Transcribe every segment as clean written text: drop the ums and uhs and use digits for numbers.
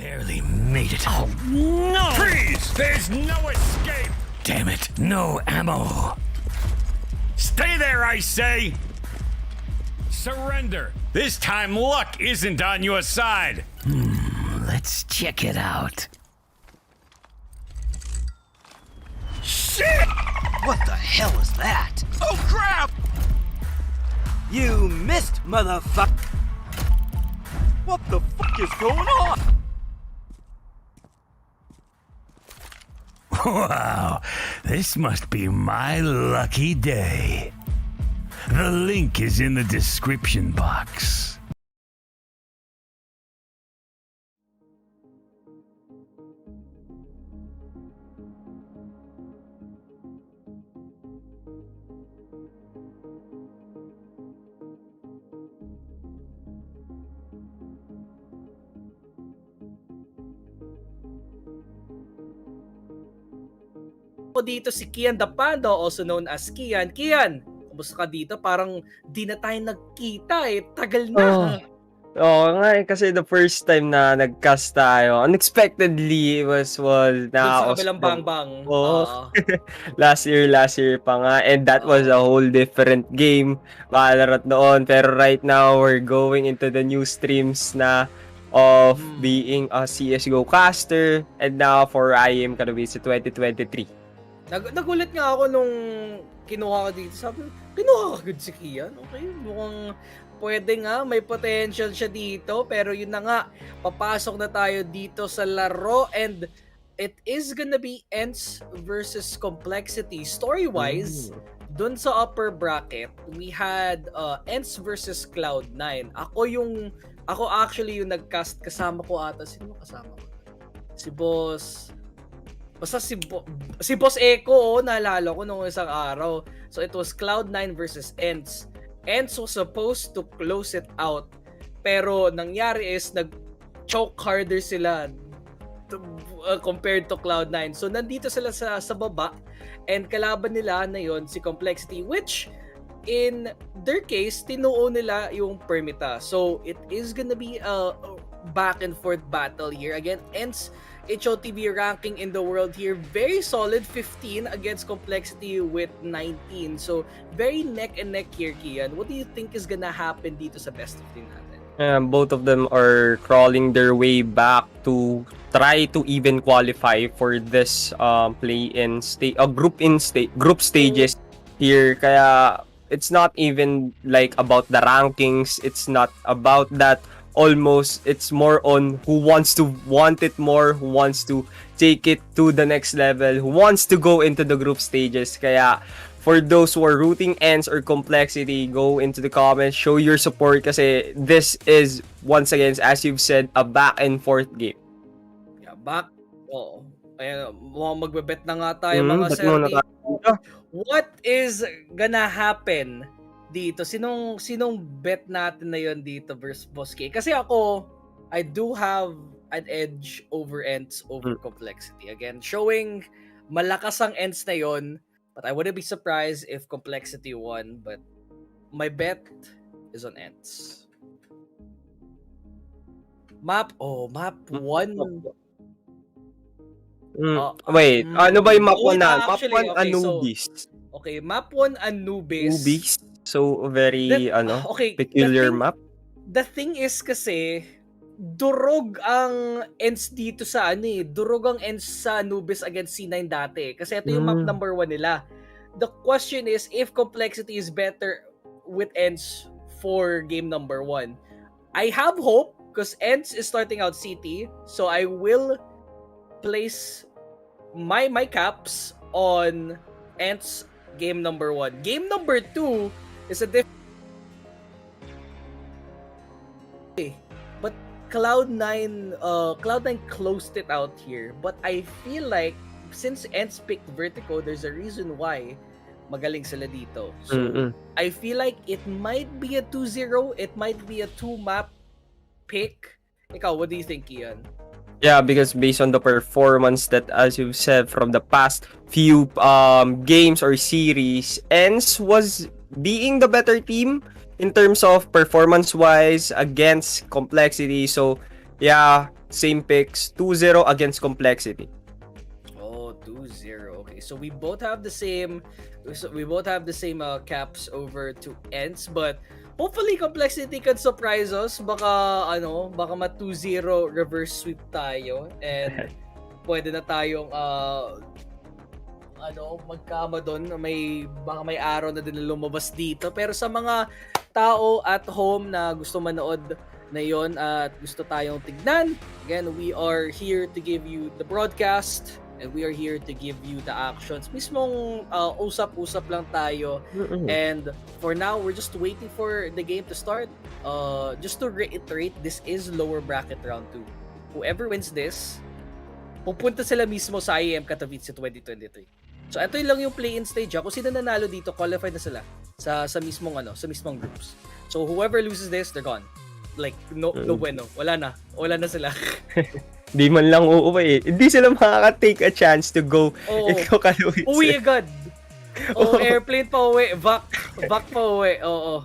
Barely made it. Oh, no! Freeze! There's no escape! Damn it, no ammo. Stay there, I say! Surrender. This time luck isn't on your side. Let's check it out. Shit! What the hell is that? Oh crap! You missed, motherfucker! What the fuck is going on? Wow, this must be my lucky day. The link is in the description box. Ako dito si Kian the Panda, also known as Kian. Kian, kumusta ka dito? Parang di na tayo nagkita eh. Tagal na. Oo nga kasi the first time na nag-cast tayo, unexpectedly, was Doon sa na kabilang bang-bang. Oo. last year pa nga, and that was a whole different game, Valorant noon, pero right now, we're going into the new streams na of being a CSGO caster, and now for IEM Katowice 2023. Nagulat nga ako nung kinuha ka dito. Sabi, kinuha ka good si Kian. Okay, mukhang pwede nga, may potential siya dito. Pero yun na nga, papasok na tayo dito sa laro. And it is gonna be Ence versus Complexity. Story-wise, dun sa upper bracket, we had Ence versus Cloud9. Ako actually yung nag-cast, kasama ko ata. Sino kasama ko? Si Boss... Basta si Boss Echo, naalala ko nung isang araw. So it was Cloud9 versus Ence. Ence was supposed to close it out. Pero nangyari is nag-choke harder sila compared to Cloud9. So nandito sila sa baba. And kalaban nila na yon si Complexity, which in their case, tinuo nila yung Permita. So it is gonna be a back and forth battle here. Again, Ence HOTV ranking in the world here, very solid, 15 against Complexity with 19. So, very neck and neck here, Kian. What do you think is gonna happen dito sa best of 3 natin? Both of them are crawling their way back to try to even qualify for this group stages here. Kaya it's not even like about the rankings. It's not about that. Almost, it's more on who wants to want it more, who wants to take it to the next level, who wants to go into the group stages. Kaya for those who are rooting Ence or Complexity, go into the comments, show your support kasi this is, once again, as you've said, a back and forth game. Yeah, back. Oo. Ayan, magbebet na nga tayo mga sir. What is gonna happen dito? Sinong bet natin na yon dito versus Boss K? Kasi ako, I do have an edge over Ence over Complexity. Again, showing malakas ang Ence na yon, but I wouldn't be surprised if Complexity won. But my bet is on Ence. Map 1. Wait, ano ba yung map 1 na? Map 1 Actually, okay, Anubis. Okay, map 1 Anubis. So, very, okay, peculiar map. The thing is kasi, durog ang Ence dito sa durog ang Ence sa Anubis against C9 dati. Kasi ito yung map number 1 nila. The question is, if Complexity is better with Ence for game number 1. I have hope, because Ence is starting out CT, so I will place my caps on Ence game number 1. Game number 2 is a different. But Cloud9 closed it out here. But I feel like since Ence picked Vertigo, there's a reason why magaling sila dito. So I feel like it might be a 2-0, it might be a 2-map pick. Ikaw, what do you think, Ian? Yeah, because based on the performance that, as you've said, from the past few games or series, Ence was being the better team in terms of performance-wise against Complexity. So, yeah, same picks, 2-0 against Complexity. Oh, 2-0. Okay, so we both have the same caps over to Ence, but hopefully Complexity can surprise us. Baka ma 2-0 reverse sweep tayo and pwede na tayong magkama doon. Baka may araw na din na lumabas dito. Pero sa mga tao at home na gusto manood na yon at gusto tayong tignan, again, we are here to give you the broadcast and we are here to give you the actions. Mismong usap-usap lang tayo. And for now, we're just waiting for the game to start. Just to reiterate, this is lower bracket round 2. Whoever wins this, pupunta sila mismo sa IEM Katowice 2023. So ito lang yung play-in stage. Kung sino nanalo dito, qualified na sila sa mismong groups. So whoever loses this, they're gone. Like no bueno. Wala na sila. Di man lang uuwi. Hindi sila makaka-take a chance to go. Ikaw Katowice. Uwi agad. Airplane pa uwi, vac pa uwi. Oo.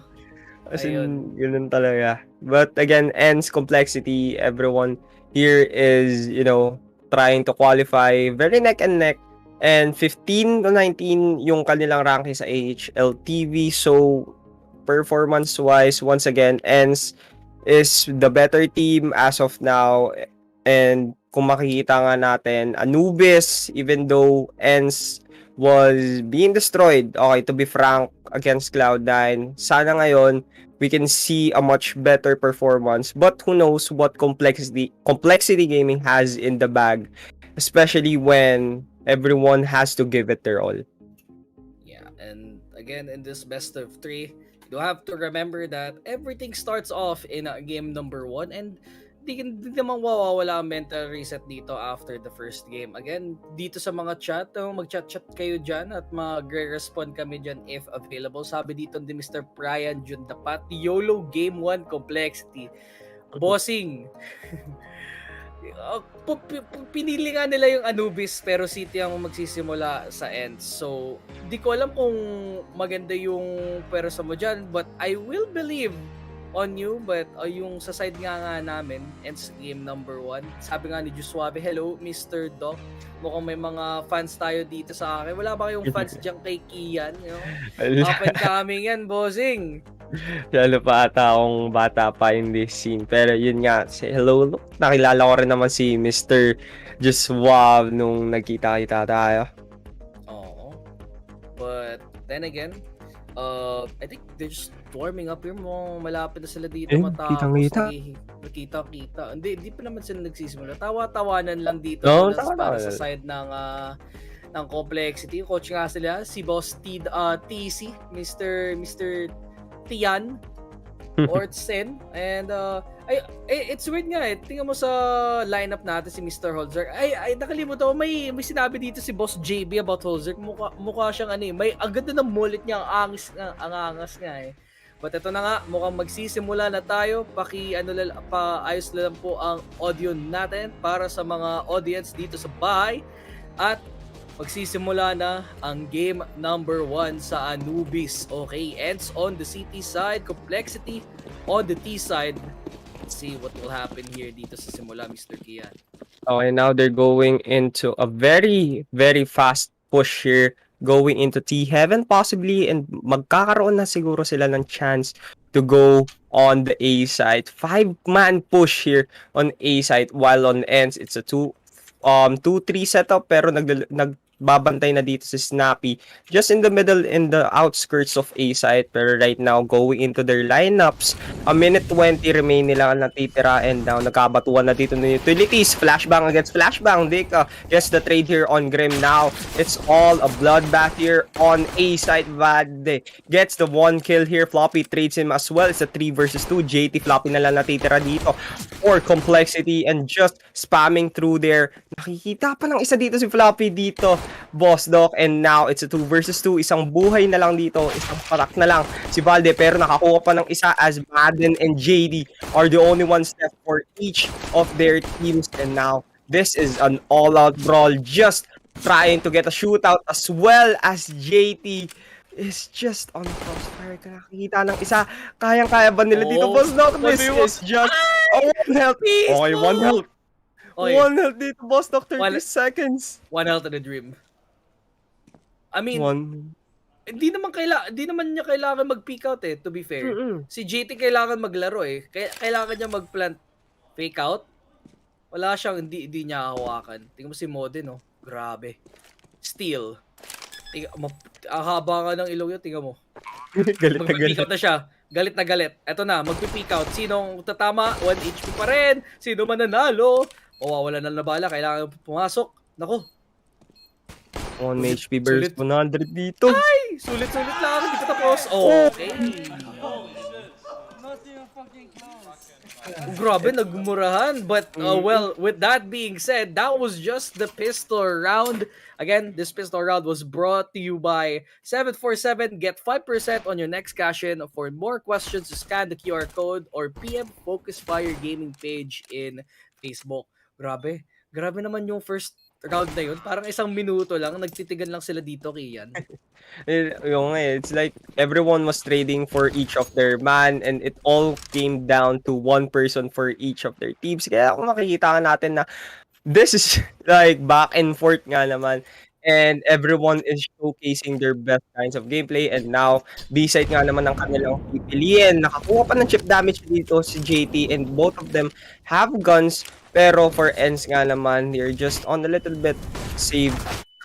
As in, yun talaga. But again, Ence, Complexity, everyone here is, trying to qualify very neck and neck. And 15 to 19 yung kanilang ranking sa AHL TV. So, performance-wise, once again, Ence is the better team as of now. And kung makikita nga natin, Anubis, even though Ence was being destroyed, okay, to be frank, against Cloud9, sana ngayon, we can see a much better performance. But who knows what Complexity Gaming has in the bag, especially when everyone has to give it their all. Yeah, and again, in this best of 3, you have to remember that everything starts off in game number 1 and di naman mawawala ang mental reset dito after the first game. Again, dito sa mga chat, mag-chat-chat kayo dyan at magre-respond kami dyan if available. Sabi dito ni Mr. Brian Jundapat, YOLO Game 1 Complexity. Bossing! Pinili nga nila yung Anubis pero City ang magsisimula sa Ence. So, di ko alam kung maganda yung pwersa mo dyan, but I will believe on you. But yung sa side nga namin, Ence game number 1. Sabi nga ni Juswabe, hello Mr. Doc. Mukhang may mga fans tayo dito sa akin. Wala ba kayong fans dyan kay Kian? Up and coming yan, bossing. Lalo pa ata akong bata pa in this scene. Pero yun nga, hello, nakilala ko rin naman si Mr. Just wow nung nagkita-kita tayo. Oo. But then again, I think they're just warming up here. Malapit na sila dito matapos. Nakita-kita. Hindi pa naman sila nagsisimula. Tawa-tawanan lang dito para sa side ng Complexity. Coach nga sila, si Boss TC, Mr. Tian or Tsen. And it's weird nga tingnan mo sa lineup natin si Mr. Holzer. Ay nakalimutan ko, may sinabi dito si Boss JB about Holzer. Mukha siyang may ang ganda ng mullet niya, ang angas nga But ito na nga, mukhang magsisimula na tayo. Paayos na lang po ang audio natin para sa mga audience dito sa bahay. At magsisimula na ang game number 1 sa Anubis. Okay, Ence on the CT side, Complexity on the T side. Let's see what will happen here dito sa simula, Mr. Kian. Okay, now they're going into a very, very fast push here. Going into T-Heaven possibly, and magkakaroon na siguro sila ng chance to go on the A side. 5-man push here on A side, while on Ence it's a 2-3 setup, pero nagbabantay na dito si Snappy just in the middle, in the outskirts of A side. Pero right now, going into their lineups, a minute 20 remain nila natitira, and now nagkabatuan na dito ng utilities. Flashbang against flashbang. Dika gets the trade here on Grim. Now it's all a bloodbath here on A side. Vade gets the 1 kill here. Floppy trades him as well. It's a 3 versus 2. JT Floppy na lang natitira dito for Complexity, and just spamming through there. Nakikita pa ng isa dito si Floppy dito, Boss Doc, and now it's a 2 versus 2. Isang buhay na lang dito, isang parak na lang si Valde, pero nakakuha pa ng isa as Madden and JD are the only ones left for each of their teams. And now this is an all-out brawl, just trying to get a shootout, as well as JT is just on crossfire. Nakakita ng isa. Kayang-kaya ba nila dito, Boss Doc? This is just one health. Okay, 1 health. Okay, One health dito, boss. Doc, 30 One- seconds. one health to the dream. I mean, One. hindi naman niya kailangan mag-peek out to be fair. Mm-mm. Si JT kailangan maglaro kailangan niya mag-plant fake out. Wala siyang hindi niya hawakan. Tingnan mo si Modin, no. Grabe. Steal. Ang haba nga ng ilong yun, tingnan mo. Galit na Magpi-peek galit. out na siya. Galit na galit. Eto na, magpi-peek out. Sinong tatama? 1 HP pa rin. Sino mananalo? Wala na bala. Kailangan pumasok. Nako. 1 HP burst, 100 dito. Ay! Sulit-sulit lang. Hindi pa tapos. Okay. Grabe, nagmurahan. But, well, with that being said, that was just the pistol round. Again, this pistol round was brought to you by 747. Get 5% on your next cash-in. For more questions, scan the QR code or PM Focus Fire Gaming page in Facebook. Grabe. Grabe naman yung first round na yun. Parang 1 minuto lang. Nagtitigan lang sila dito, Kian. It's like everyone was trading for each of their man and it all came down to one person for each of their teams. Kaya kung makikita natin na this is like back and forth nga naman and everyone is showcasing their best kinds of gameplay and now B-side nga naman ng kanilang pipiliin. Nakakuha pa ng chip damage dito si JT and both of them have guns pero for Ence nga naman they're just on a little bit save.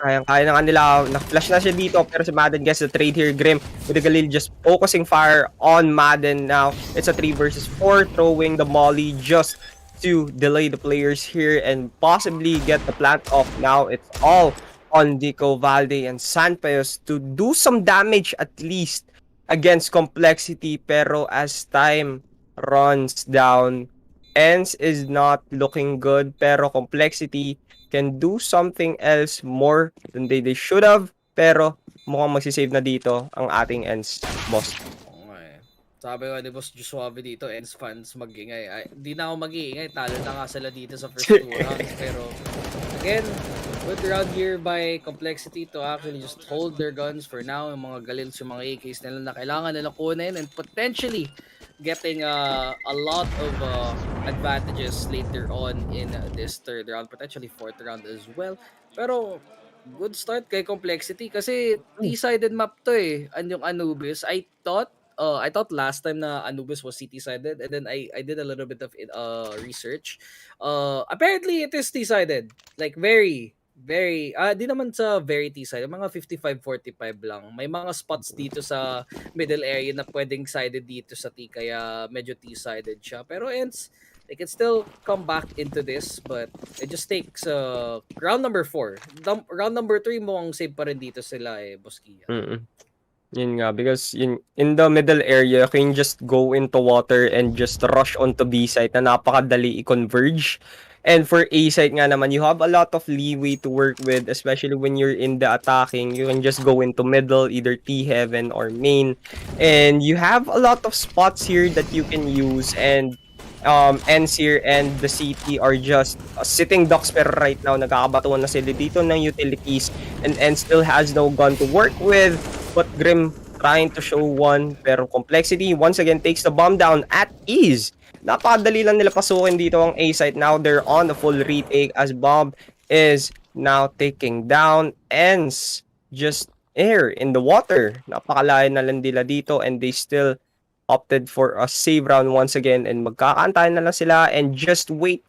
Kaya na kanila, na-flash na siya dito pero si Madden gets the trade here. Grim with the Galil just focusing fire on Madden now. It's a 3 versus 4 throwing the molly just to delay the players here and possibly get the plant off. Now it's all on Dico, Valde, and Sanpayos to do some damage at least against Complexity pero as time runs down, Ence is not looking good pero Complexity can do something else more than they should have. Pero mukhang magsisave na dito ang ating Ence, boss. Okay. Sabi ko ni Boss Josuave dito, Ence fans mag-ingay. Hindi na ako mag-iingay. Talo na nga sila dito sa first 2 rounds. Pero again, good round here by Complexity to actually just hold their guns for now. Yung mga galils, yung mga AKs nila na kailangan nila kunin and potentially getting a lot of advantages later on in this 3rd round, potentially 4th round as well. Pero good start kay Complexity kasi T-sided map to yung Anubis. I thought last time na Anubis was CT-sided and then I did a little bit of research. Apparently it is T-sided. Like very di naman sa very T-sided, mga 55-45 lang. May mga spots dito sa middle area na pwedeng sided dito sa T, kaya medyo T-sided siya. Pero Ence, they can still come back into this, but it just takes round number 4. Round number 3 mo ang save pa rin dito sila Boss Kia. Yun nga, because in the middle area, you can just go into water and just rush onto B site na napakadali i-converge. And for A site nga naman, you have a lot of leeway to work with, especially when you're in the attacking. You can just go into middle, either T heaven or main. And you have a lot of spots here that you can use. And Ence here and the CT are just sitting ducks pero right now nagkakabatuan na sila dito ng utilities and Ence still has no gun to work with, but Grim trying to show one pero Complexity once again takes the bomb down at ease. Napakadali lang nila pasukin dito ang A site. Now they're on the full retake as bomb is now taking down Ence just air in the water. Napakalayo na lang nila dito and they still opted for a save round once again and magkakaantayan na lang sila and just wait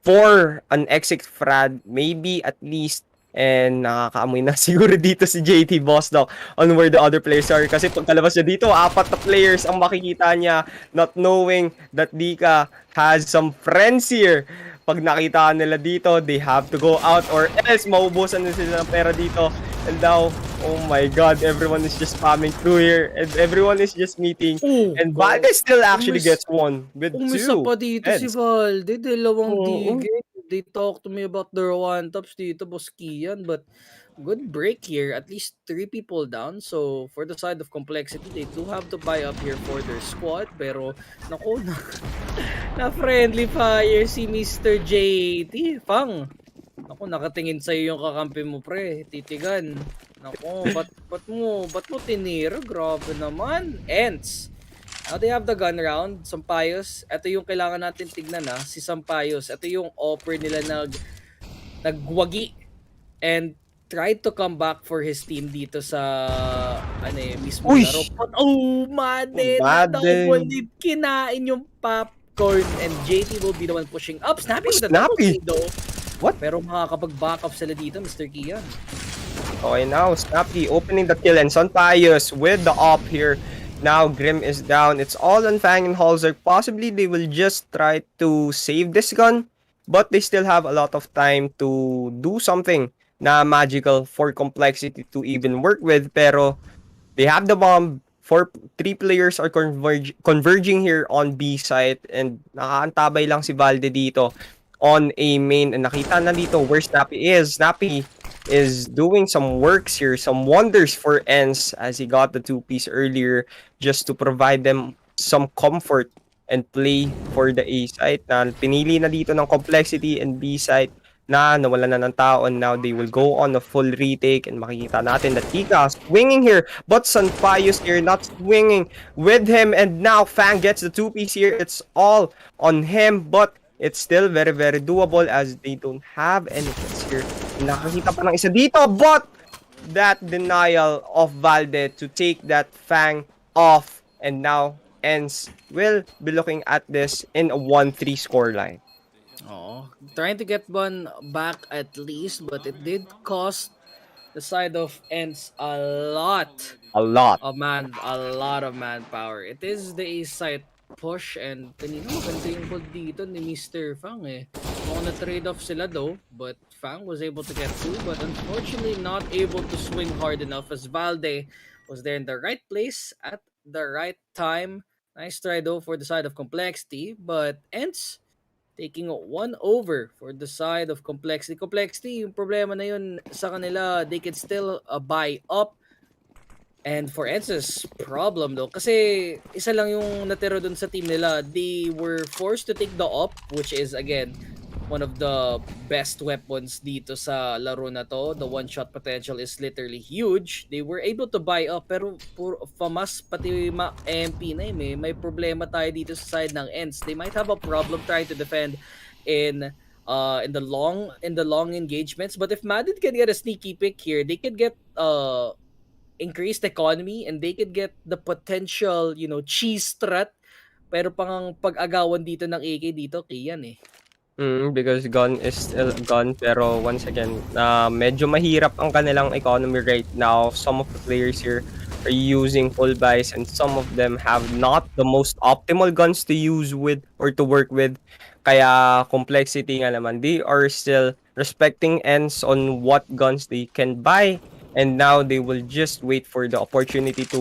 for an exit frag maybe at least. And nakakaamoy na siguro dito si JT Boss Doc on where the other players are kasi pagkalabas niya dito 4 na players ang makikita niya, not knowing that Dika has some friends here. Pag nakita nila dito, they have to go out or else maubusan na sila ng pera dito. And now, oh my god, everyone is just spamming through here and everyone is just meeting. And Valde still actually gets one with 2 Umisa pa dito heads. si Valde, dalawang digit. They talk to me about their one-tops dito, Boss Kian, but good break here. At least 3 people down. So, for the side of Complexity, they do have to buy up here for their squad. Pero, naku, na friendly fire si Mr. JT. Pang, naku, nakatingin sa'yo yung kakampi mo, pre. Titigan. Naku, ba't mo tinira? Grabe naman. Ence. Now they have the gun round. Sampayos. Ito yung kailangan natin tignan si Sampayos. Ito yung offer nila nagwagi and tried to come back for his team dito sa mismo Uy! laro. But Madden! Madden. Double lead. Kinain yung popcorn and JT will be the one pushing up. Snappy with the double Snappy. lead though. What? Pero makakapag-back up sila dito, Mr. Kian. Okay, now Snappy opening the kill and Sampayos with the op here. Now Grim is down. It's all on Fang and Halzer. Possibly they will just try to save this gun, but they still have a lot of time to do something na magical for Complexity to even work with. Pero they have the bomb. 3 players are converging here on B site and nakaantabay lang si Valde dito on A main. And nakita na dito where Snappy is. Snappy is doing some works here, some wonders for Ence as he got the 2-piece earlier just to provide them some comfort and play for the A site. Na pinili na dito ng Complexity and B site na nawala na ng tao and now they will go on a full retake and makikita natin that Tika swinging here but Sampayos here not swinging with him and now Fang gets the 2-piece here. It's all on him but it's still very doable as they don't have any hits here. Nakakita pa ng isa dito but that denial of Valde to take that Fang off and now Ence will be looking at this in a 1-3 scoreline. Oh, trying to get one back at least, but it did cost the side of Ence a lot of manpower. It is the A side push and kanina maganda yung hold dito ni Mr. Fang Mukhang na-trade off sila though, but Fang was able to get through, but unfortunately not able to swing hard enough as Valde was there in the right place at the right time. Nice try though for the side of Complexity, but Ence taking 1 over for the side of Complexity. Complexity, yung problema na yun sa kanila, they can still buy up. And for Ence's problem though, kasi isa lang yung natira dun sa team nila. They were forced to take the up, which is again, one of the best weapons dito sa laro na to. The one-shot potential is literally huge. They were able to buy up, pero FAMAS pati MP na may problema tayo dito sa side ng Ence. They might have a problem trying to defend in the long engagements. But if Madden can get a sneaky pick here, they could get increased economy and they could get the potential, cheese strat. Pero pang pag-agawan dito ng AK dito, Kian Because gun is still a gun pero once again, medyo mahirap ang kanilang economy right now. Some of the players here are using full buys and some of them have not the most optimal guns to use with or to work with. Kaya Complexity nga naman, they are still respecting Ence on what guns they can buy and now they will just wait for the opportunity to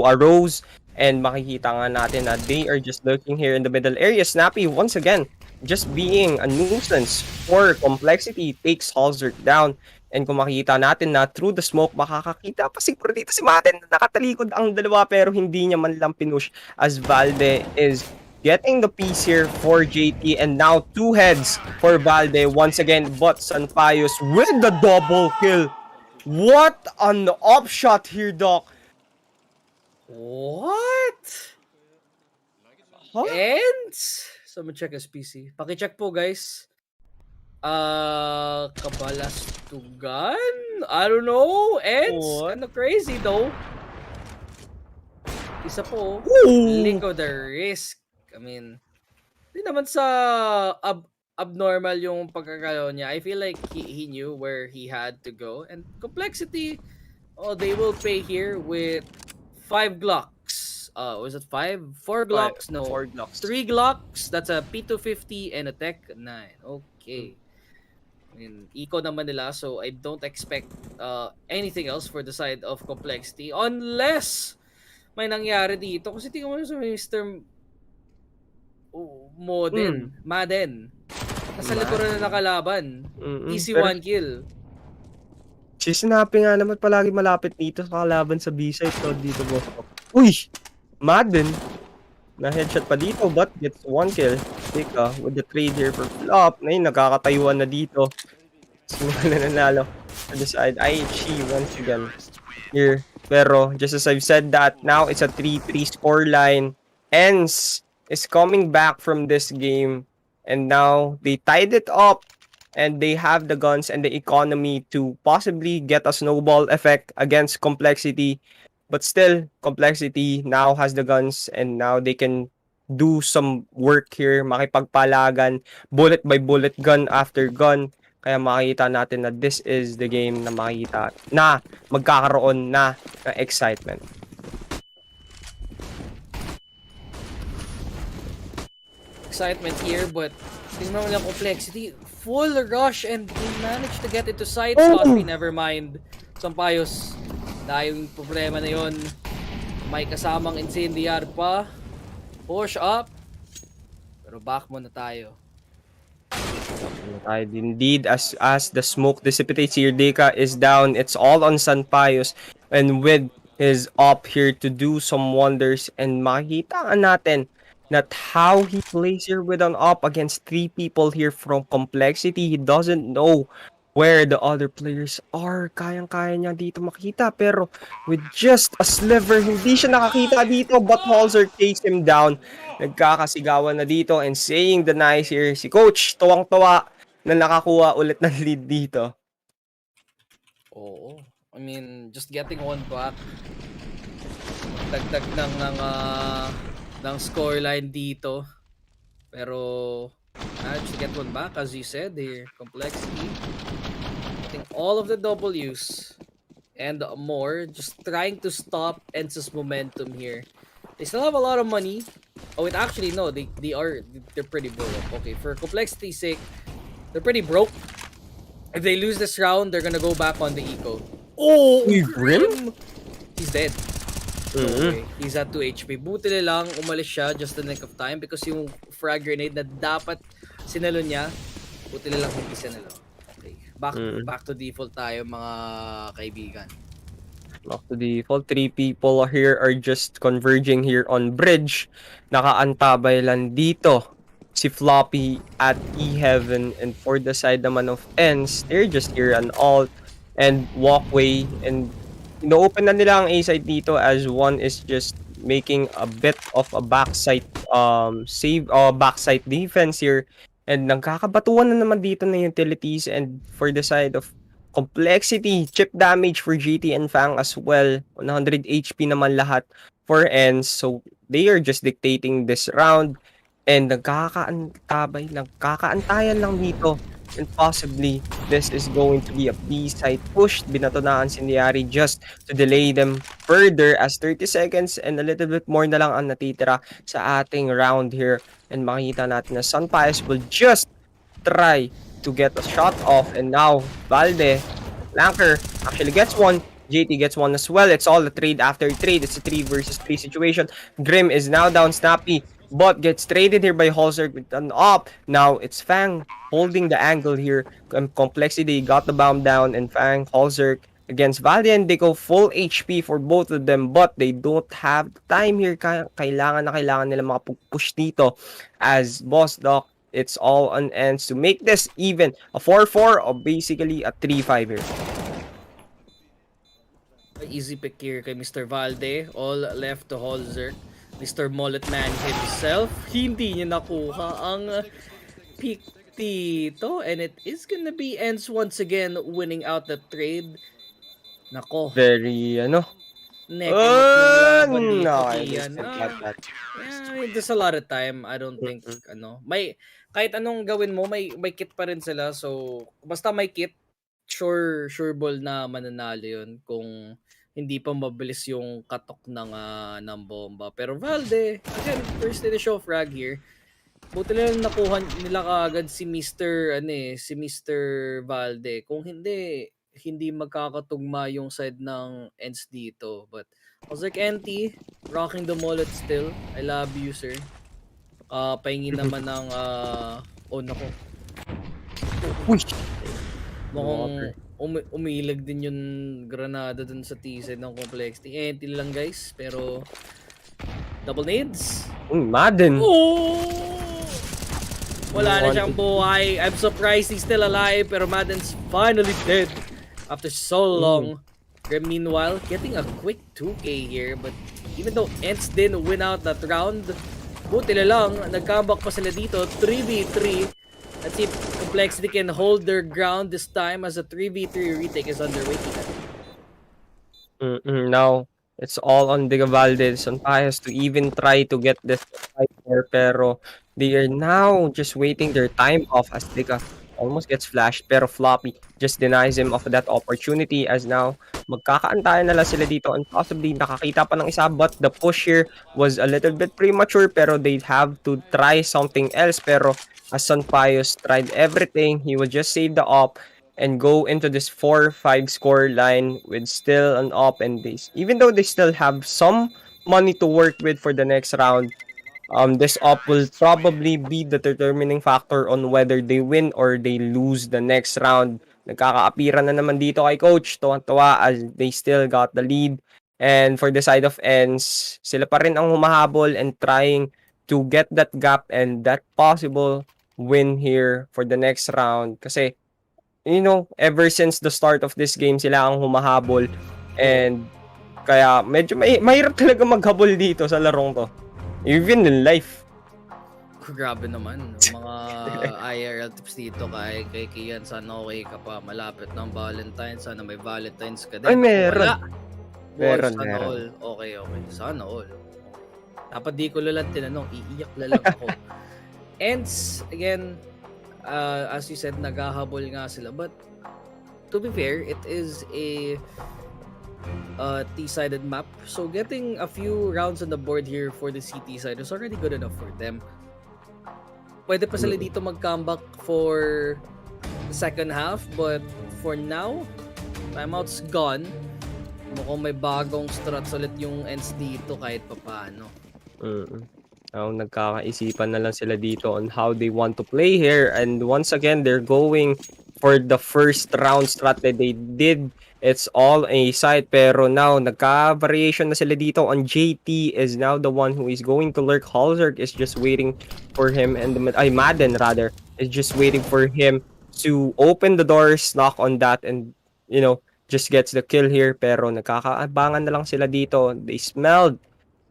arose and makikita nga natin na they are just lurking here in the middle area. Snappy once again just being a nuisance for Complexity takes Halzer down. And kung makikita natin na through the smoke, makakakita pa siguro dito si Madden. Nakatalikod ang dalawa pero hindi niya man lang pinush as Valde is getting the piece here for JT. And now 2 heads for Valde once again. But Sampayos with the double kill. What an upshot here, Doc. What? Huh? Ence? Someone check his PC. Paki-check po, guys. Kabalastugan? I don't know. Ence? Ano crazy though? Isa po. Link of the risk. I mean, hindi naman sa abnormal yung pagkakalo niya. I feel like he knew where he had to go. And Complexity, they will pay here with 5 Glocks. Was it 5? 4 Glocks? No. 4 Glocks. 3 Glocks. That's a P250 and a Tech 9. Okay. I mean, eco naman nila, so I don't expect anything else for the side of Complexity. Unless may nangyari dito. Kasi tingnan mo sa Mr. Madden. Nasa likuran na nakalaban. Easy 1 kill. Si Snappy nga naman palagi malapit dito sa kalaban sa B-side. So dito po. Uy! Madden! Na-headshot pa dito but gets 1 kill. Tika with the trade here for flop. Ngayon nagkakatayuan na dito. Sino na nanalo for the side. IHC once again. Here Pero just as I've said that, now it's a 3-3 scoreline. Ence is coming back from this game, and now they tied it up, and they have the guns and the economy to possibly get a snowball effect against Complexity. But still, Complexity now has the guns, and now they can do some work here, makipagpalagan, bullet by bullet, gun after gun. Kaya makikita natin na this is the game na makikita na magkakaroon na ng excitement. Excitement here, but tingnan mo lang Complexity. Full rush and they managed to get into sight. Sloppy, never mind. Sampayos. Dahil yung problema na yun. May kasamang incendiar pa. Push up. Pero back muna tayo. Indeed, as the smoke dissipates here, Deka is down. It's all on Sanpayos, and with his up here to do some wonders, and makikita natin that how he plays here with an up against 3 people here from Complexity. He doesn't know where the other players are. Kayang-kaya niya dito makita, pero with just a sliver, hindi siya nakakita dito, but Halzer takes him down. Nagkakasigawan na dito, and saying the nice here, si Coach, tuwang-tuwa na nakakuha ulit ng lead dito. Oo. I mean, just getting one back. Dagdag ng scoreline dito. Pero managed to get one back, as you said here. Complexity. Getting all of the W's and more. Just trying to stop Ence's momentum here. They still have a lot of money. Oh, wait, actually, no. They're pretty broke. Okay, for Complexity's sake, they're pretty broke. If they lose this round, they're gonna go back on the eco. Oh! Grim? He's dead. Okay. He's at 2 HP. Buti na lang, umalis siya just the nick of time because yung frag grenade na dapat sinalo niya, buti na lang hindi sinalo. Okay. Back to default tayo, mga kaibigan. Back to default. 3 people here are just converging here on bridge. Nakaantabay lang dito si Floppy at E-Heaven, and for the side naman of Ence, they're just here an alt and walkway, and ino-open na nila ang A-side dito as one is just making a bit of a backside backside defense here, and nagkakabatuan na naman dito na utilities, and for the side of Complexity, chip damage for GT and Fang as well. 100 HP naman lahat for Ence, so they are just dictating this round. And nagkakaantayan lang dito. And possibly, this is going to be a B-side push. Binato na ang Incendiary just to delay them further as 30 seconds and a little bit more na lang ang natitira sa ating round here. And makikita natin na Sunpies will just try to get a shot off. And now, Valde, Lanker, actually gets one. JT gets one as well. It's all a trade after trade. It's a 3 versus 3 situation. Grim is now down. Snappy, but gets traded here by Halzer with an up. Now it's Fang holding the angle here. Complexity got the bomb down, and Fang, Halzer against Valiant. They go full HP for both of them, but they don't have time here. Kailangan nila makapush dito as Boss Doc. It's all on Ence to make this even a 4-4 or basically a 3-5 here. Easy pick here kay Mr. Valde. All left to Halzer. Mr. Mulletman himself, hindi niya nakuha ang pick dito. And it is gonna be Ence once again winning out the trade. Nako. Very, no, there's a lot of time. I don't think, may, kahit anong gawin mo, may kit pa rin sila. So, basta may kit, sure ball na mananalo yun kung hindi pa mabilis yung katok ng bomba. Pero Valde, again, first in the show frag here. Buti lang nakuha nila kaagad si Mr. Valde. Kung hindi magkakatugma yung side ng Ence dito. But I was like, NT, rocking the mullet still. I love you, sir. Pahingi naman ng nako. Uy! Mukhang umilag din yung granada dun sa T-side ng Complexity. NT lang, guys. Pero double nades. Madden. Oh! Wala na siyang buhay. I'm surprised he's still alive. Pero Madden's finally dead after so long. Grim meanwhile getting a quick 2k here, but even though Ence didn't win out that round, buti na lang, nag-comeback pa sila dito, 3v3. Let's see if Complexity can hold their ground this time as a 3v3 retake is underway. Now, it's all on Diga Valdez on Pius to even try to get this fight there, pero they are now just waiting their time off as Diga almost gets flashed, pero Floppy just denies him of that opportunity as now magkakaantayan na lang sila dito and possibly nakakita pa ng isa, but the push here was a little bit premature, pero they have to try something else. Pero as Pius tried everything, he would just save the op and go into this 4-5 score line with still an op, and they, even though they still have some money to work with for the next round, this op will probably be the determining factor on whether they win or they lose the next round. Nagkakaapiran na naman dito kay Coach, tuwa-tuwa as they still got the lead. And for the side of Ence, sila pa rin ang humahabol and trying to get that gap and that possible win here for the next round. Kasi, you know, ever since the start of this game, sila ang humahabol. And kaya medyo mahirap talaga maghabol dito sa larong to. Even in life. Grabe naman. Mga IRL tips dito kay Kian. Sana okay ka pa. Malapit ng Valentine's. Sana may Valentine's ka din. Ay, meron. Wala. Meron, Sana meron. all. Okay. Sana all. Okay. Dapat di ko lang tinanong. Iiyak na lang ako. Ends, again, as you said, naghahabol nga sila. But, to be fair, it is a T-sided map. So getting a few rounds on the board here for the CT side is already good enough for them. Pwede pa sila dito mag-comeback for the second half, but for now, timeout's gone. Mukhang may bagong strats ulit yung Ence dito kahit papaano. Nagkakaisipan na lang sila dito on how they want to play here, and once again, they're going for the first round strat that they did. It's all a side, pero now nagka-variation na sila dito on JT is now the one who is going to lurk. Halzerg is just waiting for him, and Madden rather is just waiting for him to open the doors, knock on that, and you know, just gets the kill here. Pero nagkakaabangan na lang sila dito. They smelled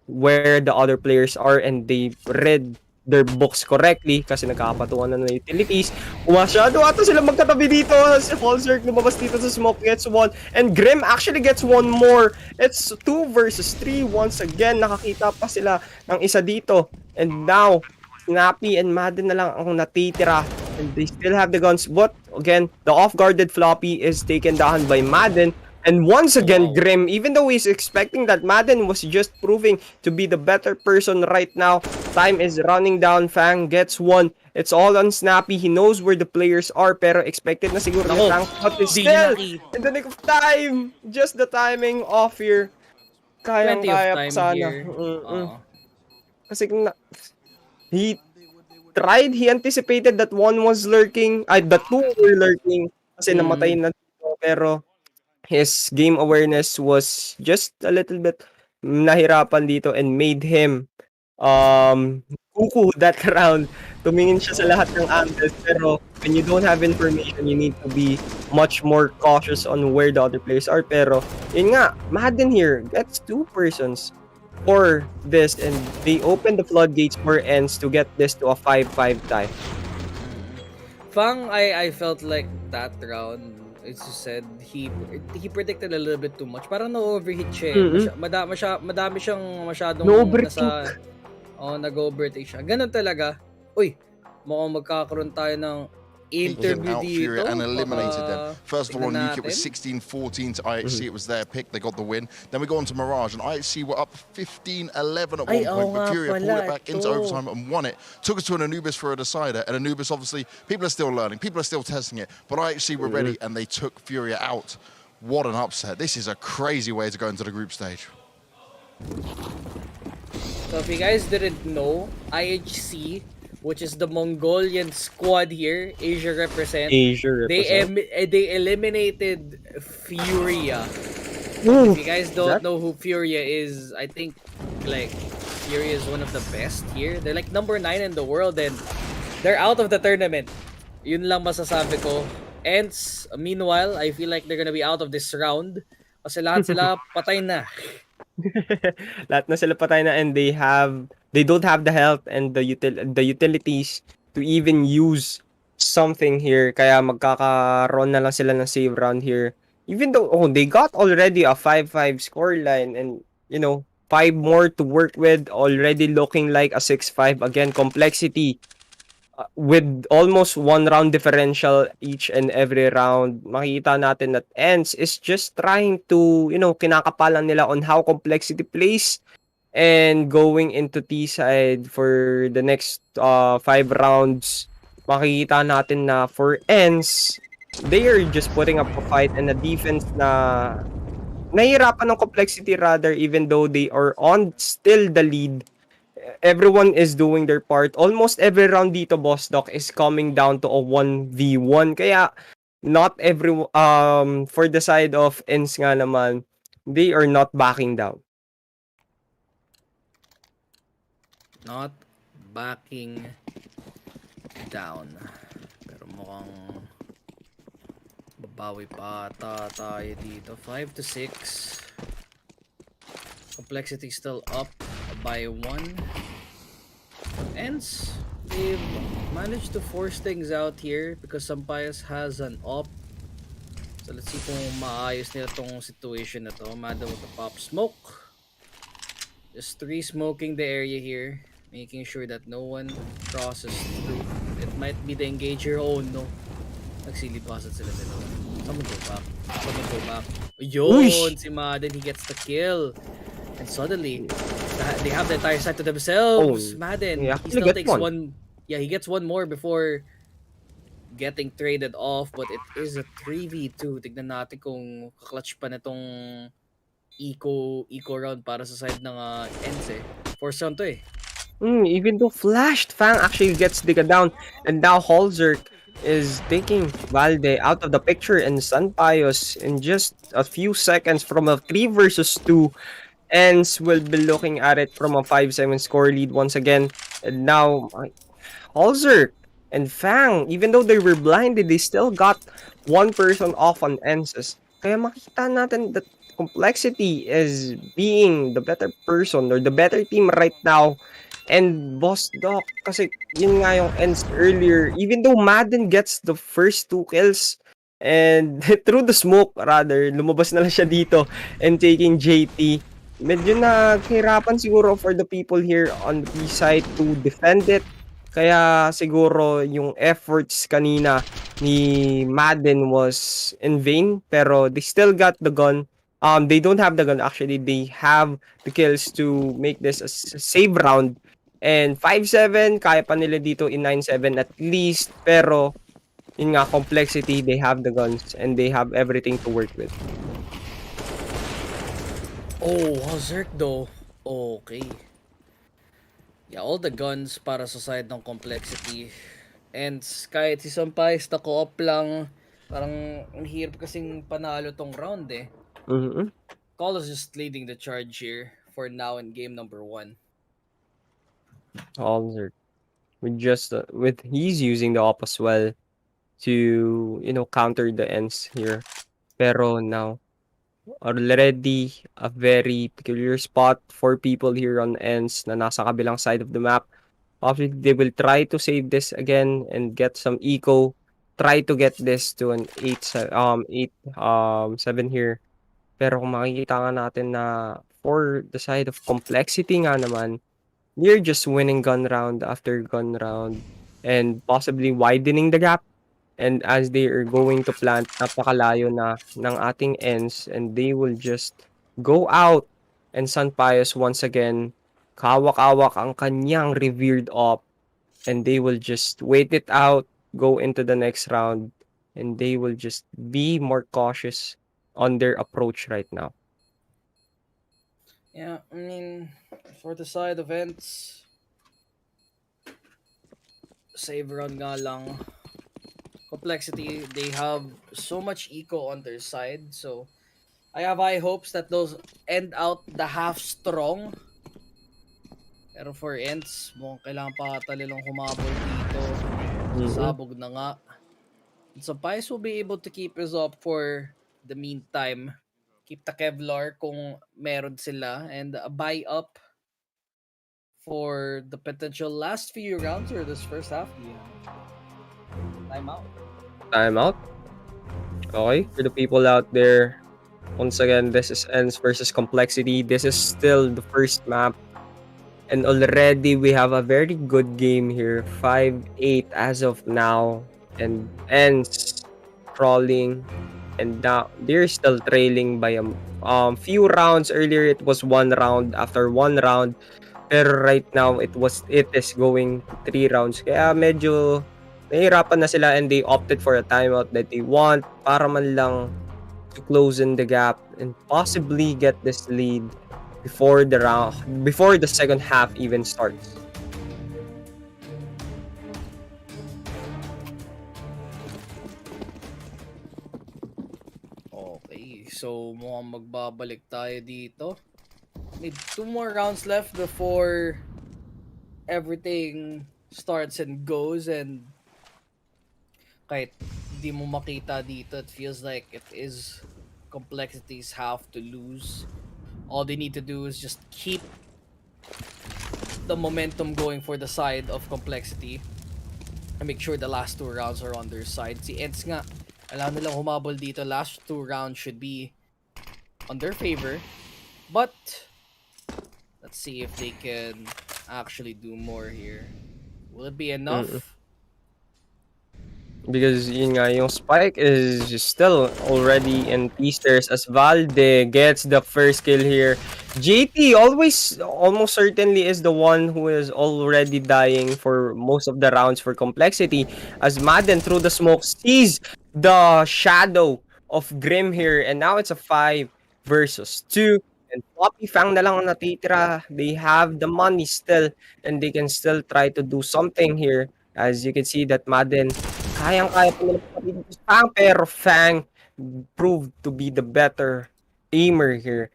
where the other players are and they read their books correctly kasi nagkakapatuan na ng utilities. Masyado ata sila magkatabi dito. Si Halzerg lumabas dito sa smoke, gets one, and Grim actually gets one more. It's 2 versus 3 once again. Nakakita pa sila ng isa dito, and now Snappy and Madden na lang ang natitira, and they still have the guns, but again the off-guarded Floppy is taken down by Madden. And once again, Grim, even though he's expecting that, Madden was just proving to be the better person right now. Time is running down. Fang gets one. It's all on Snappy. He knows where the players are, pero expected na siguro ni Fang. But still, in the nick of time, just the timing off here. Kayang-kaya pa sana. Kasi he tried, he anticipated that one was lurking, that two were lurking, kasi namatay na dito, pero his game awareness was just a little bit nahirapan dito and made him kuku that round. Tumingin siya sa lahat ng angles, pero when you don't have information, you need to be much more cautious on where the other players are. Pero yun nga, Madden here gets 2 persons for this, and they open the floodgates for Ence to get this to a 5-5 tie. Fang, I felt like that round, as you said, he predicted a little bit too much. Parang na-overhit siya. Madami siyang masyadong nasa nag-overtake siya. Ganun talaga. Uy, mukhang magkakaroon tayo ng interview dito. And eliminated them. First of all, on Nuke, it was 16-14 to IHC. It was their pick. They got the win. Then we go on to Mirage, and IHC were up 15-11 at one point, but Furia pulled it back into overtime and won it. Took us to an Anubis for a decider, and Anubis, obviously, people are still learning. People are still testing it, but IHC were ready, and they took Furia out. What an upset. This is a crazy way to go into the group stage. So if you guys didn't know, IHC, which is the Mongolian squad here, Asia represent. They eliminated Furia. If you guys don't know who Furia is, I think like Furia is one of the best here. They're like number 9 in the world, and they're out of the tournament. Yun lang masasabi ko. Ence, meanwhile, I feel like they're gonna be out of this round. Kasi lahat sila patay na. Lahat na sila patay na, and they don't have the health and the utilities to even use something here. Kaya magkakaroon na lang sila ng save round here. Even though they got already a 5-5 scoreline, and 5 more to work with, already looking like a 6-5 again. Complexity with almost 1 round differential each and every round. Makikita natin that Ence is just trying to, kinakapalan nila on how Complexity plays, and going into T side for the next 5 rounds. Makikita natin na for Ence, they are just putting up a fight and a defense na nahihirapan ng Complexity rather, even though they are on still the lead. Everyone is doing their part. Almost every round dito, Boss Doc, is coming down to a 1v1. Kaya not every for the side of Ence nga naman, they are not backing down. Not backing down. Pero mukhang babawi pa ata tayo dito. 5-6. Complexity still up by 1. Ence, they've managed to force things out here because Sampayas has an op. So let's see kung maayos nila tong situation na to. Madam with the pop smoke. Just 3 smoking the area here, making sure that no one crosses through. It might be the engager. Oh no. Nagsilipasan sila dalawa. Someone go back. Someone go back. Yun! Si Madden, he gets the kill. And suddenly, they have the entire side to themselves. Madden, he still takes one. Yeah, he gets one more before getting traded off. But it is a 3v2. Tignan natin kung kaklatch pa na tong eco round para sa side ng Ence. Force round to eh. Even though flashed, Fang actually gets Digga down, and now Holzerk is taking Valde out of the picture, and Sanpayos in just a few seconds from a 3 versus 2. Ence will be looking at it from a 5-7 score lead once again. And now, Holzerk and Fang, even though they were blinded, they still got one person off on Ences. Kaya makita natin that Complexity is being the better person or the better team right now. And Boss Doc, kasi yun nga yung Ence earlier, even though Madden gets the first 2 kills, and through the smoke rather, lumabas na lang siya dito and taking JT. Medyo naghirapan siguro for the people here on the B side to defend it. Kaya siguro yung efforts kanina ni Madden was in vain, pero they still got the gun. They don't have the gun actually. They have the kills to make this a save round. And 5-7, kaya pa nila dito in 9-7 at least. Pero yun nga, Complexity, they have the guns and they have everything to work with. Oh, Holzerk though. Okay. Yeah, all the guns para sa side ng Complexity. And kahit si Sampayas na co-op lang, parang ang hirap kasing panalo tong round eh. Call is just leading the charge here for now in game number 1. Holzerk with he's using the op as well to counter the Ence here. Pero now already a very peculiar spot for people here on Ence na nasa kabilang side of the map. Obviously, they will try to save this again and get some eco. Try to get this to an 8-7 here. Pero kung makikita nga natin na for the side of Complexity nga naman, they're just winning gun round after gun round and possibly widening the gap. And as they are going to plant, napakalayo na ng ating Ence, and they will just go out. And Sanpayos once again, kawak-awak ang kanyang revered op, and they will just wait it out, go into the next round, and they will just be more cautious on their approach right now. Yeah, I mean, for the side of Ence, save round nga lang. Complexity, they have so much eco on their side, so I have high hopes that those end out the half strong. Pero for Ence, mukhang kailangan pa talilang humabol dito. Sabog na nga. And so Pies will be able to keep his up for the meantime. keep the Kevlar kung meron sila and buy up for the potential last few rounds or this first half. Time out. Time out. Okay, for the people out there, once again, this is Ence versus Complexity. This is still the first map. And already we have a very good game here. 5-8 as of now. And Ence crawling. And now they're still trailing by a few rounds. Earlier it was 1 round after 1 round. Pero right now it is going 3 rounds. Kaya medyo nahihirapan na sila and they opted for a timeout that they want para man lang to close in the gap and possibly get this lead before the second half even starts. Okay, so mukhang magbabalik tayo dito. Need 2 more rounds left before everything starts and goes, and kahit di mo makita dito, it feels like it is Complexity's half to lose. All they need to do is just keep the momentum going for the side of Complexity and make sure the last 2 rounds are on their side. Si Ence nga, alam nilang humabol dito. Last 2 rounds should be on their favor. But let's see if they can actually do more here. Will it be enough? Because yun nga, yung spike is still already in pieces as Valde gets the first kill here. JT almost certainly is the one who is already dying for most of the rounds for Complexity as Madden through the smoke sees the shadow of Grim here, and now it's a 5 versus 2. And Floppy Fang na lang ang natitira. They have the money still and they can still try to do something here. As you can see that Madden kayang-kaya po nila Fang, pero Fang proved to be the better aimer here.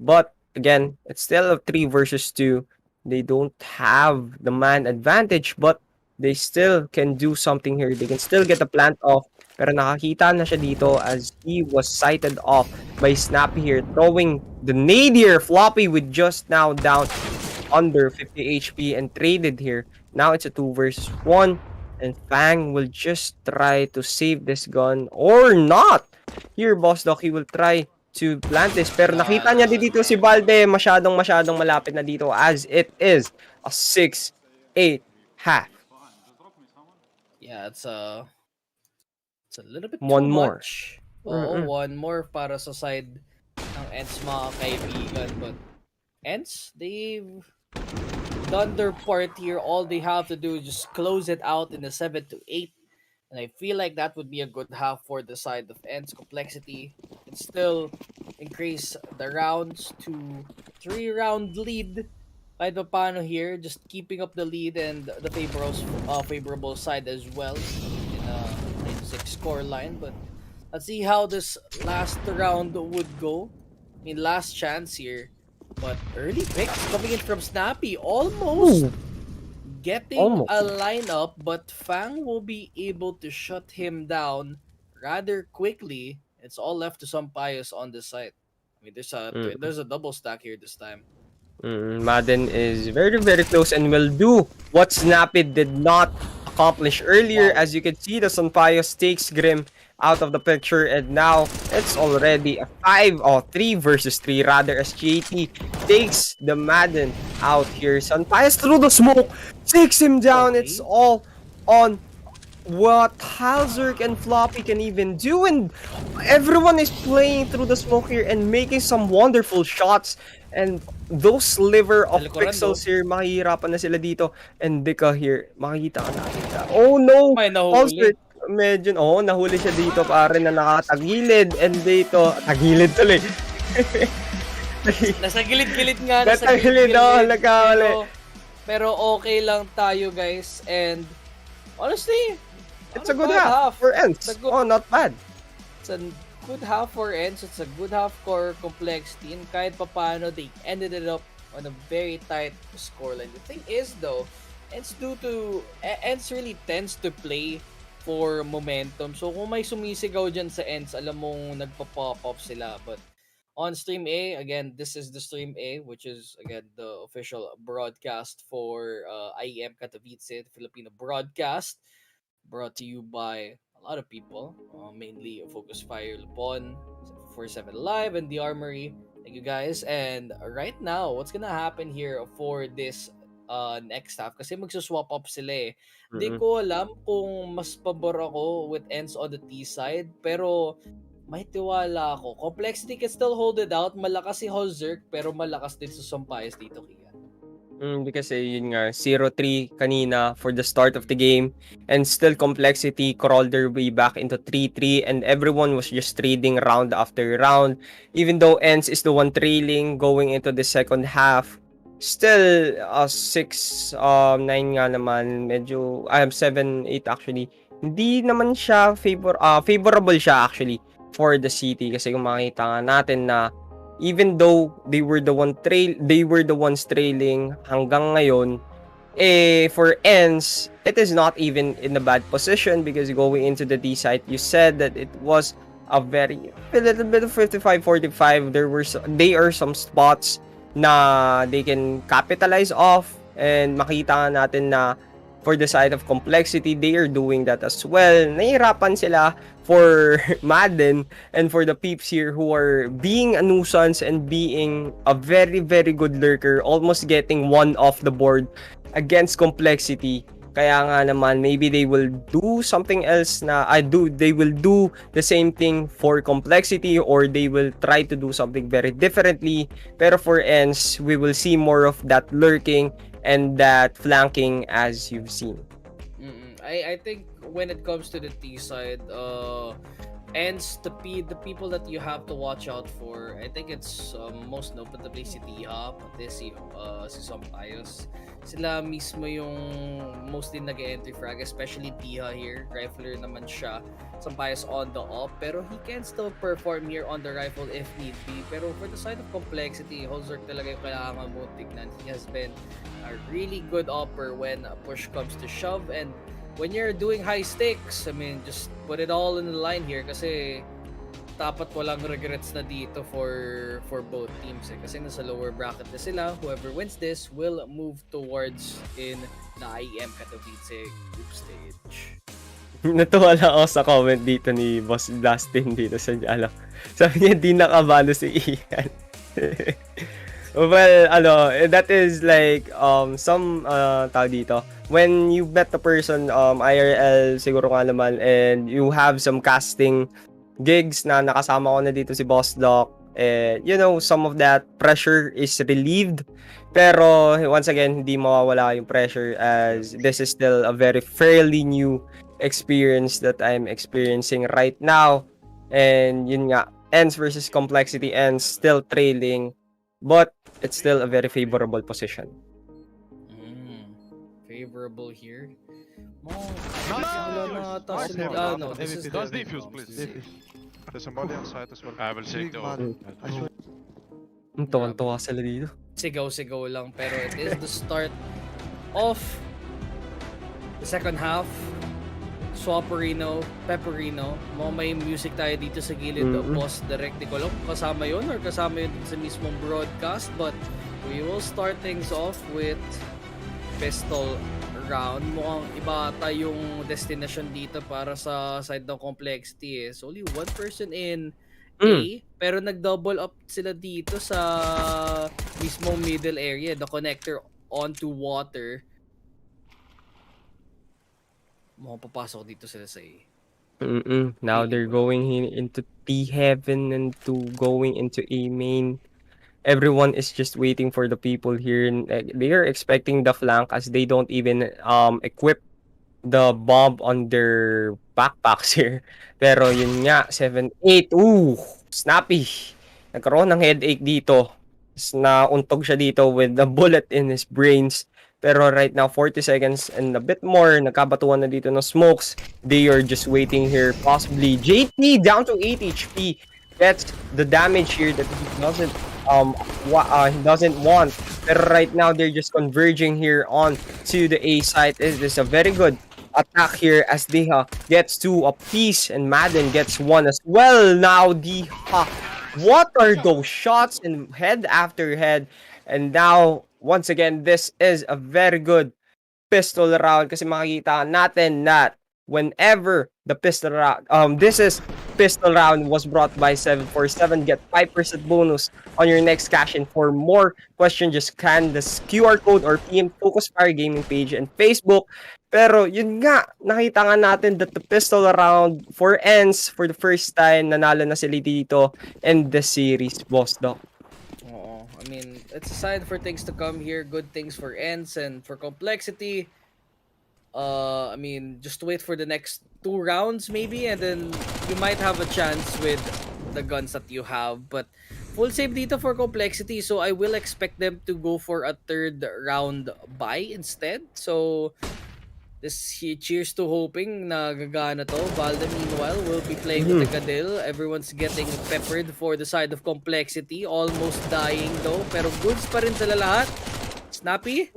But again, it's still a 3 versus 2. They don't have the man advantage, but they still can do something here. They can still get the plant off. Pero nakakita na siya dito as he was sighted off by Snappy here, throwing the nade here. Floppy with just now down under 50 HP and traded here. Now it's a 2 versus 1. And Fang will just try to save this gun or not. Here, Boss Doc, he will try to plant this. Pero nakita niya dito si Valde. Masyadong malapit na dito as it is a 6-8 half. Yeah, it's a little bit One too more. much. Oo, one more para sa side ng Ence mga kaibigan. But Ence, they've done their part here. All they have to do is just close it out in the 7-8. And I feel like that would be a good half for the side of Ence. Complexity and still increase the rounds to 3-round lead. Kahit pa paano here, just keeping up the lead and the favorable side as well in a 9-6 score line. But let's see how this last round would go. I mean, last chance here. But early picks coming in from Snappy, almost getting a lineup, but Fang will be able to shut him down rather quickly. It's all left to some Pius on this side. I mean, there's a double stack here this time. Madden is very, very close and will do what Snappy did not accomplish earlier. As you can see, the Sunpios takes Grim out of the picture, and now it's already a 3 versus 3 rather, as JT takes the Madden out here. Sunpios through the smoke takes him down. It's all on what Halzerk and Floppy can even do, and everyone is playing through the smoke here and making some wonderful shots. And those sliver of pixels here, mahihirapan na sila dito. And Dika here, makikita ka natin. Oh no! Halzerk, medyo, nahuli siya dito pare na nakatagilid. And dito, tagilid tuloy. Nasa gilid-gilid nga. Nasa gilid, nagkakali. Pero okay lang tayo, guys. And honestly, it's a good half for Ence. Not bad. It's a good half for Ence. It's a good half for Complexity. And kahit papano, they ended it up on a very tight scoreline. The thing is, though, Ence really tends to play for momentum. So kung may sumisigaw dyan sa Ence, alam mong nagpa-pop up sila. But on Stream A. Again, this is the Stream A, which is again the official broadcast for IEM Katowice, the Filipino broadcast, brought to you by a lot of people, mainly Focus Fire Lupon, 47 Live, and the Armory. Thank you guys. And right now, what's gonna happen here for this next half? Kasi magsuswap up sila eh. Di ko alam kung mas pabor ako with Ence on the T side, pero may tiwala ako. Complexity can still hold it out. Malakas si Holzerk, pero malakas din sa Sampayas dito, Kian. Kasi yun nga, 0-3 kanina for the start of the game, and still Complexity crawled their way back into 3-3, and everyone was just trading round after round. Even though Ence is the one trailing going into the second half, still 6-9 nga naman, medyo 7-8 actually. Hindi naman siya favorable siya actually for the city, kasi kung makita nga natin na even though they were the ones trailing hanggang ngayon, for Ence, it is not even in a bad position, because going into the D site, you said that it was a little bit of 55-45. There are some spots na they can capitalize off, and makita nga natin na for the side of Complexity, they are doing that as well. Nahihirapan sila for Madden and for the peeps here who are being a nuisance and being a very, very good lurker, almost getting one off the board against Complexity. Kaya nga naman, maybe they will do something else they will do the same thing for Complexity, or they will try to do something very differently. Pero for Ence, we will see more of that lurking and that flanking as you've seen. I think when it comes to the T side, Ence, the people that you have to watch out for, I think it's most notably si Tiha, pati si Sampayos. Sila mismo yung mostly nag-entry frag, especially Tiha here. Rifler naman siya. Sampayos on the op, pero he can still perform here on the rifle if need be. Pero for the side of Complexity, Holzerk talaga yung kailangan mo tignan. He has been a really good opper when push comes to shove, and when you're doing high stakes, I mean, just put it all in the line here, kasi dapat walang regrets na dito for both teams eh. Kasi nasa lower bracket na sila. Whoever wins this will move towards in the IEM Katowice group stage. Natuwa lang ako sa comment dito ni Boss Dustin dito sa Dialog. Sabi niya, di nakabalo si Ian. Well, that is like some tao dito. When you met the person IRL siguro nga naman, and you have some casting gigs na nakasama ko na dito si Boss Doc, some of that pressure is relieved. Pero once again, hindi mawawala yung pressure, as this is still a very fairly new experience that I'm experiencing right now. And yun nga, Ence versus Complexity, Ence still trailing, but it's still a very favorable position. Favorable here. This is does defuse, please. There's somebody on site as well. I will take the order. Tuwan-tuwa sila dito. Sigaw-sigaw lang, pero it is the start of the second half. Swapperino, Pepperino. May music tayo dito sa gilid. Boss Direct, di ko alam kasama yun or kasama yun sa mismong broadcast, but we will start things off with pistol round. Mukhang iba ata yung destination dito para sa side ng Complexity eh. So only one person in A, pero nag-double up sila dito sa mismong middle area, the connector onto water. Mukhang papasok dito sila sa A. Now they're going into T heaven and going into A main. Everyone is just waiting for the people here. They are expecting the flank, as they don't even equip the bomb on their backpacks here. Pero yun nga, 7-8. Ooh, snappy. Nagkaroon ng headache dito. Nauntog siya dito with a bullet in his brains. Pero right now, 40 seconds and a bit more. Nagkabatuan na dito ng smokes. They are just waiting here. Possibly JT down to 8 HP. That's the damage here that he doesn't want. Pero right now, they're just converging here on to the A side. This is a very good attack here as Diha gets 2 apiece, and Madden gets 1 as well. Now Diha What are those shots and head after head? And now, once again, this is a very good pistol round kasi makikita natin that whenever the pistol round, this is pistol round was brought by 747. Get 5% bonus on your next cash in. For more questions, just scan the QR code or PM Focus Fire Gaming page and Facebook. Pero yun nga, nakita nga natin that the pistol round for Ence for the first time, nanalo na sila dito in the series, Boss Doc. I mean, it's a sign for things to come here. Good things for Ence and for Complexity. I mean, just wait for the next 2 rounds maybe, and then you might have a chance with the guns that you have. But full save dito for Complexity, so I will expect them to go for a 3rd round buy instead. So cheers to hoping na gagana to. Valde meanwhile will be playing with the Cadil. Everyone's getting peppered for the side of Complexity. Almost dying though. Pero goods pa rin sila lahat. Snappy.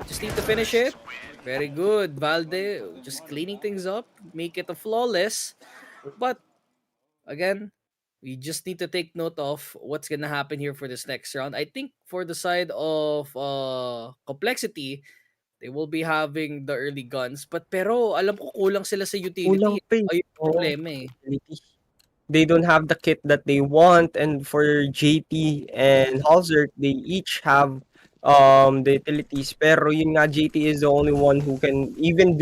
Just need to finish it. Very good. Valde just cleaning things up. Make it a flawless. But again, we just need to take note of what's gonna happen here for this next round. I think for the side of Complexity, they will be having the early guns. Pero alam ko kulang sila sa utility. Kulang pa eh. Ayun yung problema eh. They don't have the kit that they want, and for JT and Halzert, they each have the utilities. Pero yun nga, JT is the only one who can even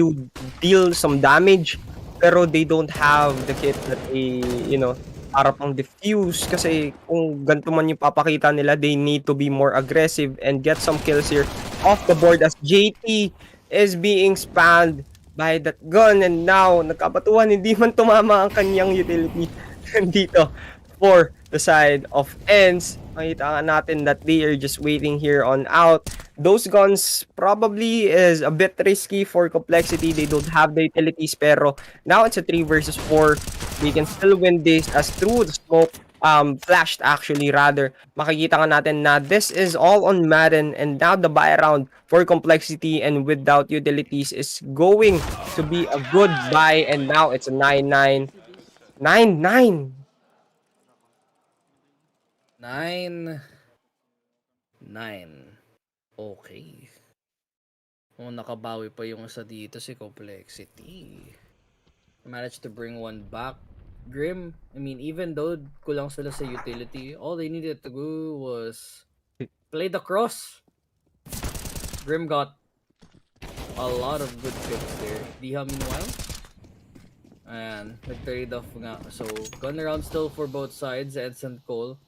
deal some damage. Pero they don't have the kit that they, you know, para pang diffuse. Kasi kung ganito man yung papakita nila, they need to be more aggressive and get some kills here off the board as JT is being spammed by that gun. And now, nagkabatuhan, hindi man tumama ang kanyang utility dito for the side of Ence. Makita nga natin that they are just waiting here on out. Those guns probably is a bit risky for Complexity. They don't have the utilities, pero now it's a 3 versus 4. They can still win this as through the smoke, flashed actually rather. Makikita nga natin na this is all on Madden, and now the buy round for Complexity and without utilities is going to be a good buy, and now it's a 9-9. 9-9. 9-9. Okay. Nakabawi pa yung isa dito si Complexity. Managed to bring one back. Grim, I mean, even though kulang sila sa utility, all they needed to do was play the cross. Grim got a lot of good picks there. Diha meanwhile. And nag-trade off nga. So, gun around still for both sides, Ence and Cole.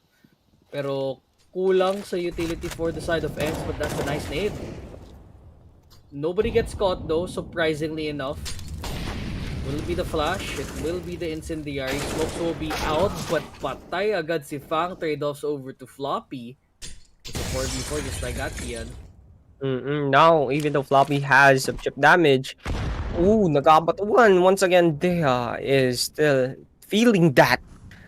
Pero kulang sa utility for the side of Ence, but that's a nice nade. Nobody gets caught though, surprisingly enough. Will be the flash, it will be the incendiary. Smokes will be out, but patay agad si Fang. Trade-offs over to Floppy. It's a 4v4 just like that, Ian. Now, even though Floppy has some chip damage, nagkabatuan. Once again, Deha is still feeling that.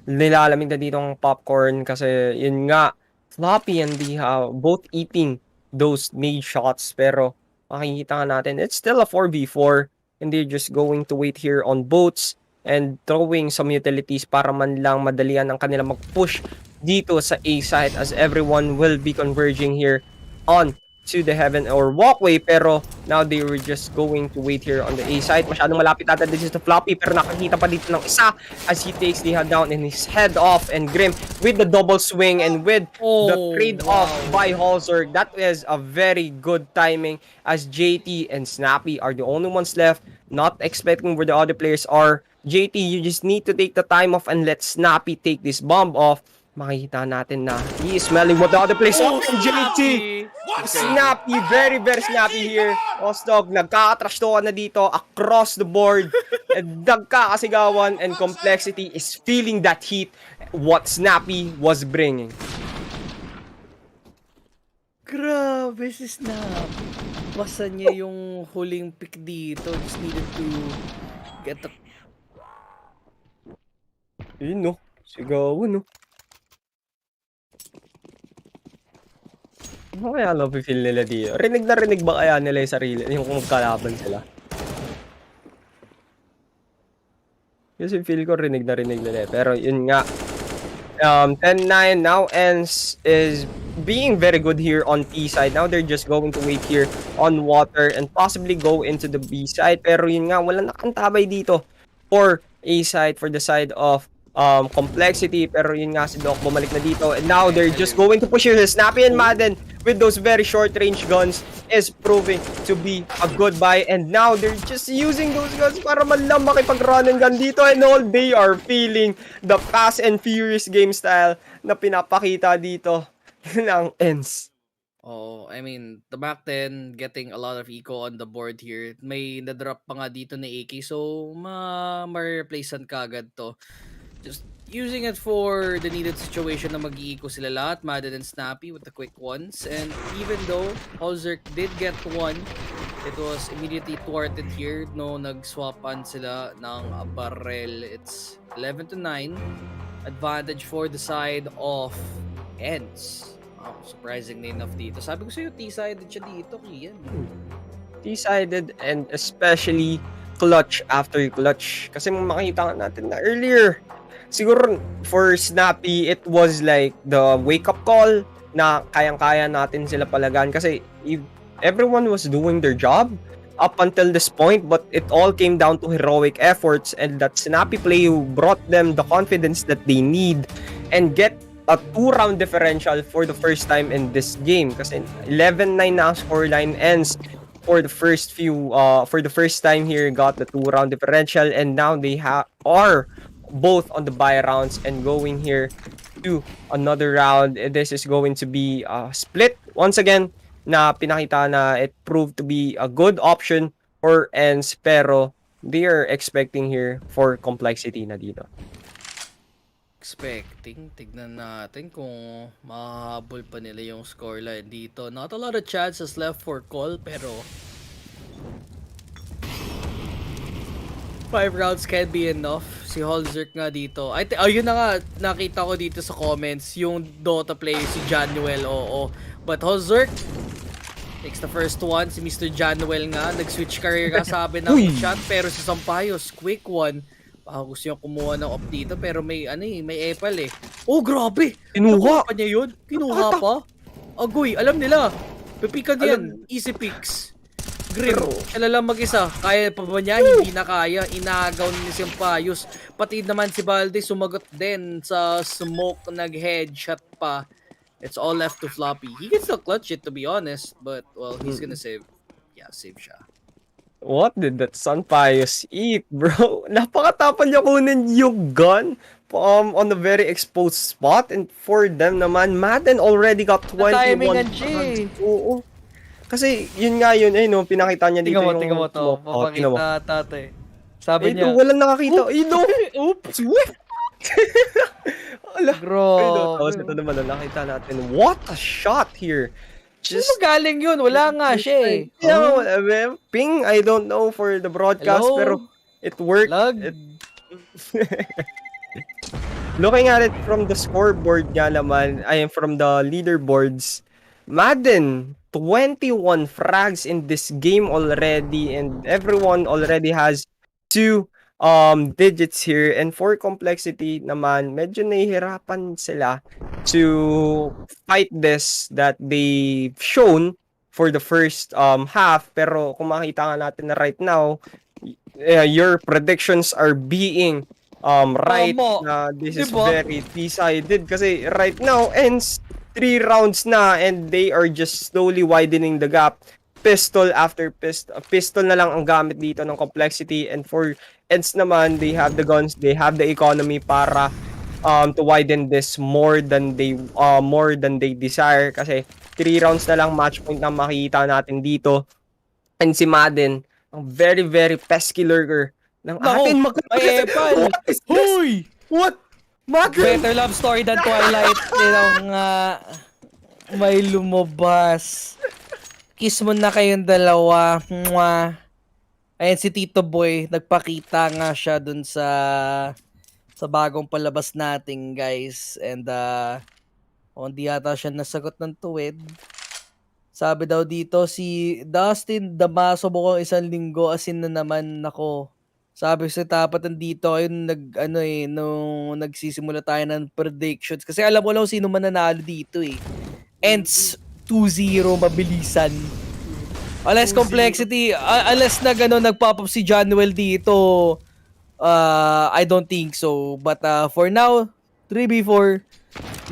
Nilalamig na dito ang popcorn kasi yun nga, Floppy and Deha both eating those nade shots. Pero makikita nga natin, it's still a 4v4 and they're just going to wait here on boats and throwing some utilities para man lang madalian ang kanila mag-push dito sa A side as everyone will be converging here on to the heaven or walkway. Pero now they were just going to wait here on the A side. Masyadong malapit ata this is the Floppy, pero nakakita pa dito ng isa as he takes the head down and his head off. And Grim with the double swing and with the trade off by Halzer. That is a very good timing as JT and Snappy are the only ones left, not expecting where the other players are. JT, you just need to take the time off and let Snappy take this bomb off. Makikita natin na he is smelling what the other players are. JT! Snappy, very very snappy here. Osdog, nagka-trash talk na dito across the board. Nagkakasigawan and Complexity is feeling that heat what Snappy was bringing. Grabe si Snappy. Basa niya yung huling pick dito. Just needed to get the... Yun no, sigawan no. Ano kaya feel nila dito? Rinig na rinig ba kaya nila yung sarili? Yung kung magkalaban sila? Kasi feel ko rinig na rinig nila. Pero yun nga, 10-9 now. Ence is being very good here on T side. Now they're just going to wait here on water and possibly go into the B side. Pero yun nga, wala nakantabay dito for A side, for the side of complexity. Pero yun nga, si Doc bumalik na dito. And now they're just going to push here. Snappy and Madden with those very short range guns is proving to be a good buy. And now they're just using those guns para man lang makipag-run and gun dito. And all they are feeling the Fast and Furious game style na pinapakita dito ng Ence. Oh, I mean, the back 10 getting a lot of eco on the board here. May na-drop pa nga dito na AK, so ma-replacean ka agad to. Just using it for the needed situation na mag-i-eco sila lahat, Madden and Snappy with the quick ones. And even though Hozerk did get one, it was immediately thwarted here no nag-swapan sila ng barrel. It's 11-9. Advantage for the side of Ence. Wow, surprisingly enough dito. Sabi ko sa'yo, T-sided siya dito, Kian. T-sided and especially clutch after clutch. Kasi makita natin na earlier, siguro for Snappy, it was like the wake-up call na kayang-kaya natin sila palagan. Kasi everyone was doing their job up until this point, but it all came down to heroic efforts and that Snappy play who brought them the confidence that they need and get a 2-round differential for the first time in this game. Kasi 11-9 na ang scoreline. Ends for the first time here got the 2-round differential, and now they are both on the buy rounds and going here to another round. This is going to be a split once again na pinakita na it proved to be a good option for Ence, pero they are expecting here for complexity na dito. Expecting, tignan natin kung mahahabol pa nila yung scoreline dito. Not a lot of chances left for call, pero 5 rounds can be enough. Si Holzerk nga dito. Yun na nga, nakita ko dito sa comments, yung Dota player si Januel, oo. But Holzerk takes the first one. Si Mr. Januel nga, nag-switch career nga sabi ng shot, pero si Sampayos, quick one. Gusto niya kumuha ng off dito, pero may may epal eh. Oh, grabe! Kinuha pa niya yun? Kinuha pa? Agoy, alam nila. Pipikan yan. Easy picks. Grim. Siya lang mag-isa. Kaya pa ba niya? Hindi na kaya. Inagaw ni Sampayos. Pati naman si Balde sumagot din sa smoke. Nag-headshot pa. It's all left to Floppy. He can still clutch it, to be honest. But, well, he's gonna save. Yeah, save siya. What did that Sampayos eat, bro? Napakatapal niya kunin yung gun on a very exposed spot. And for them naman, Madden already got 21 runs. Oo. Kasi yun nga yun, no, pinakita niya dito yung... Tingnan mo to. Papakita tate. Sabi niya... Ito, walang nakakita. Oops! Bro. Tapos ito naman, nakita natin. What a shot here! Sino galing yun? Wala nga siya eh. Yeah, ping, I don't know for the broadcast, pero it worked. Looking at it from the scoreboard nga naman, from the leaderboards, Madden, 21 frags in this game already, and everyone already has 2 digits here. And for complexity naman, medyo nahihirapan sila to fight this that they've shown for the first half. Pero kung makita nga natin na right now, your predictions are being right. This is very T-sided kasi right now Ence 3 rounds na and they are just slowly widening the gap. Pistol after pistol na lang ang gamit dito ng complexity, and for Ence naman, they have the guns, they have the economy para to widen this more than they desire, kasi 3 rounds na lang match point na makikita natin dito. And si Madden, ang very very pesky lurker ng atin What? Madden! Better love story than Twilight. May lumabas. Kiss mo na kayong dalawa. Mwah. Ayan si Tito Boy, nagpakita nga siya dun sa bagong palabas natin, guys. And hindi yata siya nasagot ng tuwid. Sabi daw dito si Dustin Damaso, mukhang 1 linggo, asin na naman. Nako, Sabi sa tapat nandito kayo nung nagsisimula tayo ng predictions. Kasi alam ko lang sino mananalo dito eh. Ence 2-0 mabilisan. Unless complexity, unless nagpop up si Januel dito, I don't think so. But for now, 3v4,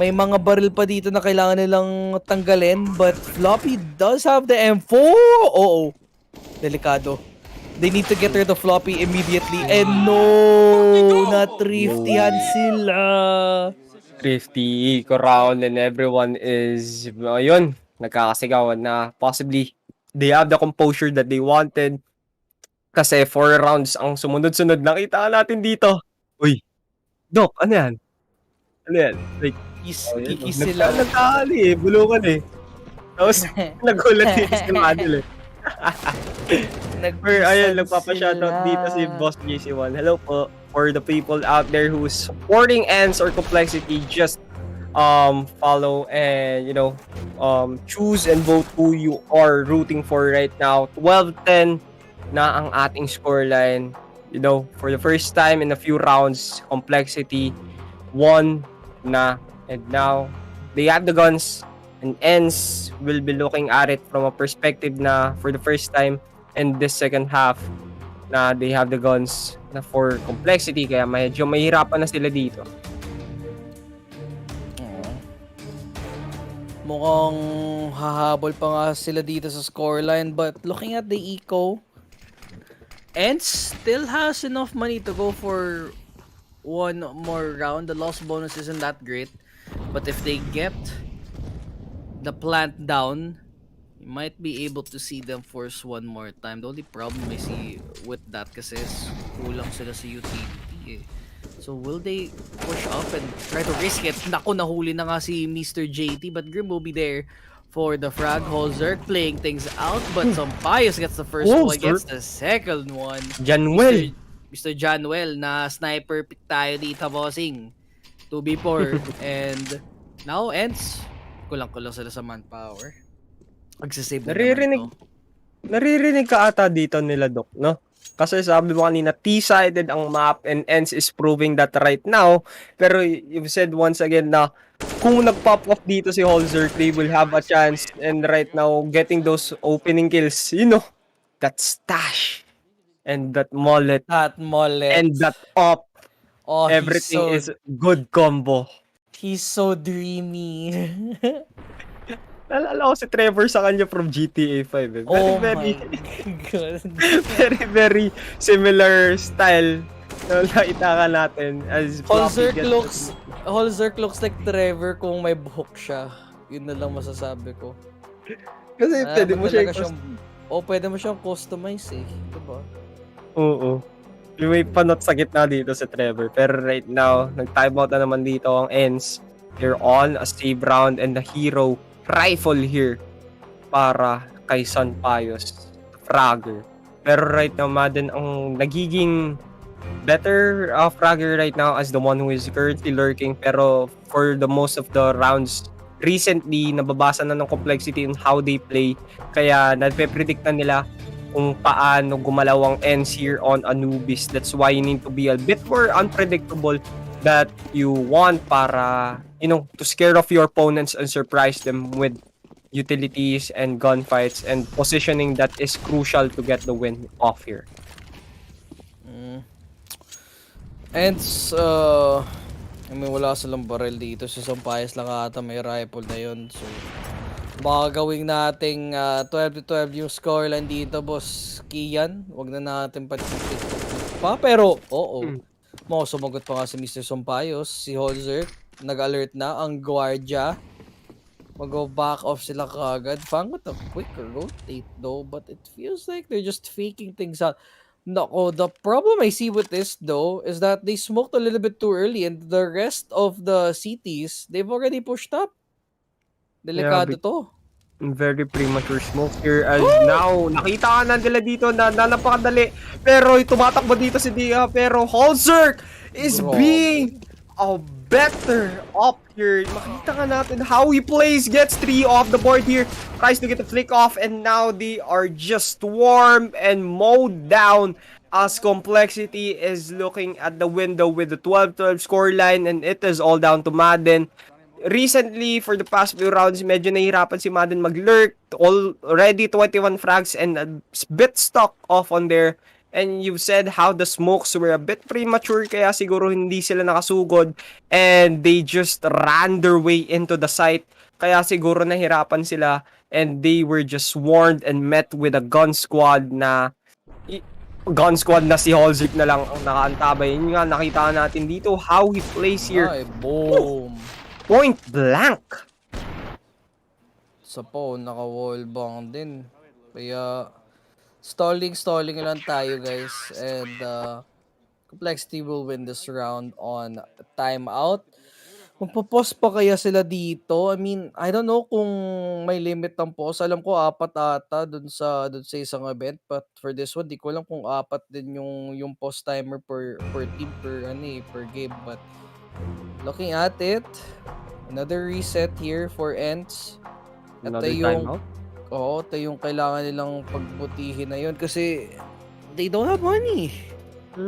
may mga baril pa dito na kailangan nilang tanggalin. But Floppy does have the M4. Oo. Delikado. They need to get rid of Floppy immediately. And no! Na-thriftyhan sila. Thrifty, eco round, and everyone is, ayun, nagkakasigawan na possibly they have the composure that they wanted. Kasi 4 rounds ang sumunod-sunod. Nakita natin dito. Uy, Doc, ano yan? Ano yan? Like, Kikis sila. Nagkakali eh, bulungan eh. Tapos, nagulat dito si Manuel eh. Ayun, nagpapa-shoutout dito si Boss JC1. Hello po for the people out there who's supporting Ence or Complexity. Just follow and choose and vote who you are rooting for right now. 12-10 na ang ating scoreline. For the first time in a few rounds, Complexity won na, and now they have the guns. And Ence will be looking at it from a perspective na for the first time in this second half na they have the guns na for Complexity, kaya medyo mahirapan na sila dito. Mukhang hahabol pa nga sila dito sa scoreline, but looking at the eco, Ence still has enough money to go for one more round. The loss bonus isn't that great, but if they get the plant down, you might be able to see them force one more time. The only problem I see with that kasi is kulang sila sa utility eh. So will they push up and try to risk it? Naku, nahuli na nga si Mr. JT, but Grim will be there for the frag. Holzerk playing things out, but Sampayos gets the first one, gets the second one. Januel. Mr. Januel na sniper pick tayo dito, bossing. 2v4 and now Ence kulang-kulang sila sa manpower. Magsisave na naman to. Naririnig ka ata dito nila, Doc, no? Kasi sabi mo kanina, T-sided ang map and Ence is proving that right now. Pero you've said once again na kung nag-pop off dito si Holzer, they will have a chance. And right now, getting those opening kills, that stash and that mullet. And that op. Oh, everything is good combo. He's so dreamy. Nalala ko si Trevor sa kanya from GTA 5 eh. My God. Very similar style na nakita ka natin as Holzerk looks like Trevor kung may buhok siya. Yun na lang masasabi ko. Kasi pwede mo siyang customize eh. Diba? Oo. May panot sa gitna dito si Trevor. Pero right now, nag-timeout na naman dito ang Ence. They're on a save round and the hero rifle here para kay Sampayos, Fragger. Pero right now, Madden ang nagiging better Fragger right now as the one who is currently lurking. Pero for the most of the rounds recently, nababasa na ng Complexity in how they play. Kaya nagpe-predict na nila kung paano gumalaw ang Ence here on Anubis. That's why you need to be a bit more unpredictable that you want para, to scare off your opponents and surprise them with utilities and gunfights and positioning that is crucial to get the win off here. Ence, wala silang barrel dito. Si Sampayos lang ata may rifle na yun. So, baka gawing nating 12-12 yung scoreline dito, boss Kian. Huwag na natin pa. Pero, sumagot pa nga si Mr. Sampayos. Si Holzer, nag-alert na. Ang Guardia, mag-go back off sila kagad. Fang with a quick rotate though, but it feels like they're just faking things out. No, the problem I see with this though is that they smoked a little bit too early and the rest of the CTs, they've already pushed up. Delikado to. Very premature smoke here as now nakita ka na nila dito na napakadali pero tumatakbo dito si Dia pero Holzerk is being a better up here. Makita ka natin how he plays, gets 3 off the board here, tries to get the flick off and now they are just warm and mowed down as Complexity is looking at the window with the 12-12 scoreline, and it is all down to Madden. Recently, for the past few rounds, medyo nahihirapan si Madden mag-lurk. Already 21 frags and a bit stuck off on there. And you've said how the smokes were a bit premature, kaya siguro hindi sila nakasugod. And they just ran their way into the site. Kaya siguro nahirapan sila. And they were just warned and met with a gun squad na si Holzik na lang ang nakaantabay. Yun nga, nakita natin dito how he plays here. Ay, boom. Point blank. Sa po, naka-wallbang din. Kaya, stalling lang tayo, guys. And, Complexity will win this round on timeout. Magpo-pause pa kaya sila dito? I mean, I don't know kung may limit ng pause. Alam ko 4 ata dun sa isang event, but for this one, di ko alam kung 4 din yung pause timer per team per game. But looking at it, another reset here for Ence. Another timeout? Oo, ito yung kailangan nilang pagbutihin na yun kasi they don't have money.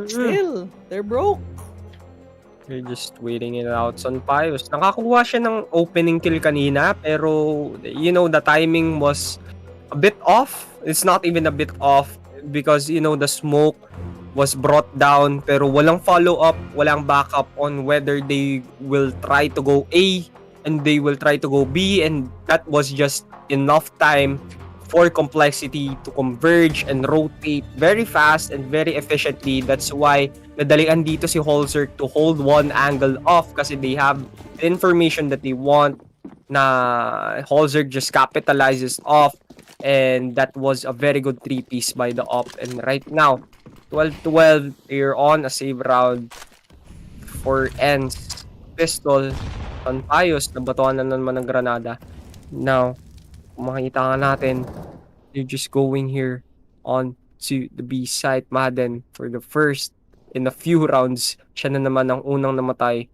Still, they're broke. They're just waiting it out. Son Pius, nakakuha siya ng opening kill kanina, pero you know, the timing was a bit off. It's not even a bit off because you know, the smoke was brought down, pero walang follow-up, walang backup on whether they will try to go A and they will try to go B, and that was just enough time for Complexity to converge and rotate very fast and very efficiently. That's why nadalian dito si Holzer to hold one angle off kasi they have the information that they want na Holzer just capitalizes off, and that was a very good 3-piece by the op. And right now 12-12, they're on a save round for Ence. Pistol on Pius, nabatuan na naman ng granada. Now makikita nga natin, they're just going here on to the B site. Madden for the first in a few rounds, siya na naman ang unang namatay.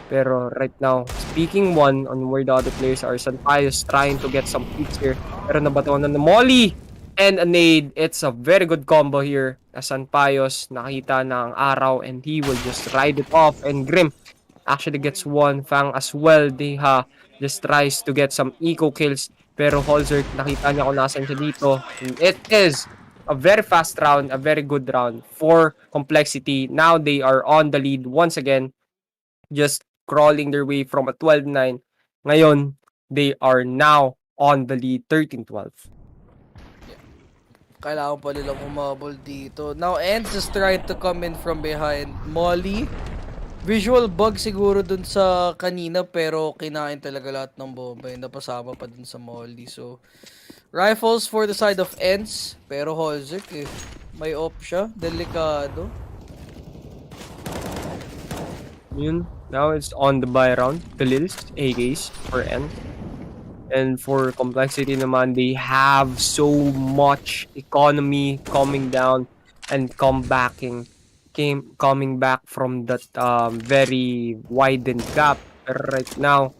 Pero right now, speaking one on where the other players are, Sanpayos trying to get some picks here. Pero nabatuan na ng Molly and a nade. It's a very good combo here. Sanpayos nakita na ang araw and he will just ride it off. And Grim actually gets one. Fang as well. Deha just tries to get some eco kills. Pero Holzer, nakita niya kung nasan siya dito. It is a very fast round, a very good round for Complexity. Now they are on the lead once again, just crawling their way from a 12-9. Ngayon, they are now on the lead, 13-12. Kailangan pa nilang umabol dito. Now, Ence just tried to come in from behind. Molly, visual bug siguro dun sa kanina, pero kinain talaga lahat ng bomba. Napasama pa dun sa Molly. So, rifles for the side of Ence. Pero Holzik may op siya. Delikado. Yun. Now it's on the buy round. Khalil's AKs for Ence. And for Complexity naman, they have so much economy coming down and coming back from that very widened gap. Pero right now,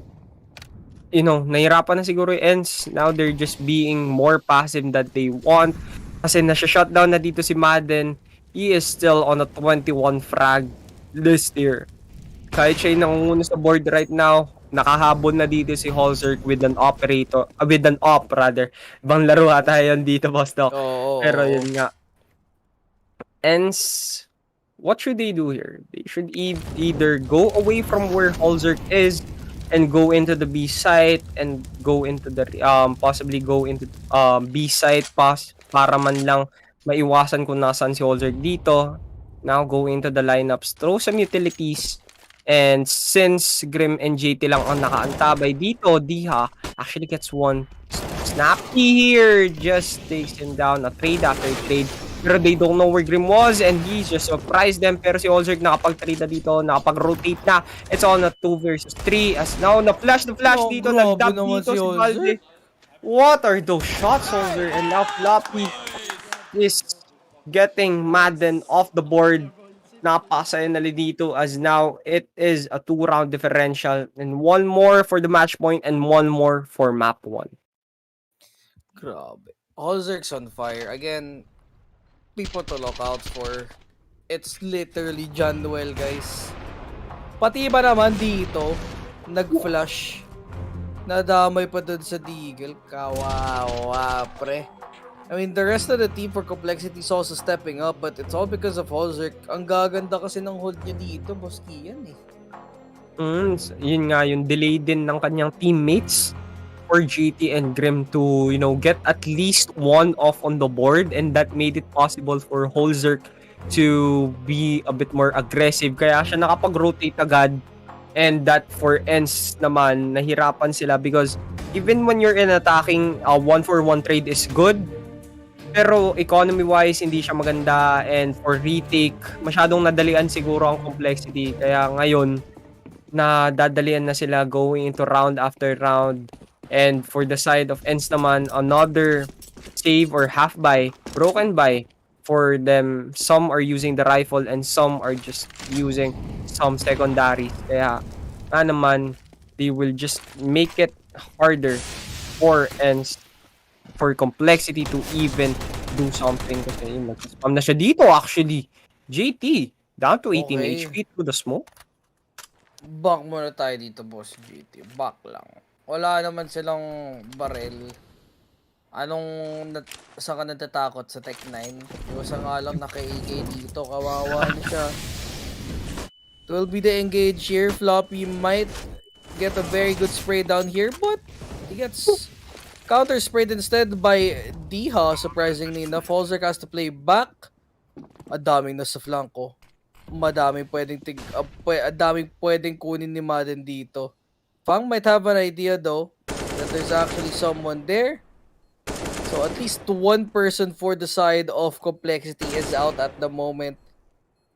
you know, nahirapan na siguro yung Ence. Now they're just being more passive that they want. Kasi nasa-shutdown na dito si Madden. He is still on a 21 frag list here. Kahit siya yung nangunguna sa board right now, nakahabol na dito si Holzer with an op rather. Ibang laro ata yan dito, boss Doc. Pero yun nga. Ence, what should they do here? They should either go away from where Holzer is and go into the B site and go into the possibly go into B site pass para man lang maiwasan kung nasan si Holzer dito. Now go into the lineups, throw some utilities. And since Grim and JT lang ang nakaantabay dito, Diha actually gets one. Snappy here just takes him down, a trade after trade. Pero they don't know where Grim was and he just surprised them. Pero si Holzer nakapag-trade na dito, nakapag-rotate na. It's on a 2 versus 3 as now na-flash dito, nag-dab dito si Valde. What are those shots, Holzer? And now Floppy is getting Madden off the board. Napasa na dito as now it is a 2-round differential and one more for the match point and one more for map 1. Grabe. Holzer's on fire. Again, people to look out for. It's literally John Noel, guys. Pati iba naman dito, nag-flash. Nadamay pa dun sa Deagle. Kawawa, pre. I mean, the rest of the team for Complexity is also stepping up, but it's all because of Holzerk. Ang gaganda kasi ng hold niya dito, Boss Kian eh. Yun nga, yung delay din ng kanyang teammates for GT and Grim to, get at least one off on the board, and that made it possible for Holzerk to be a bit more aggressive. Kaya siya nakapag-rotate agad. And that for Ence naman, nahirapan sila because even when you're in attacking, 1-for-1 trade is good. Pero economy-wise, hindi siya maganda. And for retake, masyadong nadalian siguro ang Complexity. Kaya ngayon, nadadalian na sila going into round after round. And for the side of Ence naman, another save or half buy, broken buy for them. Some are using the rifle and some are just using some secondary. Kaya naman, they will just make it harder for Ence, for Complexity to even do something. Kasi nag-spam na siya dito actually. JT, down to 18 HP through the smoke. Back muna tayo dito, Boss GT. Back lang. Wala naman silang barrel. Saan ka natatakot sa Tech 9? Iwasa nga lang naka-AK dito. Kawawa na siya. It will be the engage here. Floppy might get a very good spray down here, but he gets counter-sprayed instead by Diha, surprisingly enough. Holzerk has to play back. Adaming na sa flanko. Madaming pwedeng kunin ni Madden dito. Fang might have an idea though that there's actually someone there. So at least one person for the side of Complexity is out at the moment.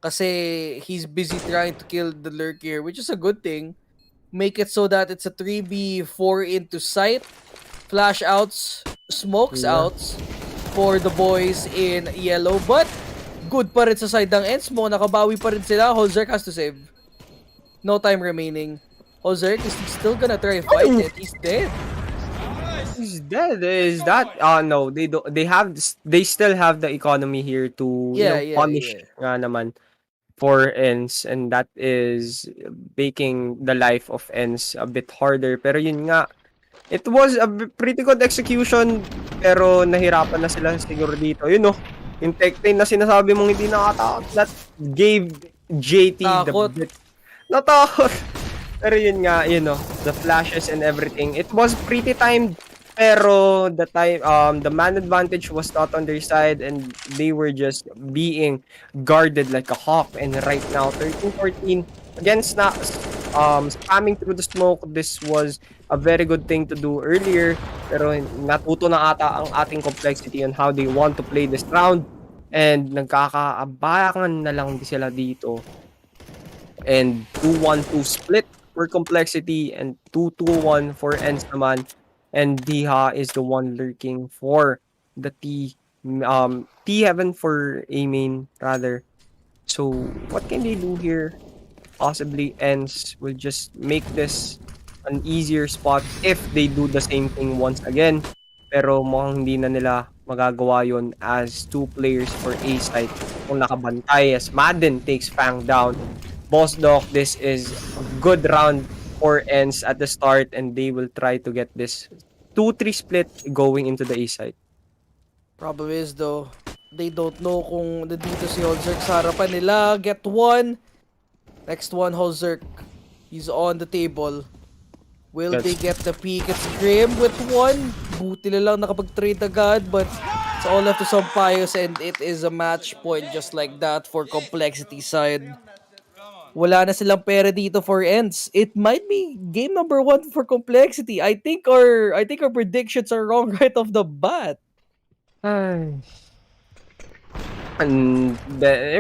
Kasi he's busy trying to kill the lurk here, which is a good thing. Make it so that it's a 3v4 into sight. Flash outs, smokes outs for the boys in yellow. But good pa rin sa side ng Ence mo. Nakabawi pa rin sila. Holzerk has to save. No time remaining. Holzerk is still gonna try and fight it. He's dead. He's dead. Is that? No, they don't. They still have the economy here to punish nga naman for Ence, and that is making the life of Ence a bit harder. Pero yun nga, it was a pretty good execution, pero nahirapan na sila siguro dito. Yung tech 10 na sinasabi mong hindi nakatakot, that gave JT Takot. the bit. Natakot. Pero yun nga, the flashes and everything. It was pretty timed, pero the man advantage was not on their side, and they were just being guarded like a hawk. And right now, 13-14 against spamming through the smoke. This was a very good thing to do earlier, pero natuto na ata ang ating Complexity on how they want to play this round, and nagkakaabayan na lang sila dito. And 2-1-2 split for Complexity and 2-2-1 for Ence naman. And Diha is the one lurking for the T-Heaven for A main, rather. So, what can they do here? Possibly Ence will just make this an easier spot if they do the same thing once again. Pero mukhang hindi na nila magagawa yon as two players for A side kung nakabantay as Madden takes Fang down. Boss Doc, this is a good round for Ence at the start, and they will try to get this 2-3 split going into the A side. Problem is though, they don't know kung nandito si Holzerk sa harapan nila. Get one. Next one, Holzerk. He's on the table. Will they get the peak? It's Grim with one. Buti na lang nakapag-trade agad, but it's all up to some pious, and it is a match point just like that for Complexity side. Wala na silang pera dito for Ence. It might be game number 1 for Complexity. I think our predictions are wrong right off the bat. And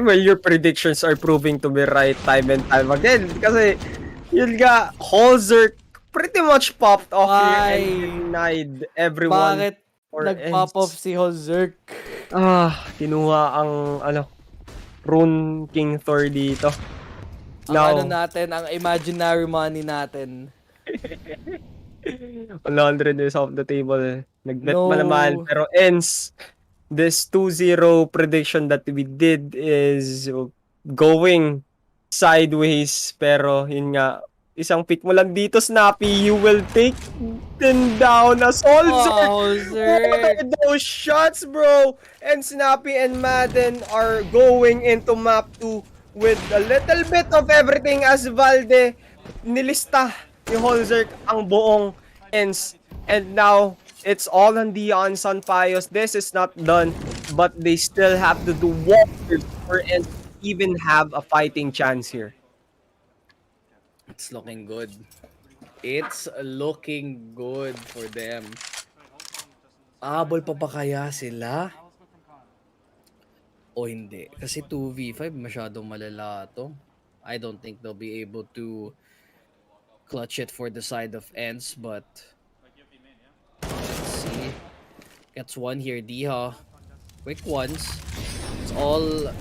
well, your predictions are proving to be right time and time again. Kasi yun nga, Holzerk pretty much popped off here and denied everyone. Bakit nag-pop off si Holzerk? Kinuha ang Rune King Thor dito. Ang natin, ang imaginary money natin. 100 is off the table. Nag-bet pa naman. Pero Ence, this 2-0 prediction that we did is going sideways. Pero yun nga, isang pick mo lang dito, Snappy, you will take them down as Soldier. What are those shots, bro? And Snappy and Madden are going into map 2 with a little bit of everything as Valde nilista ni Holzerk ang buong Ence. And now, it's all on Dion Sanpayos. This is not done, but they still have to do wonders for Ence to even have a fighting chance here. It's looking good. It's looking good for them. Abol pa ba kaya sila? O hindi? Kasi 2v5 masyadong malala to. I don't think they'll be able to clutch it for the side of Ence, but let's see. Gets one here, Diha. Quick ones. It's all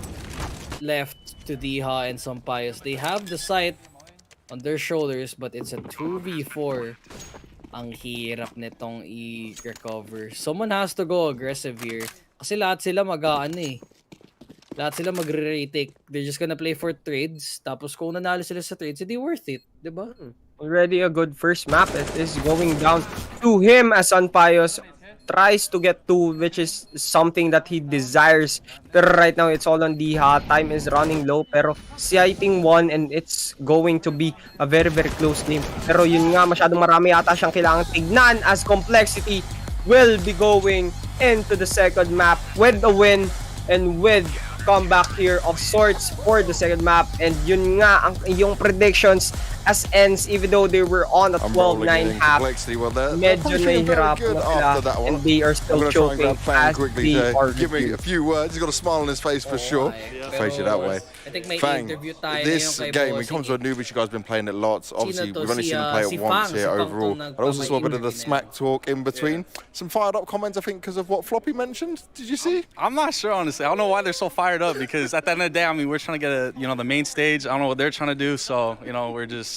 left to Diha and Sampayos. They have the sight on their shoulders, but it's a 2v4. Ang hirap nitong i-recover. Someone has to go aggressive here. Kasi lahat sila mag-ano eh. Lahat sila magre-retake. They're just gonna play for trades. Tapos kung nanalo sila sa trades, hindi worth it. Diba? Already a good first map. It is going down to him as Sanpayos tries to get 2, which is something that he desires. Pero right now, it's all on Diha. Time is running low, pero sighting 1 and it's going to be a very, very close game. Pero yun nga, masyadong marami yata siyang kailangan tignan as Complexity will be going into the second map with a win and with comeback here of sorts for the second map. And yun nga, ang yung predictions as Ence, even though they were on a 12-9 half, medyo nahihirapan na sila and they are still choking as they are give me a few words. He's got a smile on his face for sure. Face it that way. I think may Fang, interview tayo this kay game, when it Bossing. comes to Anubis, you guys have been playing it lots. Obviously, Sino to? we've only seen him Si, play si it once Fang, here si Fang overall. tong I also saw a bit of the nagpapa-interview smack talk in between. Some fired up comments, I think, because of what Floppy mentioned. Did you see? I'm not sure, honestly. I don't know why they're so fired up because at the end of the day, I mean, we're trying to get the main stage. I don't know what they're trying to do, so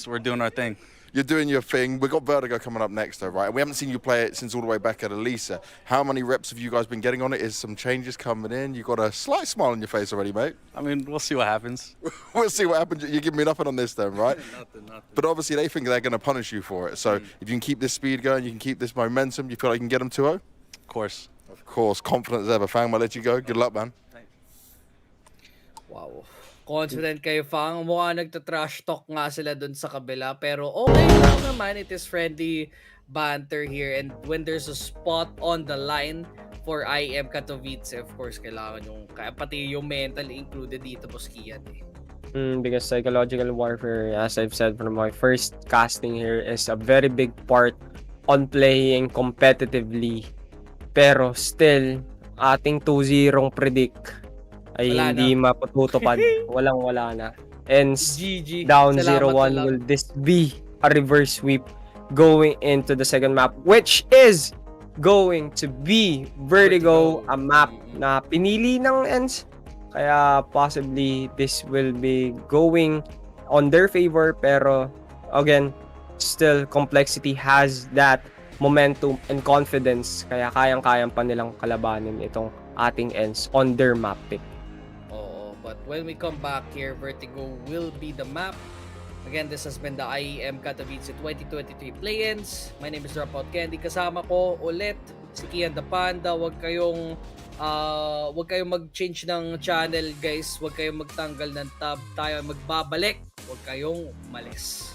we're doing our thing. You're doing your thing. We've got Vertigo coming up next, though, right? We haven't seen you play it since all the way back at Elisa. How many reps have you guys been getting on it? Is some changes coming in? You've got a slight smile on your face already, mate. I mean, we'll see what happens. We'll see what happens. You're giving me nothing on this, then, right? Nothing. But obviously, they think they're going to punish you for it. So if you can keep this speed going, you can keep this momentum, you feel like you can get them 2-0? Of course. Of course. Confident as ever. Fang, I'll let you go. Good luck, man. Wow. Confident kayo, Fang. Mukha nagta-trash talk nga sila dun sa kabila. Pero okay lang naman. It is friendly banter here. And when there's a spot on the line for IEM Katowice, of course, kailangan yung, pati yung mental included dito, Boskian eh. Because psychological warfare, as I've said from my first casting here, is a very big part on playing competitively. Pero still, ating 2-0 predict ay Wala hindi na. mapatutupad. Wala na. Ence GG. down Salamat 0-1. na lang. Will this be a reverse sweep going into the second map, which is going to be Vertigo, a map na pinili ng Ence. Kaya possibly this will be going on their favor, pero again, still Complexity has that momentum and confidence, kaya kayang-kayang pa nilang kalabanin itong ating Ence on their map pick. But when we come back here, Vertigo will be the map. Again, this has been the IEM Katowice 2023 play-ins. My name is Dropout Candy. Kasama ko ulit si Kian the Panda. Huwag kayong mag-change ng channel, guys. Huwag kayong magtanggal ng tab. Tayo magbabalik. Huwag kayong umalis.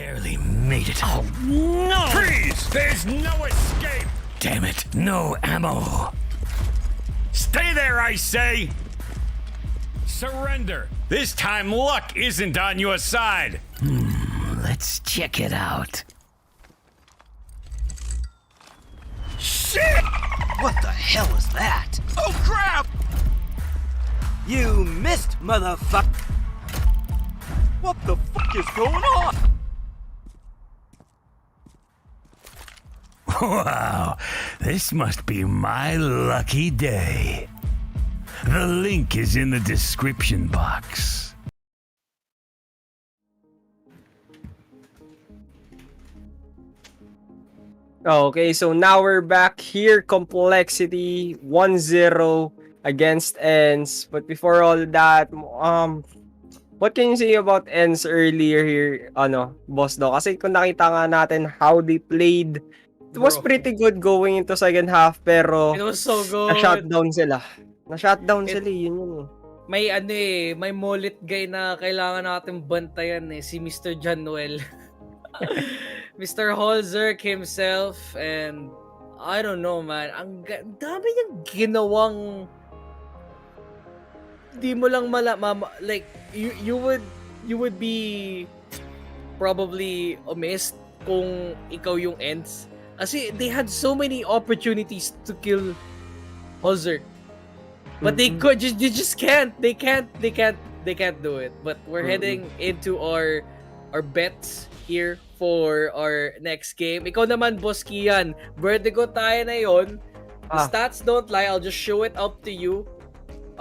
Barely made it. Oh, no! Freeze! There's no escape! Damn it, no ammo. Stay there, I say! Surrender. This time luck isn't on your side. Let's check it out. Shit! What the hell is that? Oh crap! You missed, motherfucker! What the fuck is going on? Wow, this must be my lucky day. The link is in the description box. Okay, so now we're back here. Complexity 1-0 against Ence. But before all that, what can you say about Ence earlier here, boss do? Kasi kung nakita nga natin how they played, it was pretty good going into second half, pero It was so good. na-shutdown sila. Na-shutdown sila, yun. May may mullet guy na kailangan natin bantayan si Mr. Januel. Mr. Holzerk himself, and I don't know, man. Ang dami niyang ginawang di mo lang like you would be probably amazed kung ikaw yung Ence. Kasi they had so many opportunities to kill Holzerk. But they just can't. They can't do it. But we're heading into our bets here for our next game. Ikaw naman, Boss Kian. Vertigo tayo na yon. The stats don't lie. I'll just show it up to you.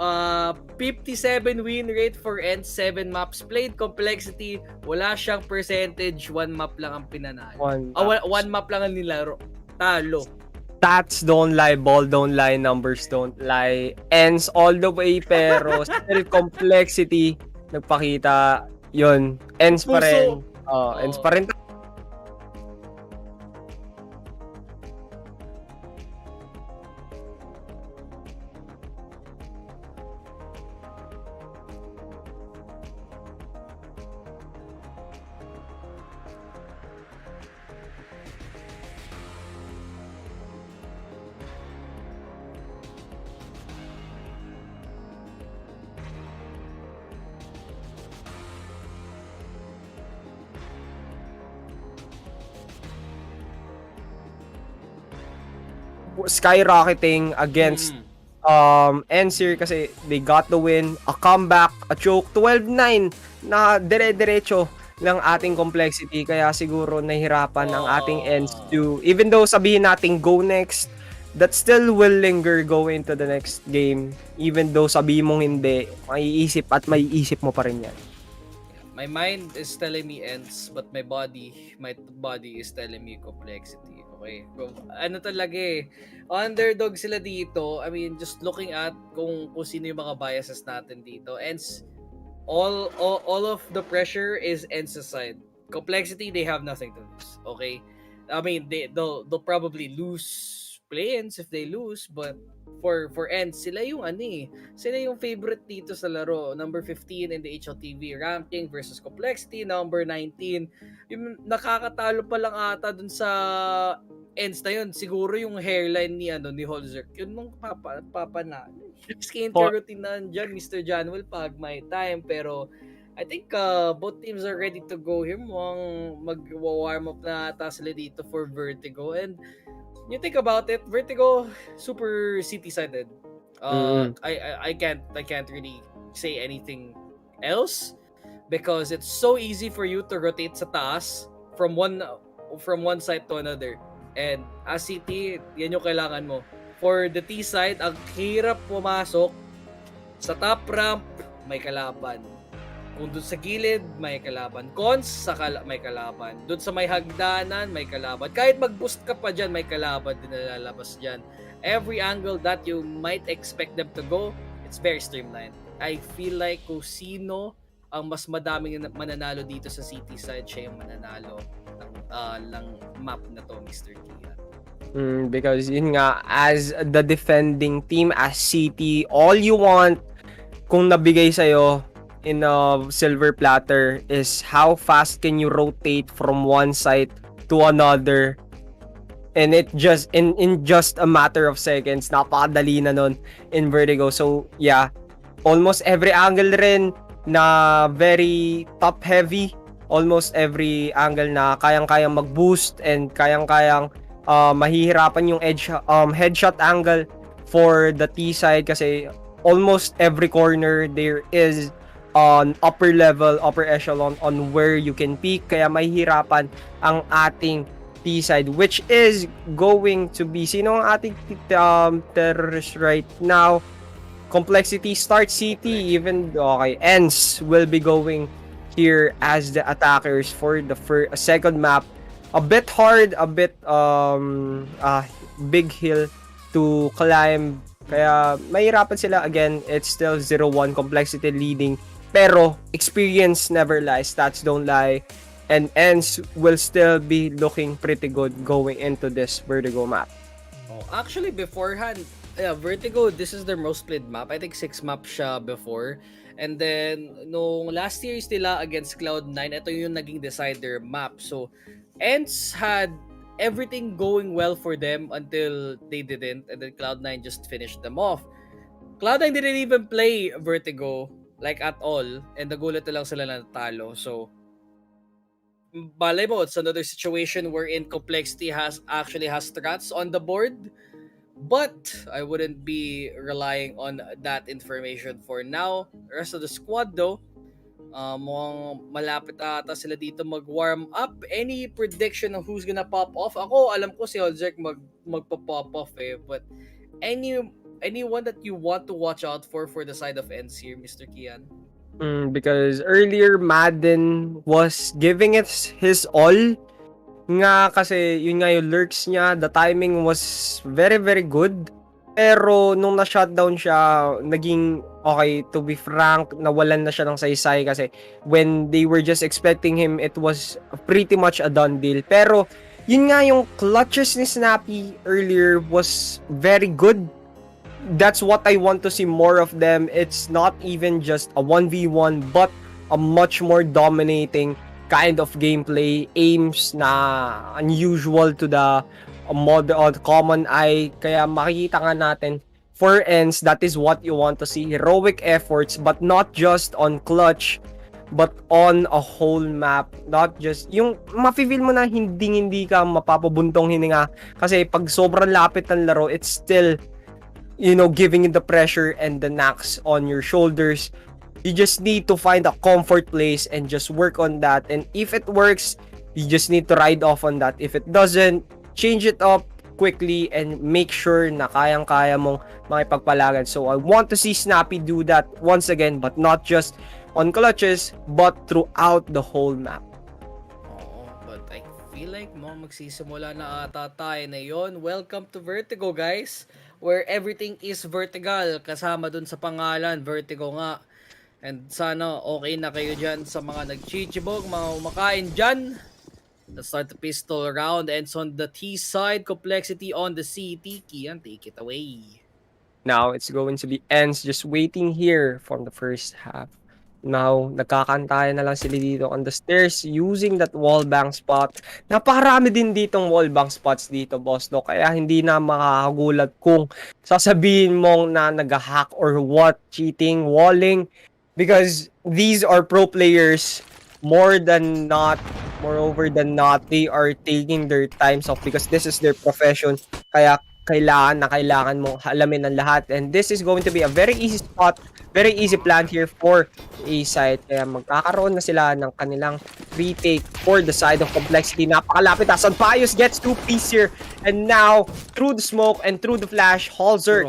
57 win rate for Ence, 7 maps played. Complexity, wala siyang percentage. 1 map lang ang pinanalo. 1 map lang ang nilaro. Talo. Stats don't lie, ball don't lie, numbers don't lie. Ends all the way, pero still Complexity nagpakita yun. Ends pa rin. Ends pa rin. Skyrocketing against Ence here kasi they got the win, a comeback, a choke, 12-9 na dire-diretso ng ating Complexity, kaya siguro nahihirapan ang ating Ence to, even though sabihin natin go next, that still will linger going into the next game, even though sabihin mong hindi, maiisip mo pa rin yan. My mind is telling me Ence, but my body is telling me Complexity. Okay. Ano talaga underdog sila dito. I mean, just looking at kung sino yung mga biases natin dito. Ence, all of the pressure is Ence's side. Complexity, they have nothing to lose. Okay. I mean, they'll probably lose play-ins if they lose, but for Ence, sila yung sila yung favorite dito sa laro. Number 15 in the HLTV ranking versus Complexity, number 19. Yung nakakatalo pa lang ata dun sa Ence na yun, siguro yung hairline ni Holzerk. Yun mong papa na. 6K routine na dyan, Mr. Januel, pag may time. Pero I think both teams are ready to go here. Mukhang mag-warm up na ata sila dito for Vertigo. And you think about it, Vertigo super city-sided. I can't really say anything else because it's so easy for you to rotate sa taas from one side to another. And as CT, yan yung kailangan mo. For the T side, ang hirap pumasok. Sa top ramp, may kalaban. Kung doon sa gilid, may kalaban. Cons, may kalaban. Doon sa may hagdanan, may kalaban. Kahit mag-boost ka pa dyan, may kalaban din na lalabas dyan. Every angle that you might expect them to go, it's very streamlined. I feel like kung sino ang mas madaming mananalo dito sa city side, siya yung mananalo ng map na to, Mr. Kia. Because yun nga, as the defending team, as City, all you want kung nabigay sa'yo, in a silver platter is how fast can you rotate from one site to another, and it just in just a matter of seconds, napakadali na nun in Vertigo. So yeah, almost every angle rin na very top heavy, almost every angle na kayang-kayang mag-boost and kayang-kayang mahihirapan yung headshot angle for the T side kasi almost every corner there is on upper level, upper echelon on where you can peek, kaya mahihirapan ang ating T side, which is going to be, sino ang ating terrorist right now? Complexity start CT, even okay, Ence will be going here as the attackers for the second map. A bit hard, a bit big hill to climb, kaya mahirapan sila. Again, it's still 0-1, Complexity leading, pero experience never lies, stats don't lie, and Ence will still be looking pretty good going into this Vertigo map. Actually, beforehand, Vertigo, this is their most played map. I think 6 maps siya before. And then, nung last series nila against Cloud9, ito yung naging decider map. So, Ence had everything going well for them until they didn't. And then Cloud9 just finished them off. Cloud9 didn't even play Vertigo, like at all. And nagulat na lang sila na natalo. So, balay mo, it's another situation wherein Complexity has strats on the board. But I wouldn't be relying on that information for now. The rest of the squad though, mukhang malapit ata sila dito mag-warm up. Any prediction of who's gonna pop off? Ako, alam ko si Holzek magpa-pop off eh. But anyone that you want to watch out for the side of Ence here, Mr. Kian? Because earlier Madden was giving it his all nga, kasi yun nga yung lurks niya, the timing was very very good, pero nung na-shutdown siya, naging okay, to be frank, nawalan na siya ng saysay kasi when they were just expecting him, it was pretty much a done deal. Pero yun nga, yung clutches ni Snappy earlier was very good. That's what I want to see more of them. It's not even just a 1v1 but a much more dominating kind of gameplay, aims na unusual to the common eye. Kaya makikita nga natin for Ence, that is what you want to see. Heroic efforts, but not just on clutch, but on a whole map. Not just, yung mafe-feel mo na hindi ka mapapabuntong hininga. Kasi pag sobrang lapit ng laro, it's still, giving you the pressure and the knocks on your shoulders. You just need to find a comfort place and just work on that. And if it works, you just need to ride off on that. If it doesn't, change it up quickly and make sure na kayang-kaya mong makipagpalagan. So I want to see Snappy do that once again, but not just on clutches, but throughout the whole map. But I feel like magsisimula na ata tayo na yon. Welcome to Vertigo, guys, where everything is vertical. Kasama dun sa pangalan, Vertigo nga. And sana okay na kayo dyan sa mga nag-chichibog, mga umakain dyan. Let's start the pistol round. And on the T side, Complexity on the CT. Kian, take it away. Now, it's going to be Ence just waiting here from the first half. Now, nagkakantayan na lang sila dito on the stairs using that wallbang spot. Napakarami din ditong wallbang spots dito, boss, no? Kaya hindi na makakagulat kung sasabihin mong na nag-hack or what, cheating, walling. Because these are pro players, moreover than not, they are taking their times off because this is their profession. Kaya kailangan mong alamin ang lahat. And this is going to be a very easy spot, very easy plan here for A side. Kaya magkakaroon na sila ng kanilang retake for the side of Complexity. Napakalapit. Asan Pius gets 2-piece here. And now, through the smoke and through the flash, Halzer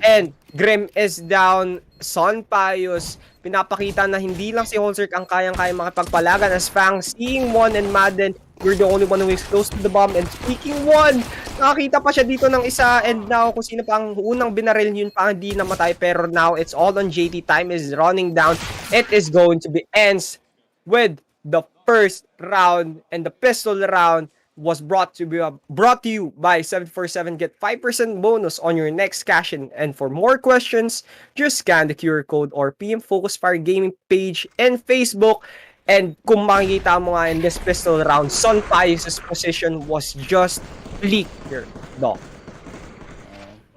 and Grim is down. Son Pius, pinapakita na hindi lang si Holzerk ang kayang-kayang makipagpalagan as Fang seeing one and Madden, you're the only one who is close to the bomb. And speaking one, nakakita pa siya dito ng isa, and now kung sino pa ang unang binaril, yun pa hindi namatay. Pero now it's all on JT. Time is running down. It is going to be Ence with the first round and the pistol round was brought to you by 747. Get 5% bonus on your next cash in. And for more questions, just scan the QR code or PM Focus Fire Gaming page and Facebook. And kung makikita mo nga in this pistol round, Son Pius' position was just fleek here, Doc.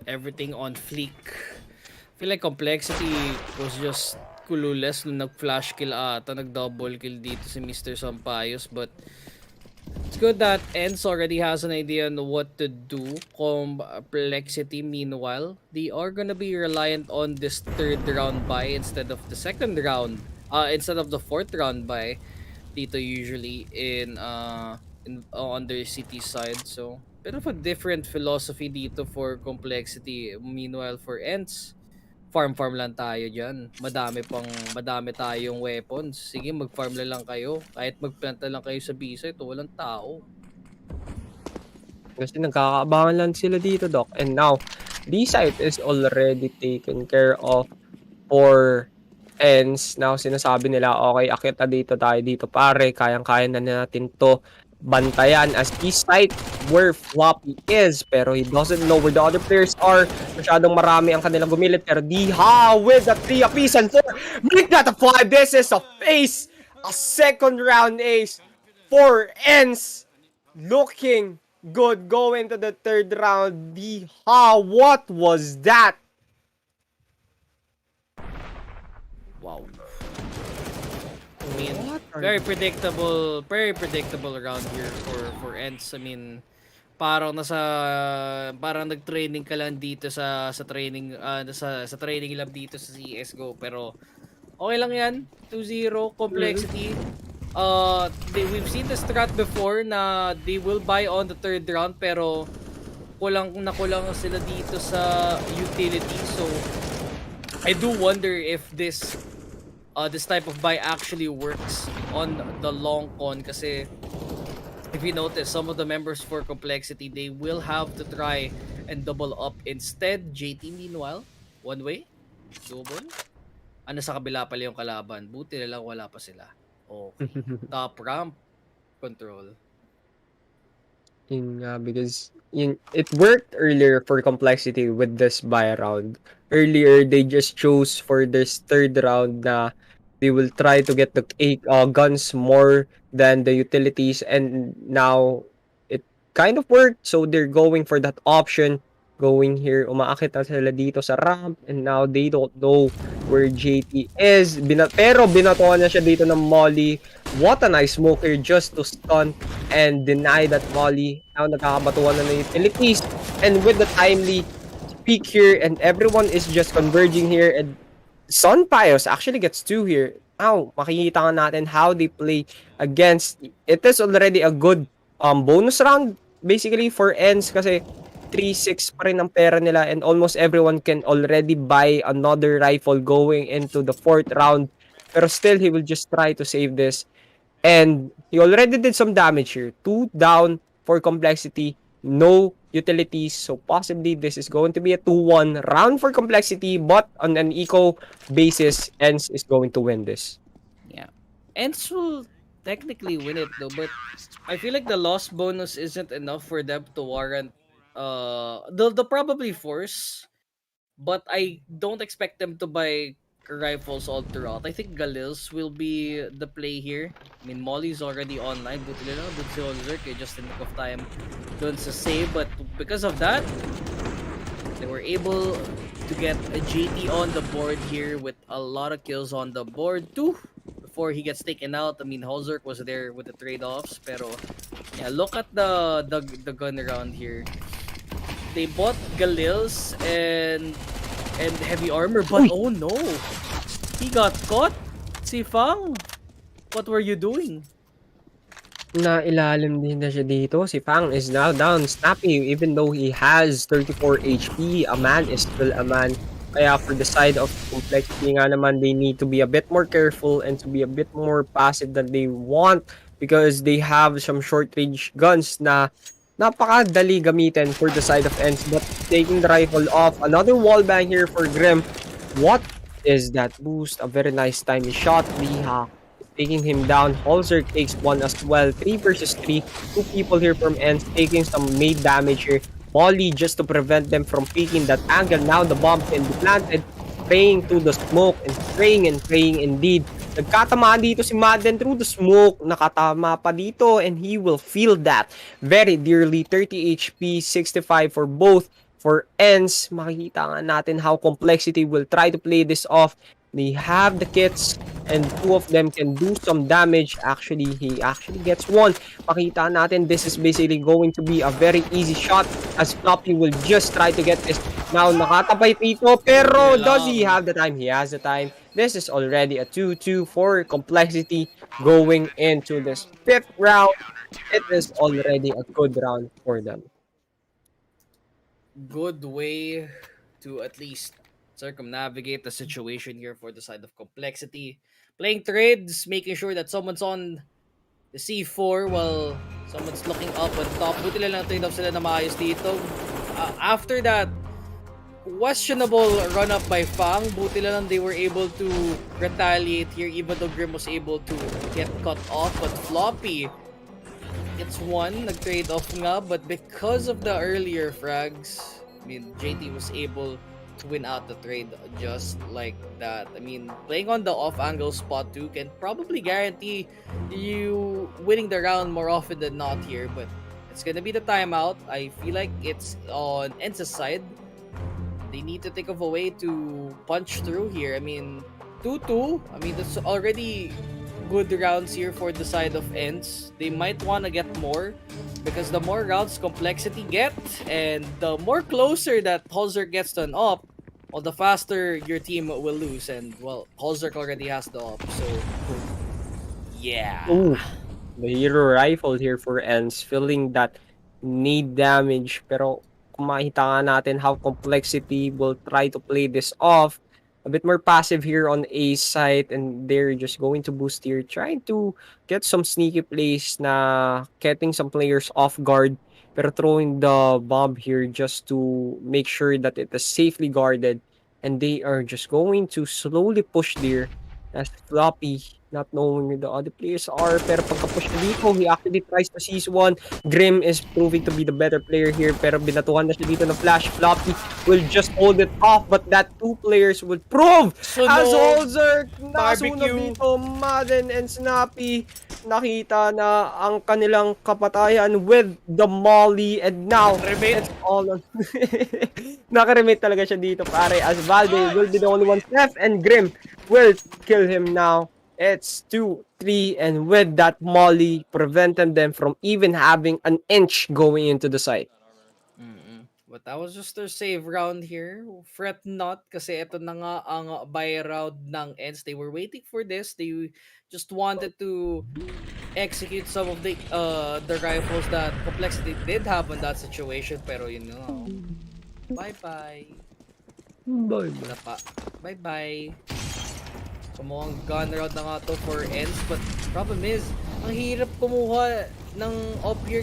Everything on fleek. I feel like Complexity was just clueless nung nag-flash kill ata, nag-double kill dito si Mr. Sampayos, but it's good that Ence already has an idea on what to do. Complexity, meanwhile, they are gonna be reliant on this third round buy instead of the second round. Instead of the fourth round buy dito usually on their city side. So, bit of a different philosophy dito for Complexity. Meanwhile, for Ence, farm lang tayo dyan. Madami tayong weapons. Sige, mag-farm lang kayo. Kahit magplanta lang kayo sa B-site, walang tao. Kasi nagkakaabangan lang sila dito, Doc. And now, B-site is already taken care of for Ence. Now, sinasabi nila, okay, akit na dito tayo dito, pare. Kayang-kaya na natin to bantayan as B-site where Floppy is. Pero he doesn't know where the other players are. Masyadong marami ang kanilang gumilit. Pero Diha with the 3 apiece and 4. Make that a 5. This is a ace. A second round ace for Ence. Looking good going to the third round. Diha, what was that? Wow. I mean, very predictable round here for Ence. I mean, parang nag-training ka lang dito sa training sa training lab dito sa CSGO, pero okay lang 'yan. 2-0 Complexity. We've seen the strat before na they will buy on the third round, pero kulang sila dito sa utility. So I do wonder if this type of buy actually works on the long con, kasi if you notice, some of the members for Complexity, they will have to try and double up instead. JT, meanwhile, one way, double. Sa kabila pala yung kalaban. Buti na lang wala pa sila. Okay. Top ramp control. Because it worked earlier for Complexity with this buy round. Earlier, they just chose for this third round na they will try to get the guns more than the utilities, and now it kind of worked. So they're going for that option. Going here, umaakit na sila dito sa ramp, and now they don't know where JT is. Pero binatuan na siya dito ng Molly. What a nice smoke here just to stun and deny that Molly. Now nakakabatuan na ng utilities, and with the timely peak here, and everyone is just converging here, and Son Pius actually gets 2 here. Now, makikita nga natin how they play against. It is already a good bonus round basically for Ence, kasi 3-6 pa rin ang pera nila, and almost everyone can already buy another rifle going into the fourth round. Pero still, he will just try to save this. And he already did some damage here. 2 down for Complexity. No utilities. So possibly this is going to be a 2-1 round for Complexity. But on an eco basis, Ence is going to win this. Yeah. Ence will technically win it though. But I feel like the loss bonus isn't enough for them to warrant. They'll probably force. But I don't expect them to buy rifles all throughout. I think Galils will be the play here. I mean, Molly's already online. Buti na lang, dun si Holzerk, just in the nick of time dun sa save. But because of that, they were able to get a JT on the board here with a lot of kills on the board too. Before he gets taken out, I mean, Holzerk was there with the trade-offs. Pero, yeah, look at the gun around here. They bought Galils and heavy armor, but oh no, he got caught. Si Fang, what were you doing? Nailalim din na siya dito. Si Fang is now down. Snappy, even though he has 34 HP, a man is still a man. Kaya for the side of Complexity nga naman, they need to be a bit more careful and to be a bit more passive than they want, because they have some short range guns na napakadali gamitin for the side of Ence. But taking the rifle off, another wallbang here for Grim. What is that boost? A very nice timing shot. Liha taking him down. Holzer takes one as well. 3 versus 3. 2 people here from Ence taking some made damage here. Molly just to prevent them from peeking that angle. Now the bomb can be planted. Praying to the smoke and praying indeed. Nagkatamaan dito si Madden through the smoke. Nakatama pa dito and he will feel that very dearly. 30 HP, 65 for both. For Ence, makikita nga natin how Complexity will try to play this off. They have the kits and 2 of them can do some damage. Actually, he actually gets one. Makita natin this is basically going to be a very easy shot as Floppy will just try to get this. Now, nakatapay dito pero does he have the time? He has the time. This is already a 2-2 for Complexity going into this 5th round. It is already a good round for them. Good way to at least circumnavigate the situation here for the side of Complexity. Playing trades, making sure that someone's on the C4 while someone's looking up on top. Buti lang trade off sila na maayos dito. After that questionable run up by Fang, buti lang they were able to retaliate here even though Grim was able to get cut off. But Floppy gets one, nag-trade off nga, but because of the earlier frags, I mean, JT was able to win out the trade just like that. I mean, playing on the off-angle spot too can probably guarantee you winning the round more often than not here, but it's gonna be the timeout. I feel like it's on Ence's side. They need to think of a way to punch through here. I mean, 2-2. I mean, that's already good rounds here for the side of Ence. They might want to get more because the more rounds Complexity get and the more closer that Holzer gets to an op, well, the faster your team will lose. And well, Holzer already has the op, so yeah. Ooh, the hero rifle here for Ence, feeling that need damage. Pero kung makita nga natin how Complexity will try to play this off, a bit more passive here on A side, and they're just going to boost here, trying to get some sneaky plays na getting some players off guard, pero throwing the bomb here just to make sure that it is safely guarded, and they are just going to slowly push there as Floppy not knowing where the other players are, pero pagka-push na dito, he actually tries to seize one. Grim is proving to be the better player here, pero binatuhan na siya dito ng flash. Floppy will just hold it off, but that 2 players will prove as Holzer nasunog dito. Madden and Snappy nakita na ang kanilang kapatayan with the Molly, and now it's all on nakaremate talaga siya dito, pare, as Valde will be the only one left and Grim will kill him now. It's 2-3, and with that Molly preventing them from even having an inch going into the site. But that was just their save round here. Fret not, kasi ito na nga ang buy round ng Ence. They were waiting for this. They just wanted to execute some of the rifles that Complexity did have in that situation. Pero you know, bye-bye. Bye-bye. So mukhang gun round na nga to for Ence, but problem is, ang hirap kumuha ng op here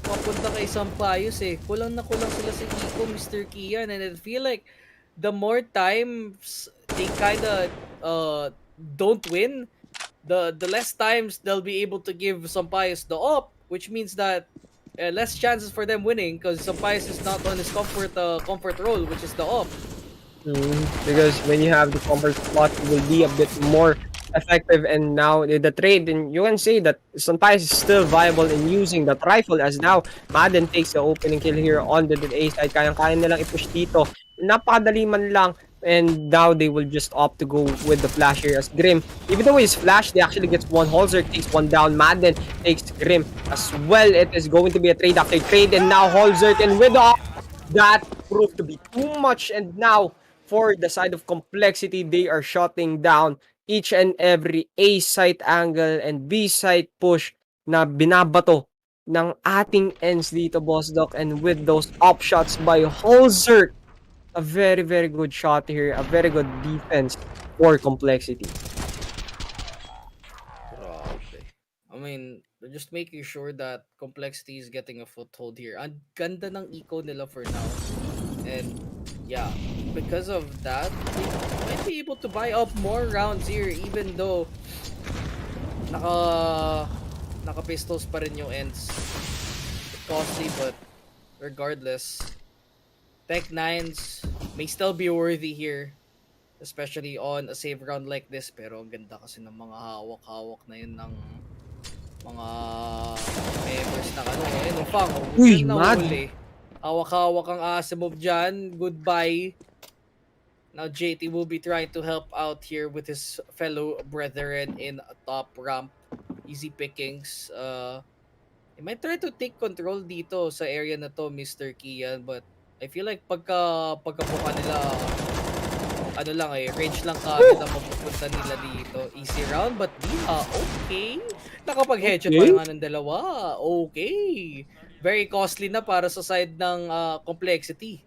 papunta kay Sampayos eh. Kulang na kulang sila sa Eco, Mr. Kian, and I feel like the more times they kinda don't win, the less times they'll be able to give Sampayos the op, which means that less chances for them winning because Sampayos is not on his comfort role, which is the op. Because when you have the comfort spot, it will be a bit more effective, and now the trade, and you can say that Sampayos is still viable in using that rifle, as now Madden takes the opening kill here on the A side. Kaya nilang i-push dito, napakadali man lang, and now they will just opt to go with the flash here as Grim, even though he's flash, they actually gets one. Holzer takes one down, Madden takes Grim as well. It is going to be a trade after trade, and now Holzer can with that proved to be too much, and now for the side of Complexity, they are shutting down each and every A site angle and B site push na binabato ng ating Ence dito, Boss Doc, and with those op shots by Holzer, a very, very good shot here, a very good defense for Complexity. I mean, they're just making sure that Complexity is getting a foothold here. Ang ganda ng eco nila for now. And yeah, because of that, they might be able to buy up more rounds here, even though Naka-pistols pa rin yung Ence. Costly, but regardless, Tech 9s may still be worthy here. Especially on a save round like this. Pero ang ganda kasi ng mga hawak-hawak na yun ng mga members na ano. Ayun, ang Fang. Uy, mad! Hawak-hawak ang Asimov dyan. Goodbye. Now JT will be trying to help out here with his fellow brethren in a top ramp. Easy pickings. He might try to take control dito sa area na to, Mr. Kian. But I feel like pagkabuka nila, ano lang range lang kagad ang mapupunta nila dito. Easy round, but okay. Nakapag-headshot pa nga ng dalawa. Okay. Very costly na para sa side ng complexity.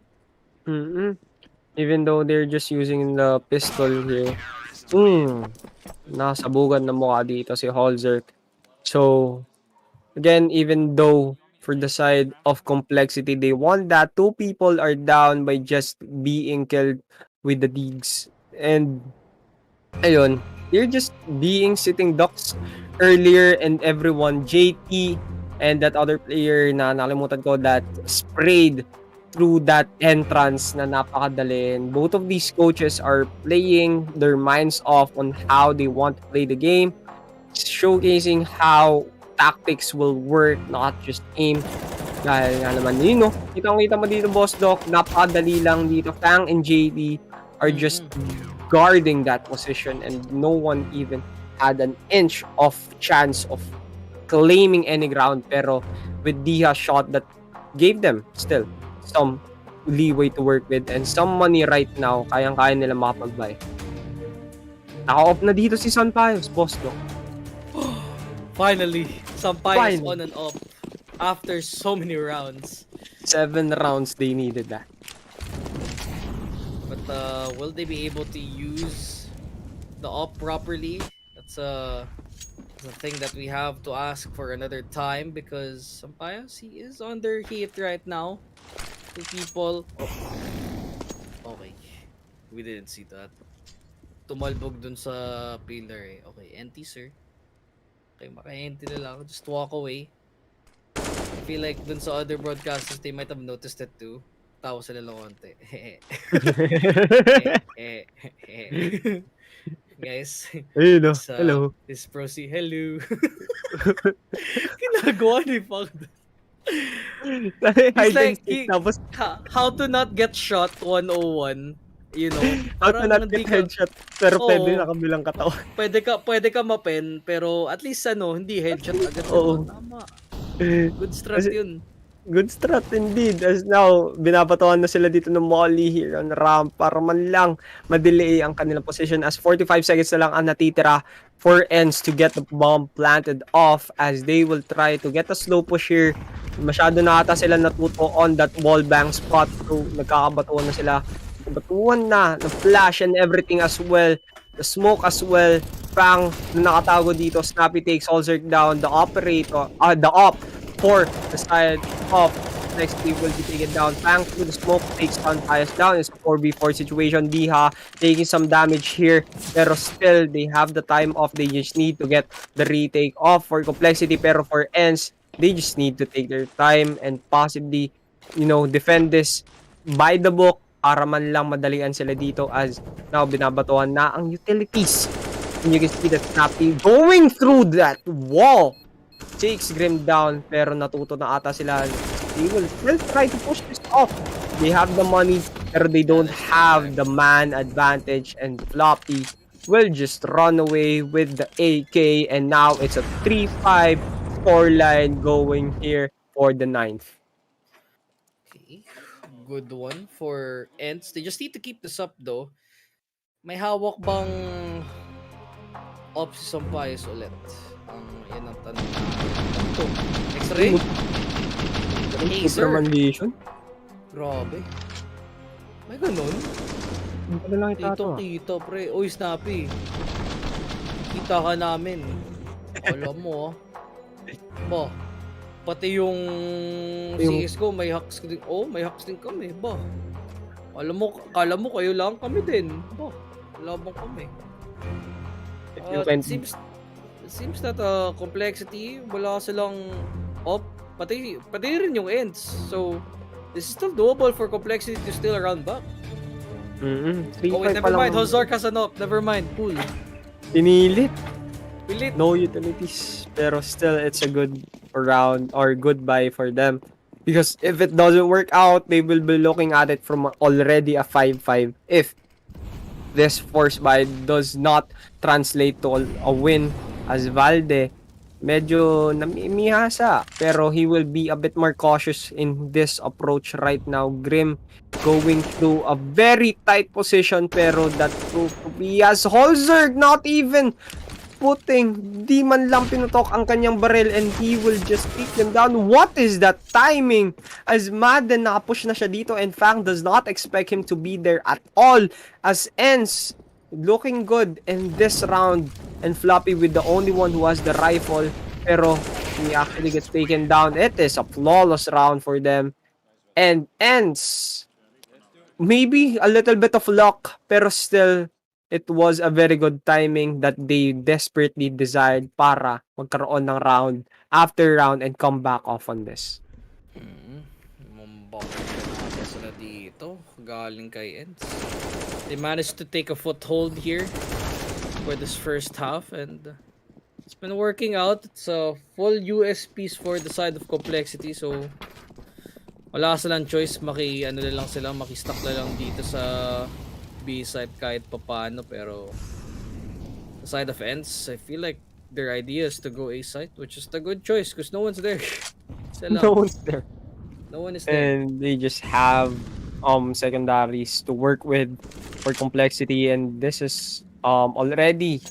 Even though they're just using the pistol here. Nasabugan na mukha dito si Holzer. So, again, even though for the side of complexity, they want that 2 people are down by just being killed with the digs. And, ayun, they're just being sitting ducks earlier and everyone, JT and that other player na nakalimutan ko that sprayed through that entrance na napakadali. And both of these coaches are playing their minds off on how they want to play the game, showcasing how tactics will work, not just aim. Dahil nga naman yun, no? Kitang-kita mo dito, Boss Doc, napakadali lang dito. Fang and JD are just guarding that position and no one even had an inch of chance of claiming any ground. Pero with Diha's shot that gave them still some leeway to work with and some money right now, kayang-kaya nila makapag-buy. Naka-off na dito si Sampayos, Boss Doc. Finally, Sampayos on and off after so many rounds. 7 rounds, they needed that. But will they be able to use the op properly? That's a thing that we have to ask for another time because Sampayos, he is under heat right now. 2 people. Okay. We didn't see that. Tumalbog dun sa pillar Okay, NT sir. Okay, maka-NT na lang. Just walk away. I feel like dun sa other broadcasters, they might have noticed it too. Tawa sila lang konti. Guys. Hey, no. Hello. This Procy. Hello. Ginagawa ni Fang. He's like, how to not get shot 101, you know? How to not get headshot, pero pwede nakabilang katawan. Pwede ka mapen, pero at least hindi headshot agad. Tama. Good strat yun. Good strat indeed. As now, binabatawan na sila dito ng Molly here on ramp para man lang madelay ang kanilang position as 45 seconds na lang ang natitira for Ence to get the bomb planted off as they will try to get a slow push here. Masyado na ata sila natuto on that wall bang spot. So, nagkakabatuan na sila. Batuan na, the flash and everything as well. The smoke as well. Fang na nakatago dito. Snappy takes Holzer down. The operator, the op for the side of next team will be taken down. Fang through the smoke takes Sampayos down. It's a 4v4 situation. Diha taking some damage here. Pero still, they have the time off. They just need to get the retake off for complexity. Pero for Ence, they just need to take their time and possibly, defend this by the book para man lang madalian sila dito as now binabatuhan na ang utilities. And you can see that Snappy going through that wall. Takes Grim down pero natuto na ata sila. They will still try to push this off. They have the money pero they don't have the man advantage and Floppy will just run away with the AK and now it's a 3-5 scoreline going here for the 9th. Okay. Good one for Ence. They just need to keep this up though. May hawak bang ops si Sampayos ulit? Yan ang tanong. Ito. X-ray? Acer? Grabe. May ganun? Hindi ko na lang itato. Kita pre. Uy, Snappy. Kita ka namin. Alam mo Ba, pati yung CSGO may hacks din. May hacks din kami. Ba, kala mo kayo lang kami din. Ba, labang kami. It seems that complexity, wala silang op, pati rin yung ends. So, this is still doable for complexity to still round back. Oh wait, never mind. Hozork has an op. Never mind. Cool. Pinilit. Pilit. No utilities. Pero still, it's a good round or goodbye for them. Because if it doesn't work out, they will be looking at it from already a 5-5. If this force buy does not translate to a win, as Valde medyo namimihasa, pero he will be a bit more cautious in this approach right now. Grim going through a very tight position, pero that proved to be as Holzerg not even putting, di man lang pinutok ang kanyang barrel, and he will just take them down. What is that timing? As Madden nakapush na siya dito, and Fang does not expect him to be there at all, as Ence looking good in this round, and Floppy with the only one who has the rifle, pero he actually gets taken down. It is a flawless round for them, and Ence maybe a little bit of luck, pero still it was a very good timing that they desperately desired para magkaroon ng round after round and come back off on this. Mumbang na sila dito, galing kay Ence. They managed to take a foothold here for this first half, and it's been working out. It's a full USPs for the side of complexity, so wala silang choice, maki-stock na lang dito sa B side kahit papano. Pero the side of Ence, I feel like their idea is to go A side, which is the good choice because no one's there. No one's there. No one is there. And they just have secondaries to work with for complexity, and this is already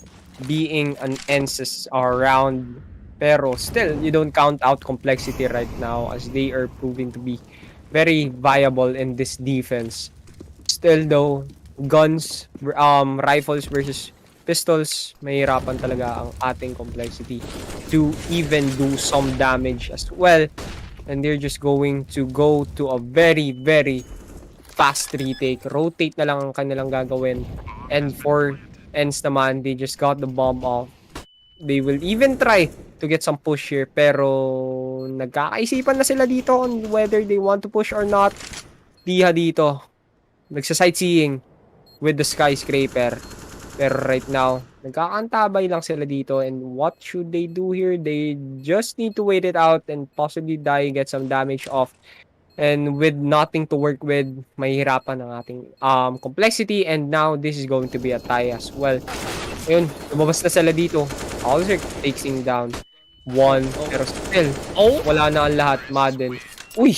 being an Ence's round, pero still you don't count out complexity right now as they are proving to be very viable in this defense. Still though, guns, rifles versus pistols, mahirapan talaga ang ating complexity to even do some damage as well, and they're just going to go to a very fast retake. Rotate na lang ang kanilang gagawin. And for Ence naman, they just got the bomb off. They will even try to get some push here, pero nagkakaisipan na sila dito on whether they want to push or not. Diha dito, nagsa-sightseeing with the skyscraper. Pero right now, nagkakantabay lang sila dito, and what should they do here? They just need to wait it out and possibly die, get some damage off. And with nothing to work with, mahihirapan ang ating complexity, and now this is going to be a tie as well. Ayun, lumabas na sila dito. Holzerg takes him down. One, pero still, wala na ang lahat. Madden. Uy!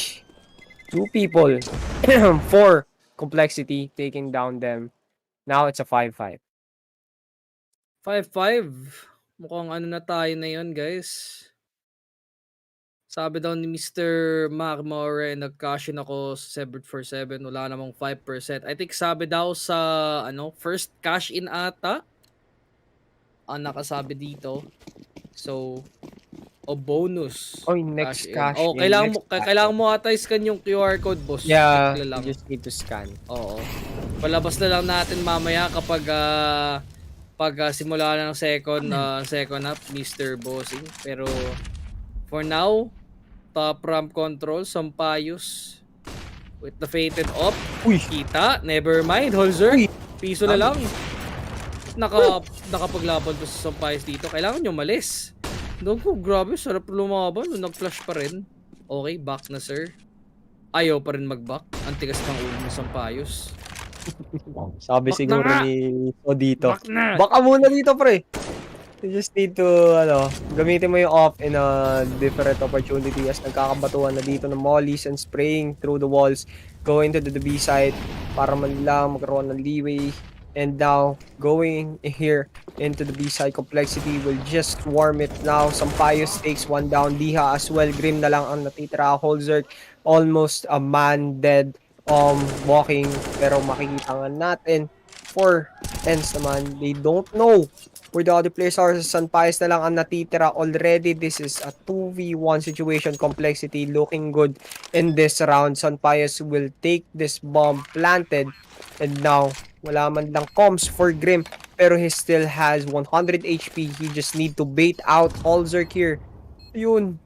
2 people. 4 complexity taking down them. Now it's a 5-5. 5-5. Mukhang ano na tayo na yun, guys. Sabi daw ni Mr. McMorre, nag-cash-in ako sa 7 wala namang 5%. I think sabi daw sa first cash-in ata ang nakasabi dito. So, bonus. Oh, next cash. Oh, kailangan mo ata i-scan yung QR code, boss. Yeah, you just need to scan. Oo. Palabas na lang natin mamaya kapag simula na ng second half, Mr. Bossing. Pero for now, top ramp control, Sampayos with the fated op. Uy! Kita, never mind, Holzer. Piso na lang. Nakapaglaban to sa Sampayos dito. Kailangan nyo malis. Naku, grabe, sarap lumaban. Nag-flash pa rin. Okay, back na sir. Ayaw pa rin mag-back. Ang tigas ng ulo ng Sampayos. Sabi Back siguro na! ni dito. Back na! Baka muna dito, pre. You just need to, gamitin mo yung off in a different opportunity as nagkakabatuhan na dito ng mollies and spraying through the walls, going to the B side para man lang magkaroon ng leeway. And now, going here into the B side, complexity will just swarm it now. Sampayos takes one down. Diha as well. Grim na lang ang natitira. Holzerg, almost a man dead. Walking. Pero makikita nga natin for Ence naman, they don't know where the other players are. Sampayos na lang ang natitira already. This is a 2v1 situation. Complexity looking good in this round. Sampayos will take this bomb planted. And now, wala man lang comms for Grim pero he still has 100 HP. He just need to bait out Holzerk here. Yun.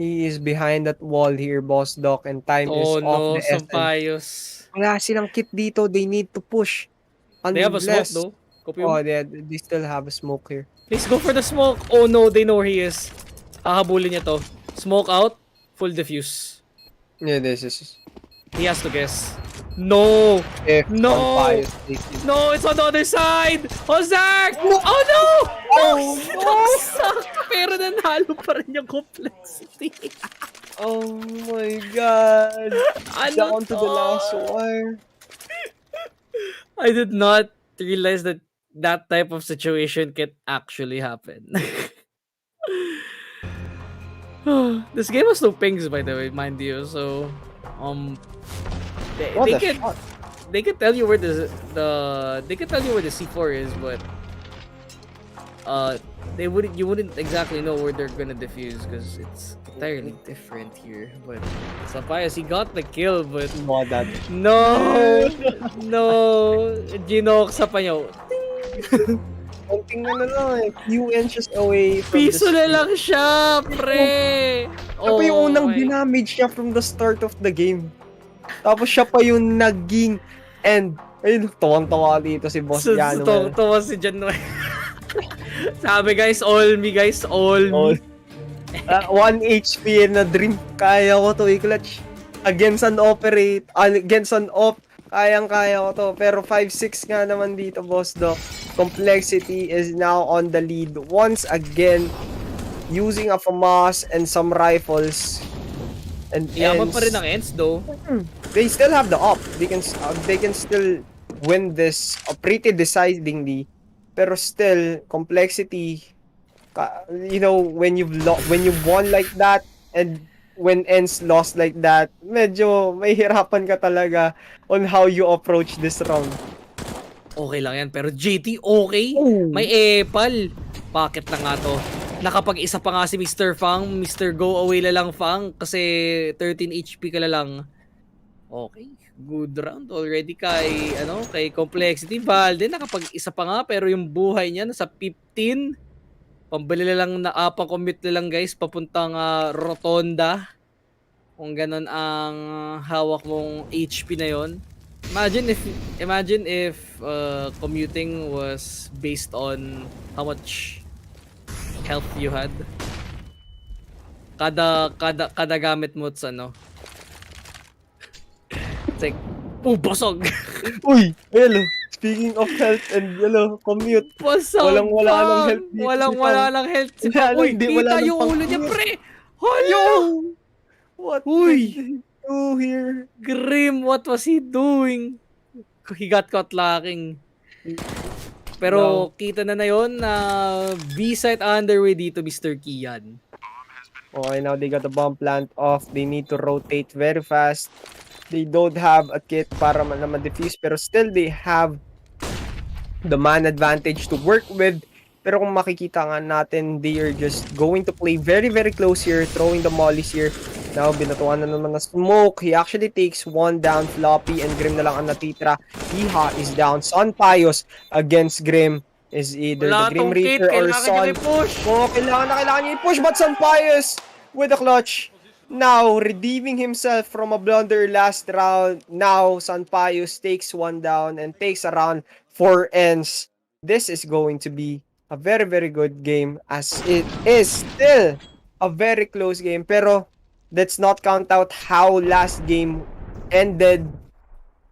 He is behind that wall here, Boss Doc, and time is Oh off no, the essence. Sampayos. Wala silang kit dito. They need to push. They have a smoke Unless... though. Copy Oh, mo? they still have a smoke here. Please go for the smoke. Oh no, they know where he is. Hahabulin niya to. Smoke out, full defuse. Yeah, this is... He has to guess. No! If No! Sampayos takes it. No, it's on the other side! Ozak! Oh no! Oh, no! Suck! Pero nanalo pa rin yung complexity. Oh my god. Ano Down to the to? last wire. I did not realize that that type of situation can actually happen. This game has no pings, by the way, mind you. So, they, What they a can shot. they can tell you where they can tell you where the C4 is, but you wouldn't exactly know where they're gonna defuse because it's entirely different here. But Sampayos, he got the kill, but More that. no, ginoksa pa niyo. Konting na lang eh. Few inches away from Piso the na lang siya, pre! Siya pa yung unang my- dinamage niya from the start of the game. Tapos siya pa yung naging end. Ayun, tawang-tawa dito si Boss Jano. Tuwa si January. Sabi guys, all me guys, all me. 1 HP na dream. Kaya ko to i-clutch. Against an op, kayang-kaya ko to. Pero 5-6 nga naman dito, Boss Doc. Complexity is now on the lead. Once again, using a FAMAS and some rifles. And Yaman Ence, pa rin ang Ence though. they still have the op. They can still win this pretty decidingly. Pero still, complexity, you know, when you've won like that and when Ence lost like that, medyo mahirapan ka talaga on how you approach this round. Okay lang yan, pero JT okay. Ooh. May epal. Bakit na nga to? Nakapag-isa pa nga si Mr. Fang, Mr. Go away la lang Fang kasi 13 HP ka la lang. Okay, good round already kay Complexity. Valde nakapag-isa pa nga pero yung buhay niya nasa 15. Pambili na lang na pang commute na lang guys papuntang Rotonda. Kung ganun ang hawak mong HP na yon. Imagine if commuting was based on how much health you had. Kada gamit mo sa it's like basag. Uy, hello. Speaking of health and commute. Basag. Walang-wala ng health dito. Walang-wala ng health si Pang. Uy, kita yung ulo niya, pre. Hala! What Uy! did he do here? Grim, what was he doing? He got caught lacking. Pero kita na yun na B-site underway dito, Mr. Kian. Okay, now they got the bomb plant off. They need to rotate very fast. They don't have a kit para naman defuse, pero still they have the man advantage to work with. Pero kung makikita nga natin, they are just going to play very, very close here, throwing the mollies here. Now, binatuan na naman na smoke. He actually takes one down. Floppy and Grim na lang ang natitira. Iha is down. Sunpayos against Grim is either Wala the Grim tong kit, Reaper or kailangan Sun. niya i-push. Oo, kailangan niya i-push, but Sunpayos with a clutch. Now, redeeming himself from a blunder last round. Now, Sunpayos takes one down and takes a round for Ence. This is going to be a very, very good game as it is still a very close game. Pero, let's not count out how last game ended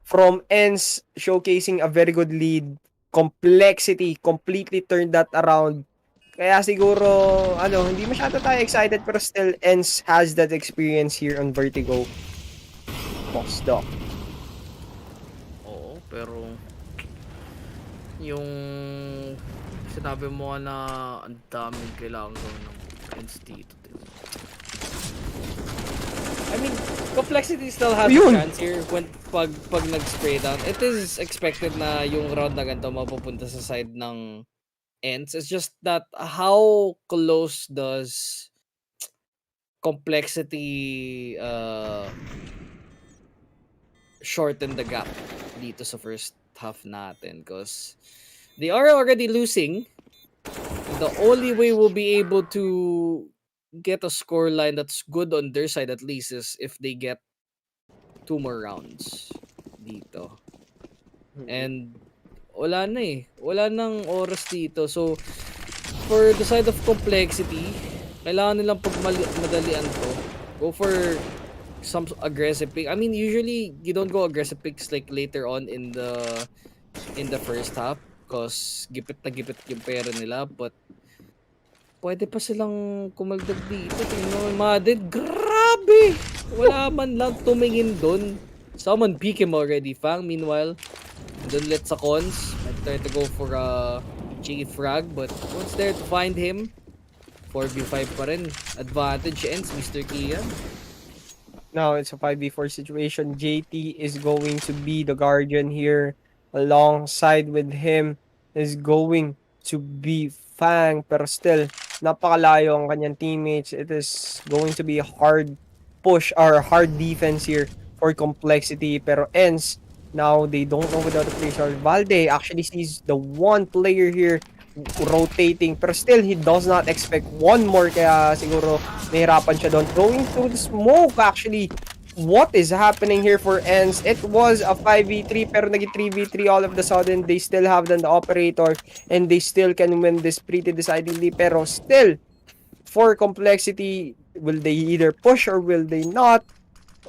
from Ence showcasing a very good lead. Complexity completely turned that around. Kaya siguro, hindi masyado tayo excited pero still Ence has that experience here on Vertigo. Boss Doc. Oo, pero yung sinabi mo na ang daming kailangan gawin ng Ence dito. I mean, Complexity still has a chance here when pag nag-spray down. It is expected na yung round na ganito mapupunta sa side ng Ence. It's just that how close does Complexity shorten the gap dito sa first half natin? Because They are already losing. The only way we'll be able to get a score line that's good on their side at least is if they get 2 more rounds dito. And wala na eh. Wala nang oras dito. So, for the side of complexity, kailangan nilang madalian to. Go for some aggressive pick. I mean, usually you don't go aggressive picks like later on in the first half because gipit na gipit yung pera nila, but pwede pa silang kumagdag dito. Tingnan mo, Madden, grabe! Wala man lang tumingin dun. Someone peek him already, Fang. Meanwhile, don't let sa cons. Might try to go for a cheeky frag, but what's there to find him? 4v5 pa rin. Advantage ends, Mr. Kian. Now it's a 5v4 situation. JT is going to be the guardian here. Alongside with him is going to be Fang. Pero still, napakalayo ang kanyang teammates. It is going to be a hard push or hard defense here for complexity. Pero Ence, now they don't know without the player. Valde actually sees the one player here rotating, pero still he does not expect one more, kaya siguro nahirapan siya doon. Going through the smoke actually. What is happening here for Ence? It was a 5v3 pero naging 3v3 all of the sudden. They still have the operator and they still can win this pretty decidedly, pero still for complexity, will they either push or will they not?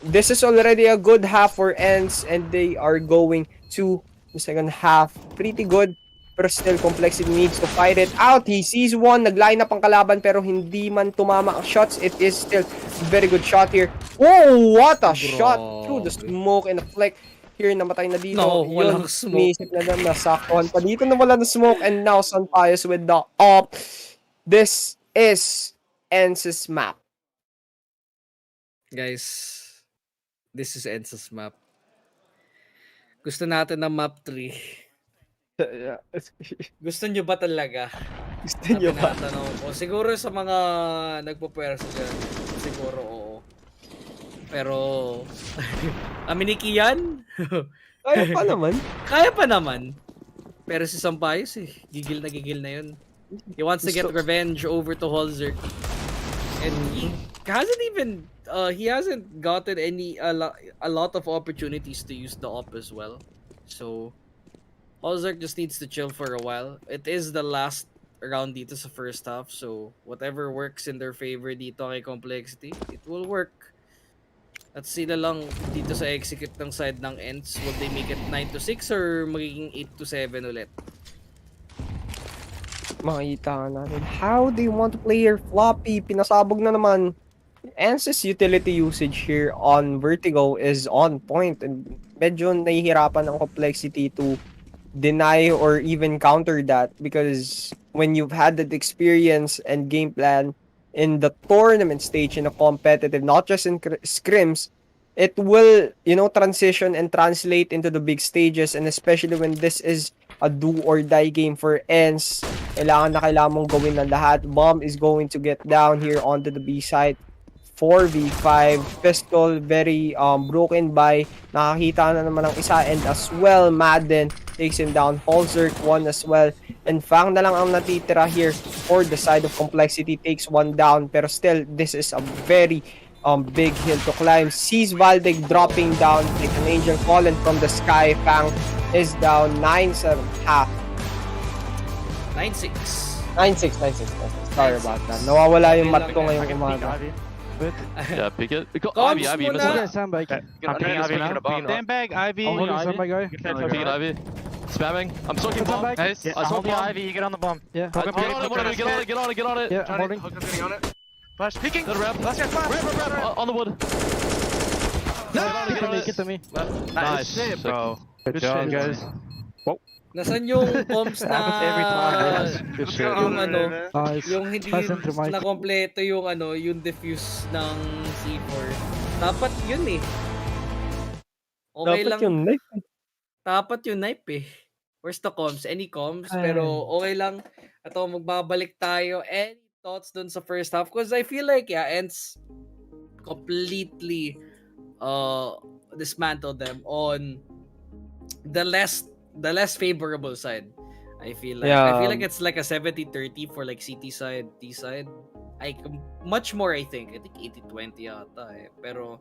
This is already a good half for Ence and they are going to the second half pretty good. Pero still, complexity needs to fight it out. He sees one, nag-line up ang kalaban pero hindi man tumama ang shots. It is still very good shot here. Oh, what a shot through the smoke and a flick. Here, namatay na dito. No, walang smoke. Umisip na lang, nasaktuhan pa dito na wala na smoke and now Sunpius with the up. This is Ence's map. Guys, this is Ence's map. Gusto natin ng map 3. Gusto nyo ba talaga? Gusto nyo ba? O siguro sa mga nagpo-pwersa dyan, siguro oo. Pero, aminiki yan? Kaya pa naman. Kaya pa naman. Pero si Sampayos gigil na yun. He wants to get revenge over to Holzer. And he hasn't gotten a lot of opportunities to use the op as well. So, Holzer just needs to chill for a while. It is the last round dito sa first half, so whatever works in their favor dito kay Complexity, it will work. At sila lang dito sa execute ng side ng Ence. Will they make it 9-6 or magiging 8-7 ulit? Makikita natin how they want to play your floppy. Pinasabog na naman. Ence's utility usage here on Vertigo is on point and medyo nahihirapan ang Complexity to deny or even counter that, because when you've had that experience and game plan in the tournament stage, in a competitive, not just in scrims, it will, transition and translate into the big stages, and especially when this is a do or die game for Ence, kailangan mong gawin ng lahat. Bomb is going to get down here onto the B side. 4v5, pistol very broken by, nakakita na naman ang isa, and as well Madden takes him down. Holzer one as well, and Fang na lang ang natitira here for the side of Complexity, takes one down, pero still this is a very big hill to climb. Sees Valde dropping down like an angel fallen from the sky. Fang is down 9-7 half. 9-6. 9-6. Sorry about that. Nawawala yung mat ko ngayong umaga. Yeah, pick it. Ivy, Sandbag. I'm picking Ivy. Sandbag, Ivy. Picking Ivy. Spamming. I'm soaking bomb. Nice. I saw the Ivy. You get on the bomb. Yeah. Get on it. Yeah, I'm holding. Getting on it. Flash. Peeking. Good rep. Last guy flash. On the wood. Get to me. Nice shit, bro. Good job, guys. Nasaan yung comms na yung hindi na kompleto yung diffuse ng C4. Dapat yun Okay dapat lang. Yung knife. Dapat yung knife Where's the comms? Any comms? Pero okay lang. Ito, magbabalik tayo. Any thoughts dun sa first half? Because I feel like, Ence completely dismantled them on the less favorable side. I feel like it's like a 70-30 for like CT side, T side. Much more I think 80-20 yata eh. Pero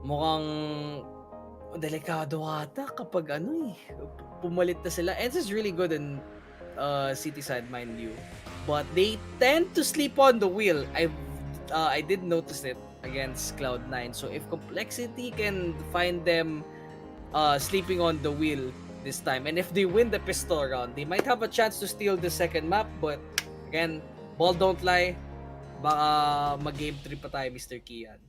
mukhang delikado ata kapag pumalit na sila. Ence is really good in CT side, mind you. But they tend to sleep on the wheel. I did notice it against Cloud9. So if Complexity can find them sleeping on the wheel this time, and if they win the pistol round, they might have a chance to steal the second map. But again, ball don't lie. Baka mag-game 3 pa tayo, Mr. Kian.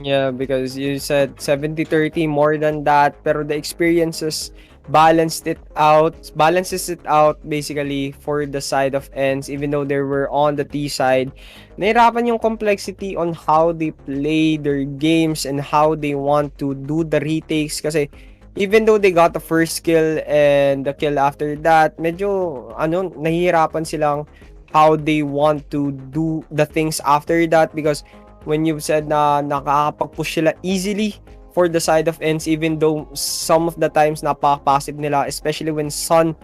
Yeah, because you said 70-30 more than that, pero the experiences balances it out basically for the side of Ence, even though they were on the T side. Nahirapan yung Complexity on how they play their games and how they want to do the retakes, kasi even though they got the first kill and the kill after that, medyo nahihirapan silang how they want to do the things after that, because when you said na nakakapag-push sila easily for the side of Ence, even though some of the times napaka-passive nila, especially when Sun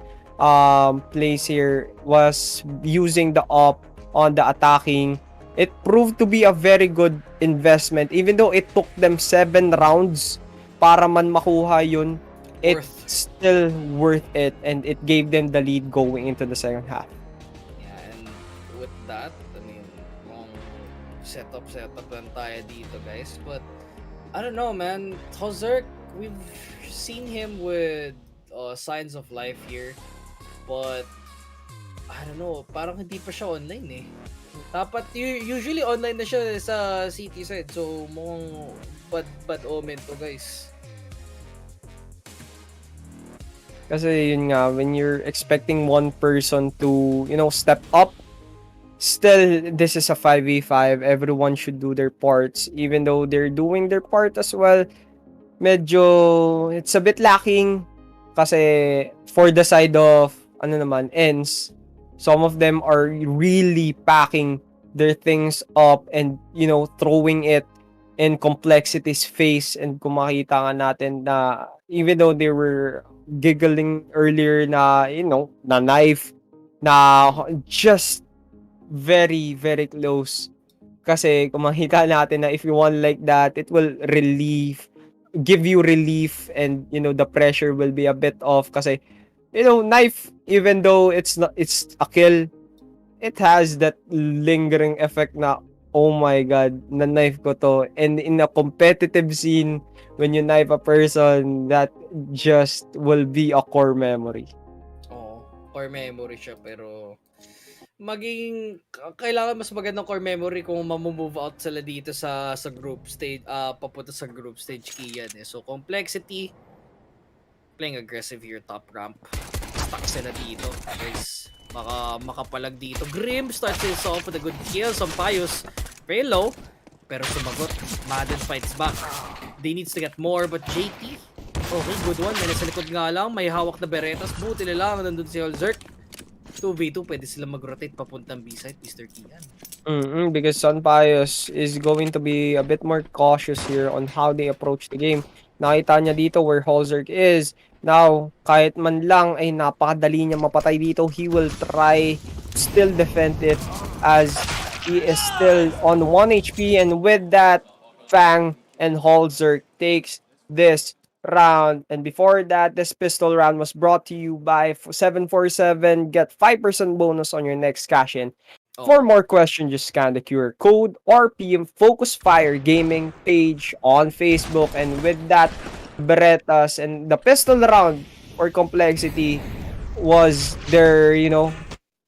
plays here, was using the op on the attacking, it proved to be a very good investment. Even though it took them 7 rounds para man makuha yun, it's still worth it, and it gave them the lead going into the second half. Yeah, and with that, I mean, setup lang tayo dito, guys. But I don't know, man. Hozerk, we've seen him with signs of life here, but I don't know, parang hindi pa siya online eh. Dapat usually online na siya sa CT side, so mukhang bad omen to, guys. Kasi yun nga, when you're expecting one person to, step up, still, this is a 5v5. Everyone should do their parts. Even though they're doing their part as well, medyo, it's a bit lacking. Kasi, for the side of, Ence, some of them are really packing their things up and, throwing it in Complexity's face. And kung makita nga natin na, even though they were giggling earlier na, na knife, na just very, very close. Kasi kung makita natin na if you want like that, it will give you relief, and, the pressure will be a bit off. Kasi, knife, even though it's a kill, it has that lingering effect na, oh my god, na-knife ko to. And in a competitive scene, when you knife a person, that just will be a core memory. Oo, core memory siya, pero kailangan mas magandang core memory kung mamove out sila dito sa group stage, papunta sa group stage, Kian eh. So Complexity playing aggressive here top ramp. Stuck sila dito, guys. Baka makapalag dito. Grim starts this off with a good kill. Sampayos very low, pero sumagot. Madden fights back. They needs to get more, but JT, okay, good one. May nasa likod nga lang, may hawak na beretas. Buti na lang nandun si Hozerk. 2v2, pwede sila mag-rotate papuntang B-side, Mr. Kian. Because Sampayos is going to be a bit more cautious here on how they approach the game. Nakita niya dito where Hozerk is. Now, kahit man lang ay napakadali niya mapatay dito, he will try still defend it as he is still on 1 HP. And with that, Fang and Hozerk takes this round. And before that, this pistol round was brought to you by 747. Get 5% bonus on your next cash-in. For more questions, just scan the QR code or PM Focus Fire Gaming page on Facebook. And with that, Berettas and the pistol round for Complexity was their,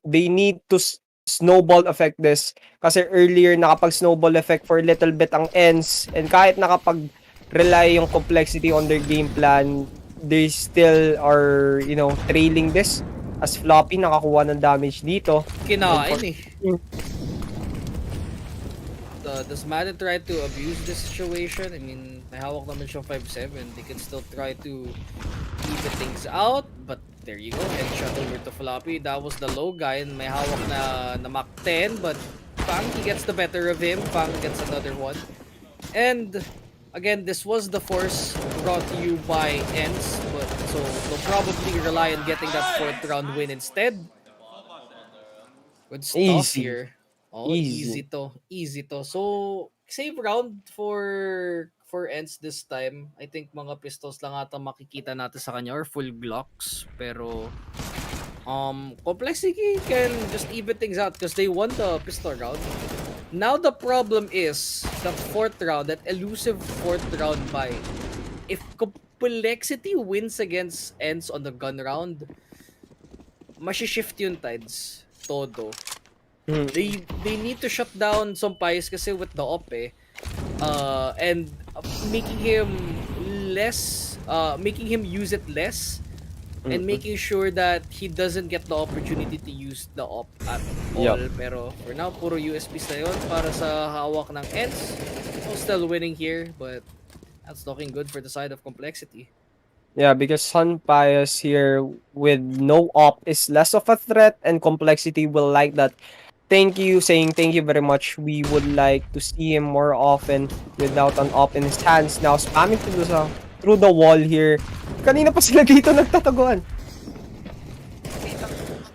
they need to snowball effect this. Kasi earlier, nakapag-snowball effect for a little bit ang Ence. And kahit nakapag-rely yung Complexity on their game plan, they still are, trailing this. As Floppy nakakuha ng damage dito. Kinain eh. Does Madden try to abuse this situation? I mean, may hawak naman siyang 5-7. They can still try to even things out. But there you go. Headshot over to Floppy. That was the low guy. And may hawak na Mach 10. But Fang, he gets the better of him. Fang gets another one. And again, this was the force brought to you by Ence. But So they'll probably rely on getting that 4th round win instead. Good stuff Easy. here. Oh, Easy. easy to. So save round for Ence this time. I think mga pistols lang ata makikita natin sa kanya or full Glocks. Pero Complexity can just even things out because they won the pistol round. Now the problem is the 4th round, that elusive 4th round buy. If Complexity wins against Ence on the gun round, mashi-shift yung tides. Todo. They need to shut down Sampayos kasi with the op and making him use it less and making sure that he doesn't get the opportunity to use the op at all. Pero for now, puro USPs na yun para sa hawak ng Ence. Still winning here, but that's looking good for the side of Complexity. Yeah, because Sunpius here with no op is less of a threat, and Complexity will like that. Saying thank you very much. We would like to see him more often without an op in his hands. Now spamming through the wall here. Kanina pa sila dito nagtataguan.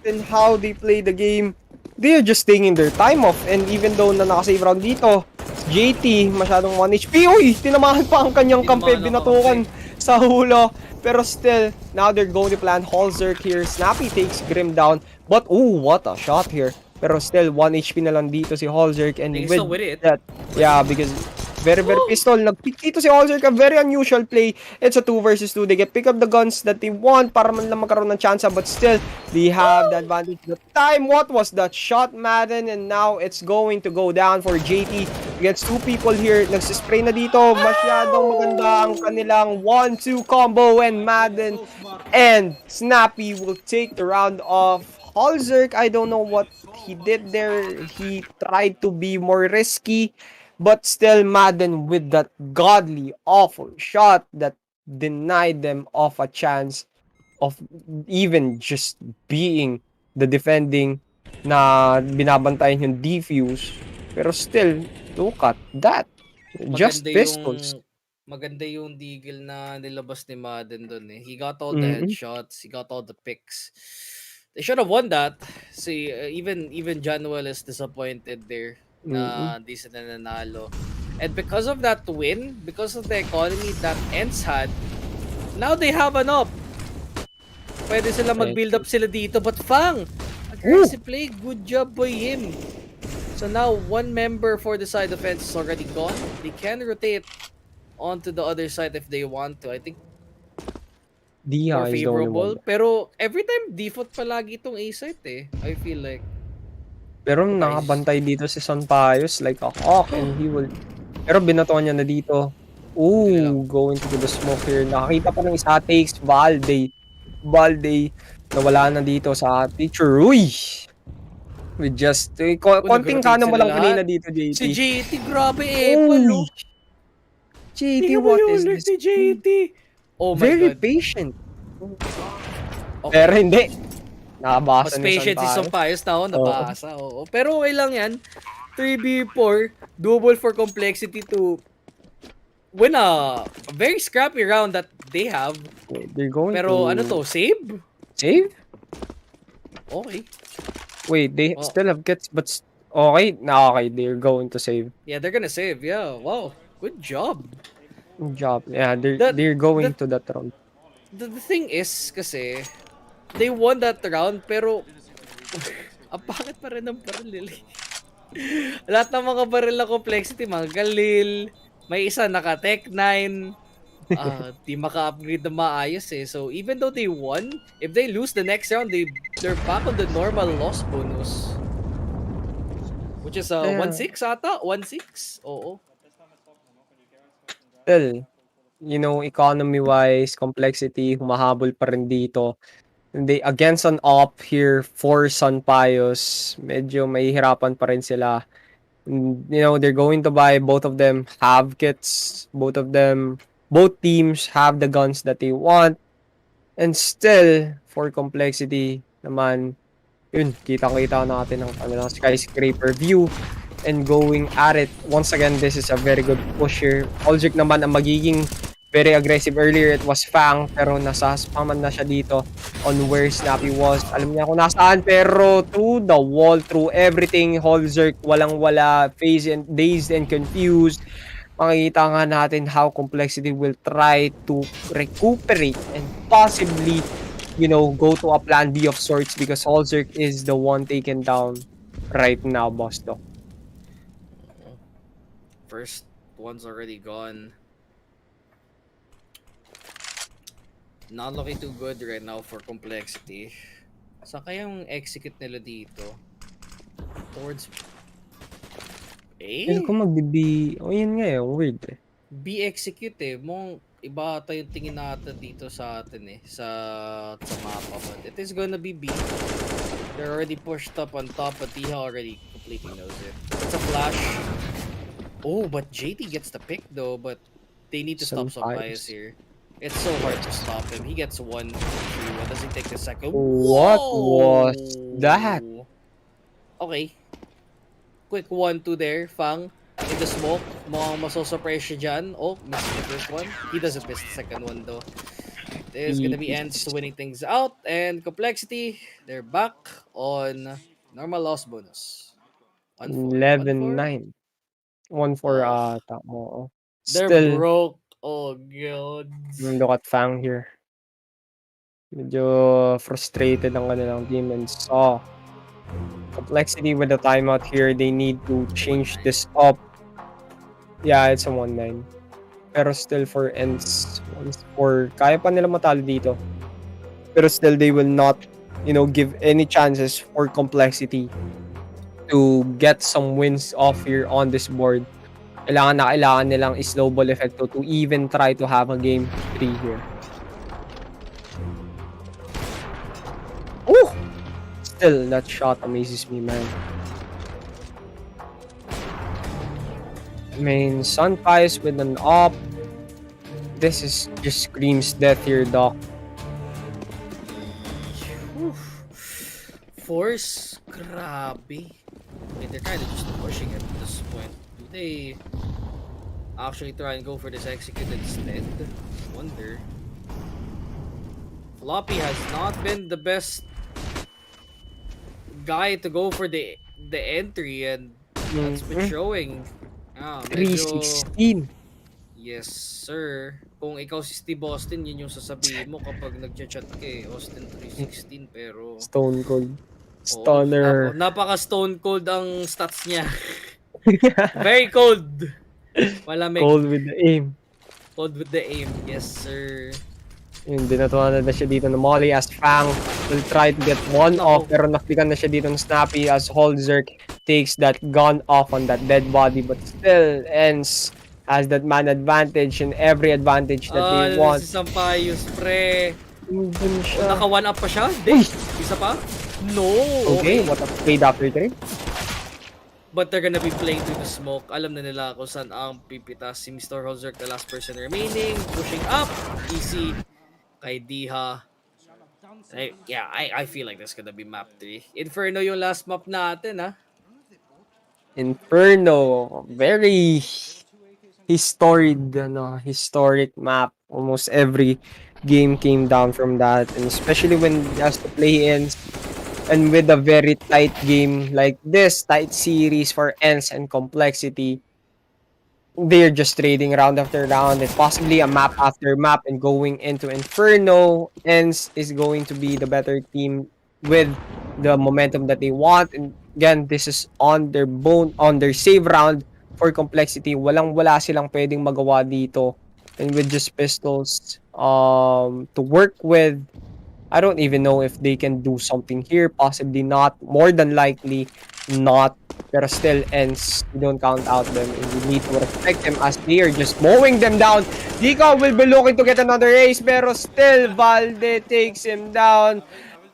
And how they play the game, they're just taking their time off. And even though na nakasave round dito, JT masyadong 1 HP. Uy, tinamahan pa ang kanyang kampe, binatukan sa hulo. Pero still, now they're going to plan Holzerk here. Snappy takes Grim down. But, ooh, what a shot here. Pero still, 1 HP na lang dito si Holzerk. And with that, yeah, because very pistol. Nag-pick dito si Holzerk. A very unusual play. It's a 2 versus 2. They get pick up the guns that they want para man lang magkaroon ng chance. But still, they have the advantage. The time, what was that shot, Madden? And now, it's going to go down for JT. Gets 2 people here. Nagsispray na dito. Masyadong maganda ang kanilang 1-2 combo. And Madden and Snappy will take the round off. Holzerk, I don't know what he did there. He tried to be more risky. But still, Madden with that godly, awful shot that denied them of a chance of even just being the defending na binabantayan yung defuse. Pero still, look at that. Just pistols. Maganda yung deagle na nilabas ni Madden doon eh. He got all the headshots, he got all the picks. They should have won that. See, even Januel is disappointed there na di sila nanalo. And because of that win, because of the economy that Ence had, now they have an op. Pwede sila mag-build up sila dito. But Fang, aggressive play, good job by him. So now, 1 member for the side of Ence is already gone. They can rotate onto the other side if they want to. I think more favorable. Pero every time, default palagi itong A-site eh. I feel like. Pero nakabantay dito si Sunpius like a hawk and he will... Pero binatuan niya na dito. Ooh, going to the smoke here. Nakakita pa ng isa takes. Balde. Nawala na dito sa picture. Uy! With just... konting kanong walang kanina dito, JT. Si JT, grabe palo. JT, what is this? Si JT. Oh my Very God. patient. Okay. Pero hindi. Nakabasa Mas patient si Sampayos na nabasa. Oo. Pero okay lang yan. 3v4, double for Complexity to win a very scrappy round that they have. They're going Pero to... ano to, save? Save? Okay. Wait, they still have gets, but... Okay, okay, they're going to save. Yeah, they're gonna save. Yeah, wow. Good job. Good job. Yeah, they're going to that round. The thing is, kasi, they won that round, pero ang pangit pa rin ng baril. Lahat ng mga baril na Complexity, mga galil, may isa naka-tech 9, di maka-upgrade na maayos eh. So, even though they won, if they lose the next round, they're back on the normal loss bonus. Which is 1-6 ata? 1-6? Oo. Well, you know, economy-wise, Complexity, humahabol pa rin dito. They, against an op here for Sunpius, medyo mahihirapan pa rin sila. You know, they're going to buy, both of them have kits, both teams have the guns that they want. And still, for Complexity naman, yun, kitang-kita natin ang kanilang skyscraper view. And going at it, once again, this is a very good push here. Holzerk naman ang magiging very aggressive earlier. It was Fang, pero nasa-spaman na siya dito on where Snappy was. Alam niya kung nasaan, pero through the wall, through everything, Holzerk, walang-wala, dazed and confused. Makikita nga natin how Complexity will try to recuperate and possibly, go to a plan B of sorts because Holzerk is the one taken down right now, boss though. First one's already gone. Not looking too good right now for Complexity. Saan kayang execute nila dito? Towards Feel ko magbibi... yun nga weird eh. B execute eh. Mong iba ata yung tingin natin dito sa atin eh. Sa mapa. But it is gonna be B. They're already pushed up on top, but Diha already completely knows it. It's a flash. Oh, but JT gets the pick though, but they need to stop Bias here. It's so hard to stop him. He gets 1, 2. What does he take the second? What was that? Okay. Quick 1-2 there. Fang in the smoke. Mukhang masosurprise siya dyan. Oh, missed the first one. He doesn't miss the second one though. There's gonna be Ence winning things out. And Complexity, they're back on normal loss bonus. 11-9. 1-4 tama. They're broke. Oh, God. Look at Fang here. Medyo frustrated ang kanilang team and saw Complexity with the timeout here. They need to change this up. Yeah, it's a 1-9. Pero still for Ence, 1-4. Kaya pa nila matalo dito. Pero still, they will not, give any chances for Complexity to get some wins off here on this board. Kailangan nilang snowball effect to even try to have a game 3 here. Ooh! Still, that shot amazes me, man. I mean, Sunpies with an op. This is just screams death here, Doc. Force? Grabe. Okay, they're kind of just pushing it at this point. Do they actually try and go for this execute instead? Wonder. Floppy has not been the best guy to go for the entry, and that's been showing. 316. Yes, sir. Kung ikaw si Steve Austin, yun yung sasabihin mo kapag nag-chat ka eh. Austin 316, pero... Stone Cold. Stunner. Napaka Stone Cold ang stats niya. Very cold. Malamig. Cold with the aim. Cold with the aim. Yes, sir. Yun, dinatuwanan na siya dito ng Molly as Fang will try to get one off, pero naklikan na siya dito ng Snappy as Holzerk takes that gun off on that dead body, but still Ence has that man advantage and every advantage that they want. Si Sampayos, pre. Dun siya. Naka 1 up pa siya? Di. Isa pa? No. Okay, what a trade after trade. But they're gonna be playing through the smoke. Alam na nila kung saan ang pipitas. Si Mr. Holzerk, the last person remaining. Pushing up. Easy. Kay Diha. I feel like that's gonna be map 3. Inferno yung last map natin, ha? Inferno. Very historic map. Almost every game came down from that. And especially when it has to play Ence. And with a very tight game like this, tight series for Ence and Complexity, they're just trading round after round and possibly a map after map and going into Inferno. Ence is going to be the better team with the momentum that they want. And again, this is on their save round for Complexity. Walang-wala silang pwedeng magawa dito. And with just pistols to work with, I don't even know if they can do something here. Possibly not. More than likely not. Pero still, Ence, we don't count out them. And we need to respect them as they are just mowing them down. Diko will be looking to get another ace. Pero still, Valde takes him down.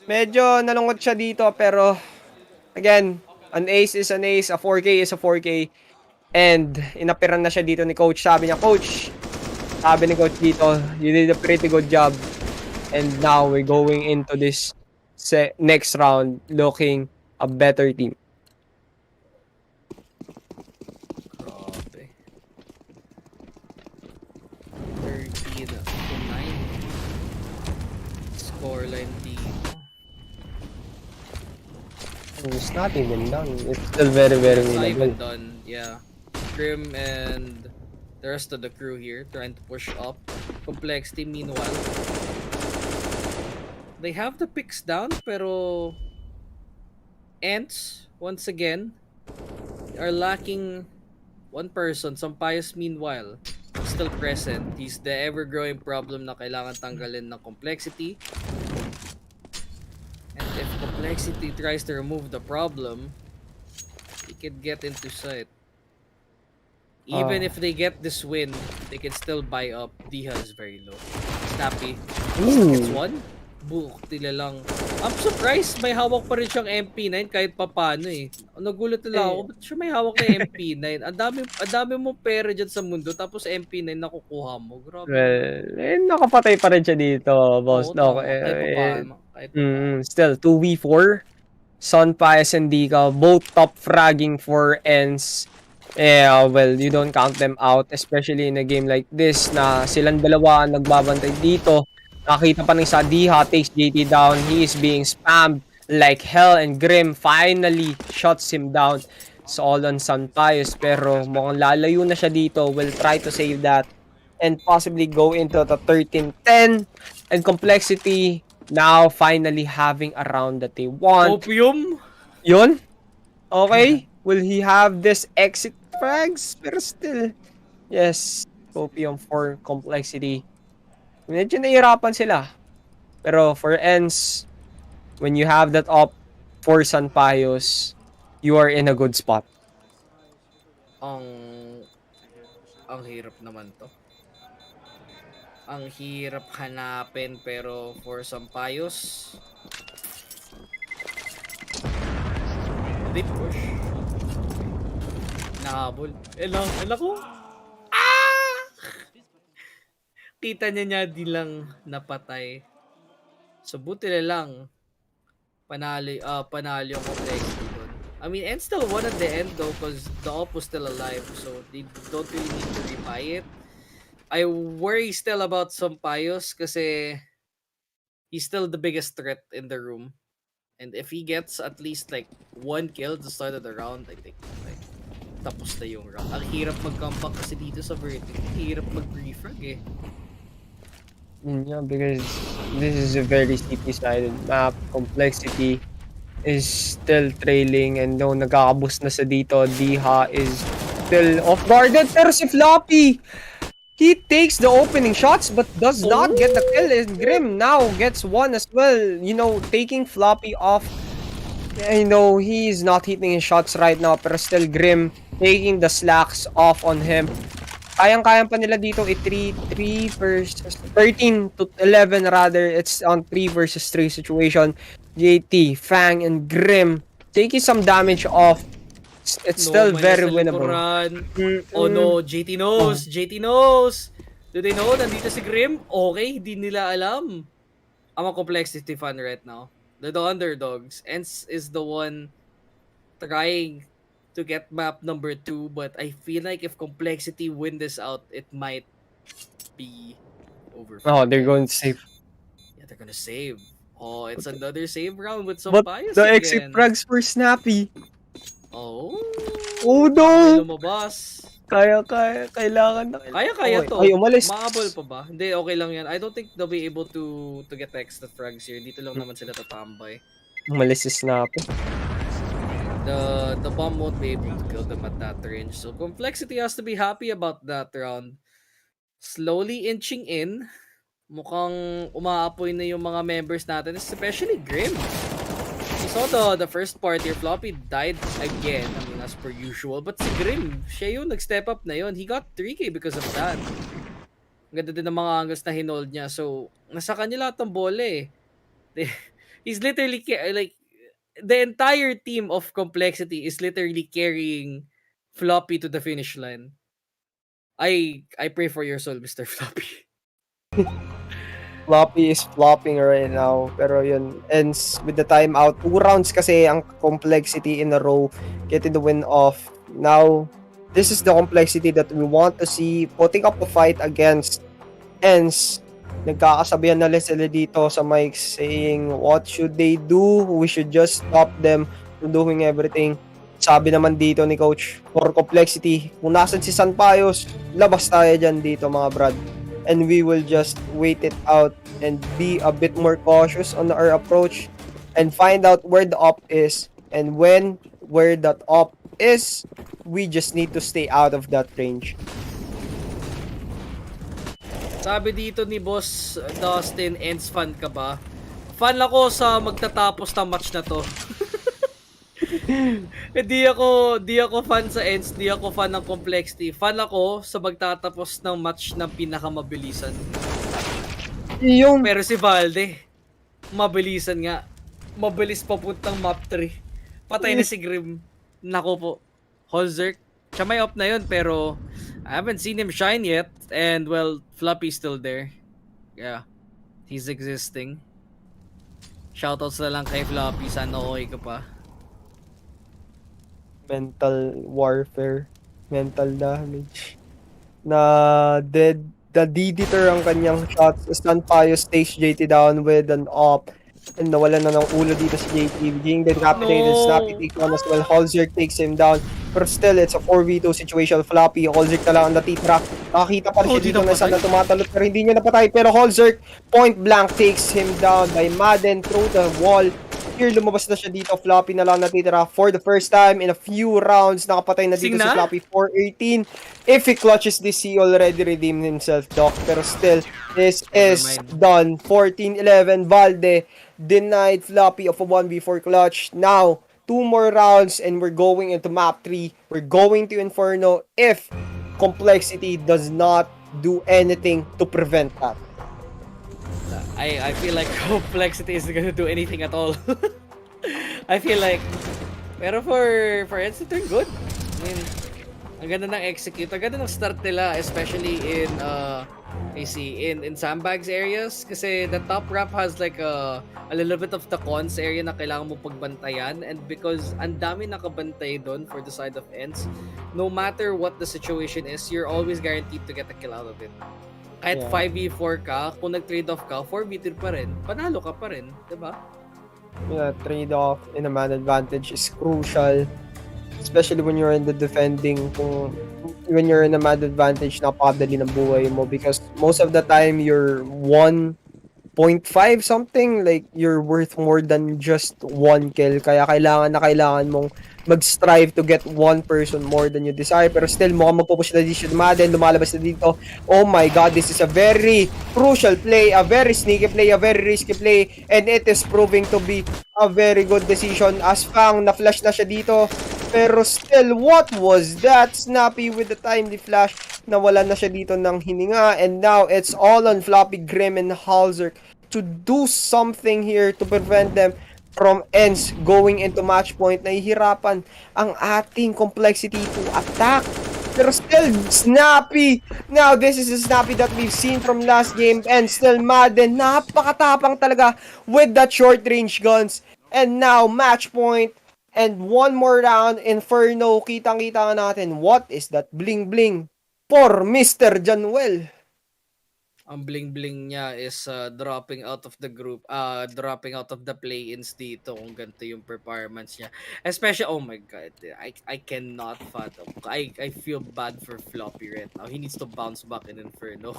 Medyo nalungkot siya dito. Pero, again, an ace is an ace. A 4K is a 4K. And, inapiran na siya dito ni Coach. Sabi niya, Coach, sabi ni Coach dito, you did a pretty good job. And now we're going into this next round looking a better team. Grabe. 13 it's not even done. It's still very, very It's not even winnable. done, yeah. Grim and the rest of the crew here trying to push up. Complexity, meanwhile, they have the picks down, pero Ence, once again, are lacking one person. Sampayos, meanwhile, still present. He's the ever-growing problem na kailangan tanggalin ng complexity. And if complexity tries to remove the problem, he could get into sight. Even if they get this win, they can still buy up. Diha is very low. Snappy. Gets one. Book, tila lang. I'm surprised may hawak pa rin siyang MP9 kahit papano eh. Nagulat nila ako, ba't siya may hawak na MP9? Ang dami mong pera dyan sa mundo, tapos MP9 nakukuha mo. Grabe. Well, nakapatay pa rin siya dito, boss. Oo, tama. Kahit papano. Still, 2v4. Sunpies and Dika, both top fragging for Ence. Yeah, well, you don't count them out, especially in a game like this na silang dalawa ang nagbabantay dito. Nakita pa rin sa Diha, takes JT down. He is being spammed like hell, and Grim finally shuts him down. It's all on Sunpies, pero mukhang lalayo na siya dito. Will try to save that and possibly go into the 13-10. And Complexity now finally having a round that they want. Opium? Yun? Okay. Will he have this exit frags? Pero still, yes, Opium for Complexity. Medyo nahihirapan sila. Pero for Ence, when you have that up for Sanpayos, you are in a good spot. Ang hirap naman to. Ang hirap hanapin, pero for Sampayos, they push. Nahabol. Elang ko. Kita niya di lang napatay. So buti na lang panalo yung complexity doon. I mean, Ence still won at the end though, because the op was still alive, so they don't really need to rebuy it. I worry still about Sampayos kasi he's still the biggest threat in the room. And if he gets at least like 1 kill at the start of the round, I think like tapos na yung round. Ang hirap mag-comeback kasi dito sa Vertigo. Hirap mag-refrag eh. Yeah, because this is a very city-sided map. Complexity is still trailing, and though nagkakaboost na sa dito, Diha is still off-guarded. Pero si Floppy, he takes the opening shots but does not get the kill. And Grim now gets one as well. You know, taking Floppy off. You know, he's not hitting his shots right now, pero still Grim taking the slacks off on him. Kayang-kayang pa nila dito 13 to 11 rather. It's on 3 versus 3 situation. JT, Fang, and Grim taking some damage off. It's still very winnable. Oh no, JT knows. JT knows. Do they know nandito si Grim? Okay, hindi nila alam. I'm a Complexity fan right now. They're the underdogs. Ence is the one trying to get map number 2, but I feel like if Complexity win this out, it might be over. Oh, they're going to save. Yeah, they're gonna save. Oh, it's another save round with some But bias the again. exit frags for Snappy. Oh. Oh no! May lumabas. Kailangan na. Kaya to. Ay, umalis. Maabol pa ba? Hindi, okay lang yan. I don't think they'll be able to get extra frags here. Dito lang naman sila tatambay. Umalis si Snappy. The bomb won't be able to kill them at that range. So Complexity has to be happy about that round. Slowly inching in. Mukhang umaapoy na yung mga members natin, especially Grim. We saw the first part here, Floppy died again, I mean, as per usual. But si Grim, siya yung nag-step up na yun. He got 3k because of that. Ganda din ng mga angles na hinold niya. So, nasa kanya lahat ng bola eh. He's literally, like, the entire team of Complexity is literally carrying Floppy to the finish line. I pray for your soul, Mr. Floppy. Floppy is flopping right now. Pero yun, ends with the timeout. 2 rounds kasi ang Complexity in a row, getting the win off. Now, this is the Complexity that we want to see putting up a fight against Ence. Nagkakasabihan na sila dito sa mic saying what should they do? We should just stop them doing everything. Sabi naman dito ni Coach, for complexity, kung nasan si Sanpayos, labas tayo dyan dito mga brad. And we will just wait it out and be a bit more cautious on our approach and find out where the op is. And where that op is, we just need to stay out of that range. Sabi dito ni Boss Dustin, Ence fan ka ba? Fan ako sa magtatapos na match na to. Di ako fan sa Ence, di ako fan ng complexity. Fan ako sa magtatapos ng match ng pinakamabilisan. Yung Pero si Valde, mabilisan nga. Mabilis papuntang map 3. Patay na si Grim. Nako po. Holzerk. Siya may op na yun, pero I haven't seen him shine yet. And well, Floppy's still there. Yeah. He's existing. Shoutouts na lang kay Floppy. Sana okay ka pa. mental warfare, mental damage. Na the D-deter ang kanyang shots. Sanpayos takes JT down with an op. And nawalan na ng ulo dito si JT. Being decapitated, Snappy takes on as well. Holzerk takes him down. But still, it's a 4v2 situation. Floppy, Holzerk na lang ang natitira. Nakakita pa rin siya dito na sana tumatalot. Pero hindi niya napatay. Pero Holzerk, point blank, takes him down by Madden through the wall. Here, lumabas na siya dito. Floppy na lang natitira for the first time in a few rounds. Nakapatay na dito si Floppy. 4-18. If he clutches this, he already redeemed himself, Doc. Pero still, this is done. 14-11. Valde denied Floppy of a 1v4 clutch. Now, 2 more rounds and we're going into map 3. We're going to Inferno if complexity does not do anything to prevent that. I feel like complexity isn't gonna do anything at all. I feel like, pero for Ence, they're good. I mean, ang ganda ng execute, ang ganda ng start nila, especially in in sandbags areas, kasi the top ramp has like a little bit of the cons area na kailangan mo pagbantayan, and because ang dami nakabantay doon for the side of Ence, no matter what the situation is, you're always guaranteed to get a kill out of it. Kahit 5v4 ka, kung nag-trade off ka, 4v3 pa rin, panalo ka pa rin, diba? Yeah, trade off in a man advantage is crucial, especially when you're in the defending. When you're in a man advantage, napakadali ng buhay mo because most of the time you're 1.5 something, like you're worth more than just 1 kill. Kaya kailangan mong mag-strive to get 1 person more than you desire. Pero still, mukhang magpupush na dito si Madden, lumalabas na dito. Oh my god, this is a very crucial play, a very sneaky play, a very risky play, and it is proving to be a very good decision as Fang na-flash na siya dito. Pero still, what was that? Snappy with the timely flash. Nawala na siya dito ng hininga. And now, it's all on Floppy, Grim, and Holzerk to do something here to prevent them from Ence going into match point. Nahihirapan ang ating complexity to attack. Pero still, Snappy. Now, this is the Snappy that we've seen from last game. And still, Madden. Napakatapang talaga with that short-range guns. And now, match point. And 1 more round, Inferno, kitang-kita natin. What is that bling-bling for Mr. Januel? Ang bling-bling niya is dropping out of the group, dropping out of the play-ins dito kung ganito yung performance niya. Especially, oh my god, I cannot fathom. I feel bad for Floppy right now. He needs to bounce back in Inferno.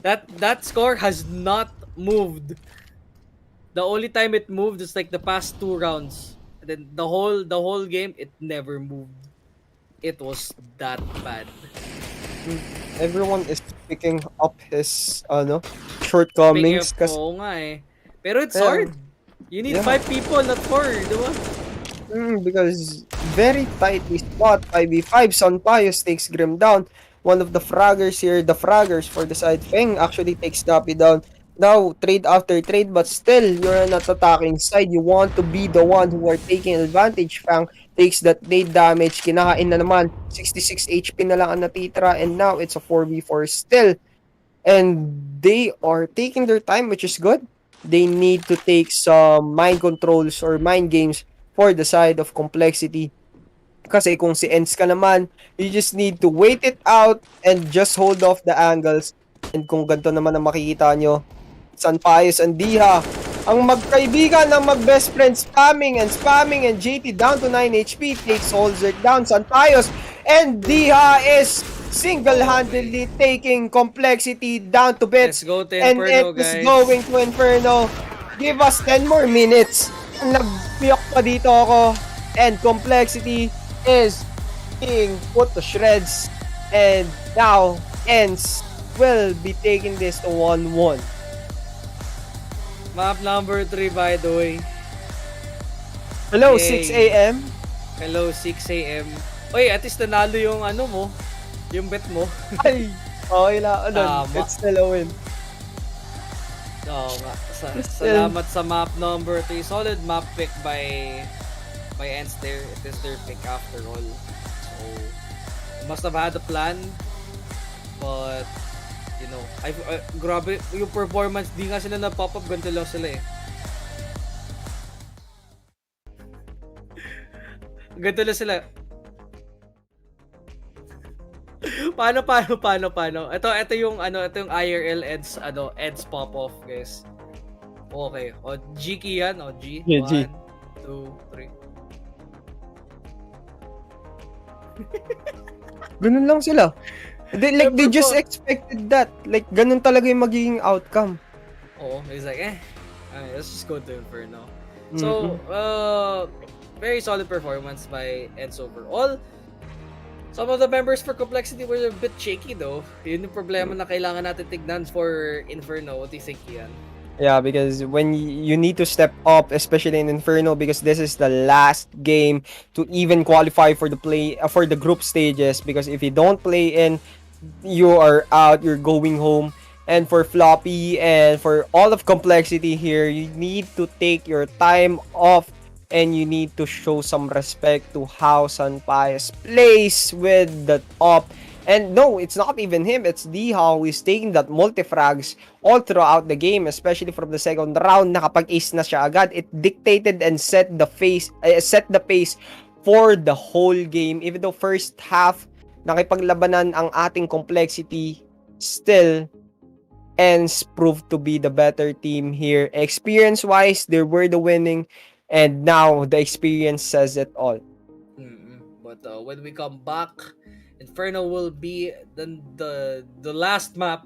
That score has not moved. The only time it moved is like the past 2 rounds. And then the whole game, it never moved. It was that bad. Everyone is picking up his shortcomings. Oo nga eh. Pero it's hard. You need 5 people, not 4, di ba? Because very tightly spot. 5v5, Sanpayos takes Grim down. One of the fraggers here, the fraggers for the side. Feng actually takes Dappy down. Now, trade after trade, but still, you're not attacking side. You want to be the one who are taking advantage. Fang takes that nade damage. Kinakain na naman. 66 HP na lang ang natitira. And now, it's a 4v4 still. And they are taking their time, which is good. They need to take some mind controls or mind games for the side of complexity. Kasi kung si Ence ka naman, you just need to wait it out and just hold off the angles. And kung ganito naman ang makikita nyo, Sanpayos and Diha Ang magkaibigan ng mag-best friend spamming and JT down to 9 HP takes Holzerk down. Sampayos and Diha is single-handedly taking Complexity down to bits. Let's go to And Inferno, it is guys. going to Inferno. Give us 10 more minutes. Nagpiyok pa dito ako. And Complexity is being put to shreds. And now, Ence will be taking this to 1-1. Map number 3, by the way. Hello, Yay. 6 a.m. Hello, 6 a.m. Oy, at least nanalo yung ano mo. Yung bet mo. Ay, okay lang. Tama. It's still a win. Oo nga. Salamat sa map number 3. Solid map pick by Ence there. It is their pick after all. So, must have had a plan. But, you know, grabe yung performance. Di nga sila na-pop up. Ganito lang sila eh. Ganito lang sila. Paano? Ito yung IRL Ence pop off, guys. Okay. O G key yan, o G. Yeah, G. 1 2 3. Ganun lang sila. They just expected that. Like, ganun talaga yung magiging outcome. Oo, it's like, let's just go to Inferno. So, very solid performance by Ence overall. Some of the members for Complexity were a bit shaky though. Yun yung problema na kailangan natin tignan for Inferno. What do you think, Ian? Yeah, because when you need to step up, especially in Inferno, because this is the last game to even qualify for the group stages. Because if you don't play in, you are out. You're going home. And for Floppy and for all of Complexity here, you need to take your time off. And you need to show some respect to how Sampayos plays with the top. And no, it's not even him. It's Diha who is taking that multi-frags all throughout the game, especially from the second round. Nakapag-ace na siya agad. It dictated and set the pace for the whole game. Even though first half, nakipaglabanan ang ating Complexity, still, Ence proved to be the better team here. Experience-wise, they were the winning. And now, the experience says it all. But when we come back, Inferno will be the last map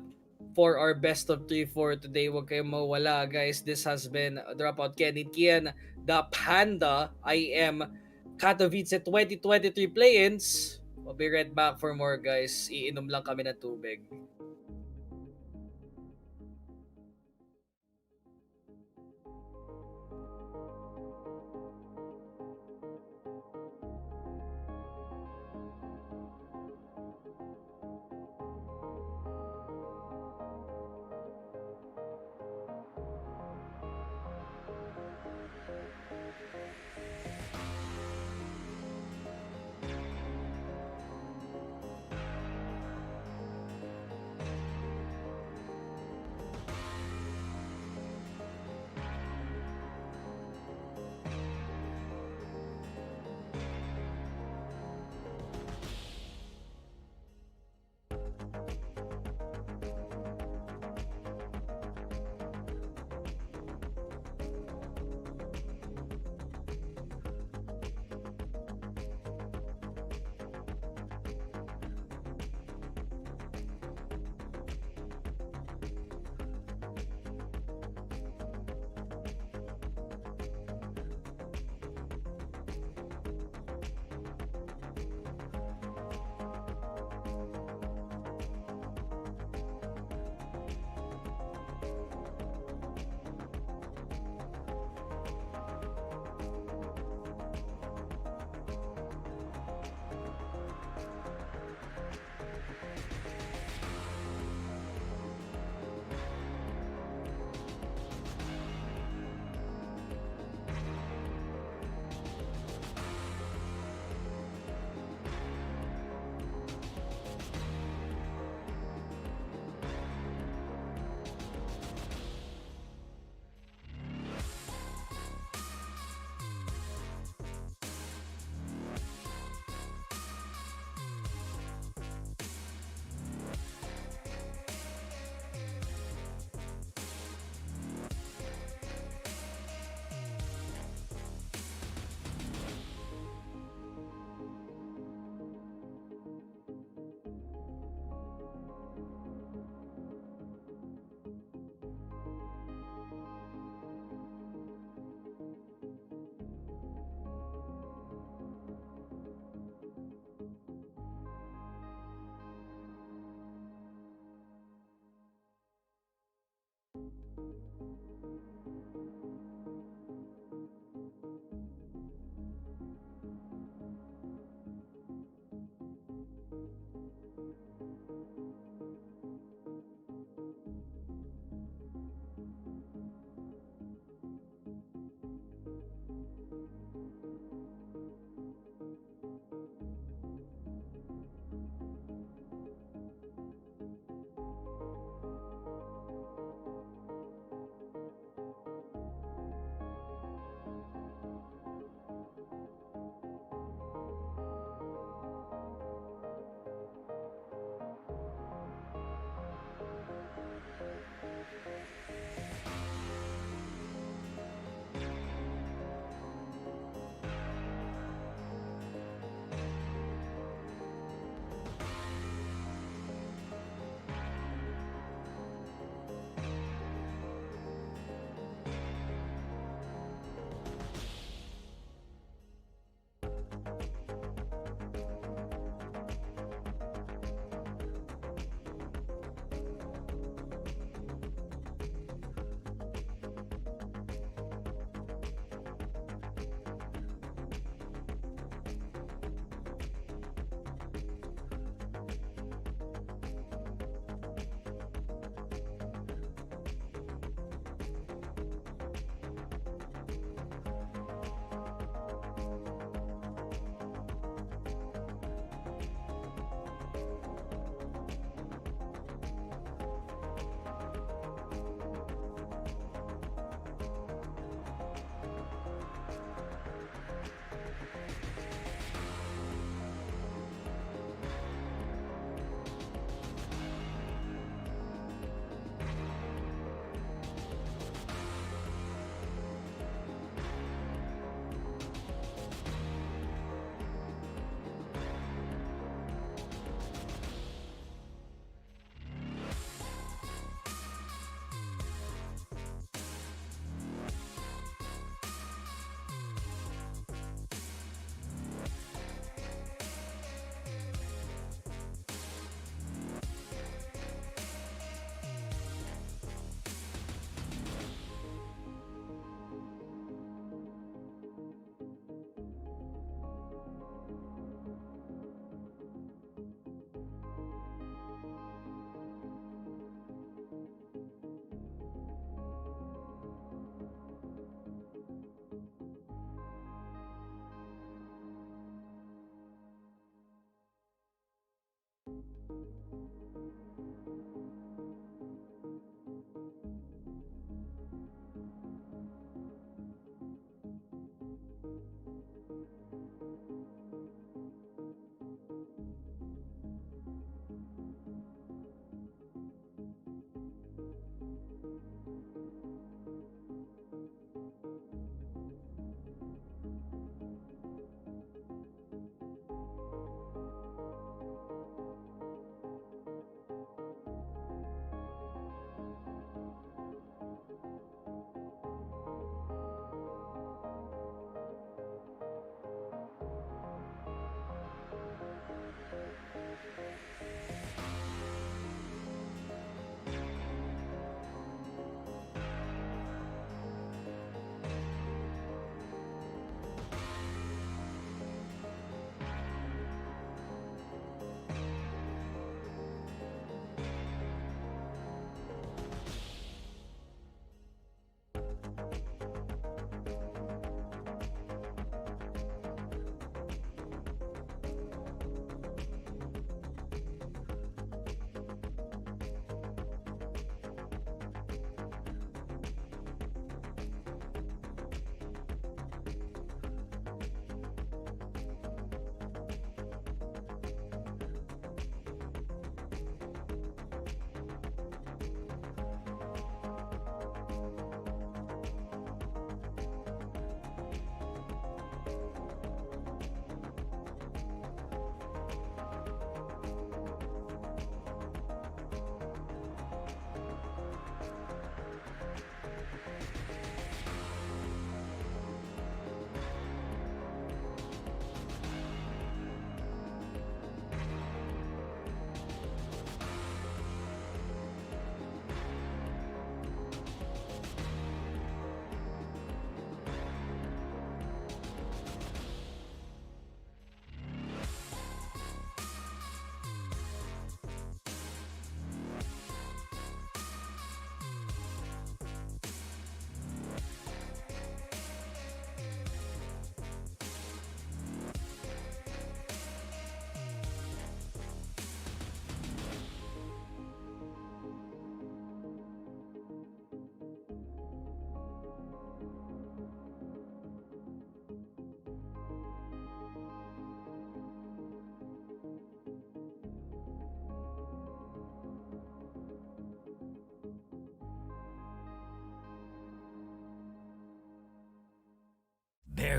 for our best of 3 for today. Huwag kayong mawala, guys. This has been Dropout Kenny Kian, the Panda, IEM Katowice 2023 play-ins. We'll be right back for more, guys. Iinom lang kami ng tubig.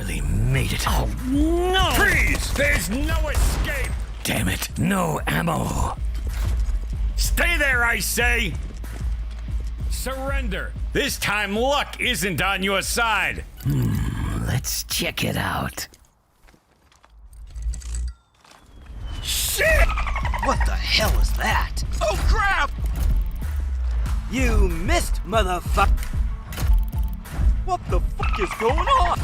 barely made it. Oh, no! Freeze! There's no escape! Damn it, no ammo. Stay there, I say! Surrender. This time luck isn't on your side. Let's check it out. Shit! What the hell is that? Oh crap! You missed, motherfucker! What the fuck is going on?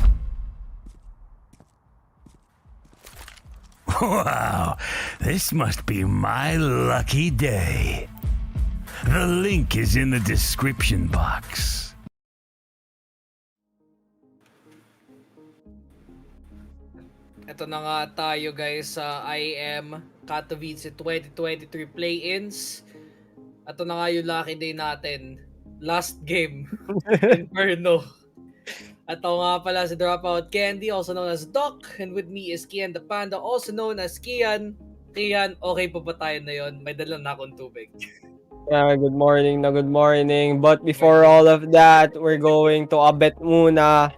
Wow, this must be my lucky day. The link is in the description box. Ito na nga tayo guys sa IEM Katowice 2023 play-ins. Ito na nga yung lucky day natin. Last game. Inferno. Ito nga pala si Dropout Candy, also known as Doc. And with me is Kian the Panda, also known as Kian. Kian, okay pa ba tayo na yun? May dala na akong tubig. Yeah, good morning na good morning. But before all of that, we're going to abet muna.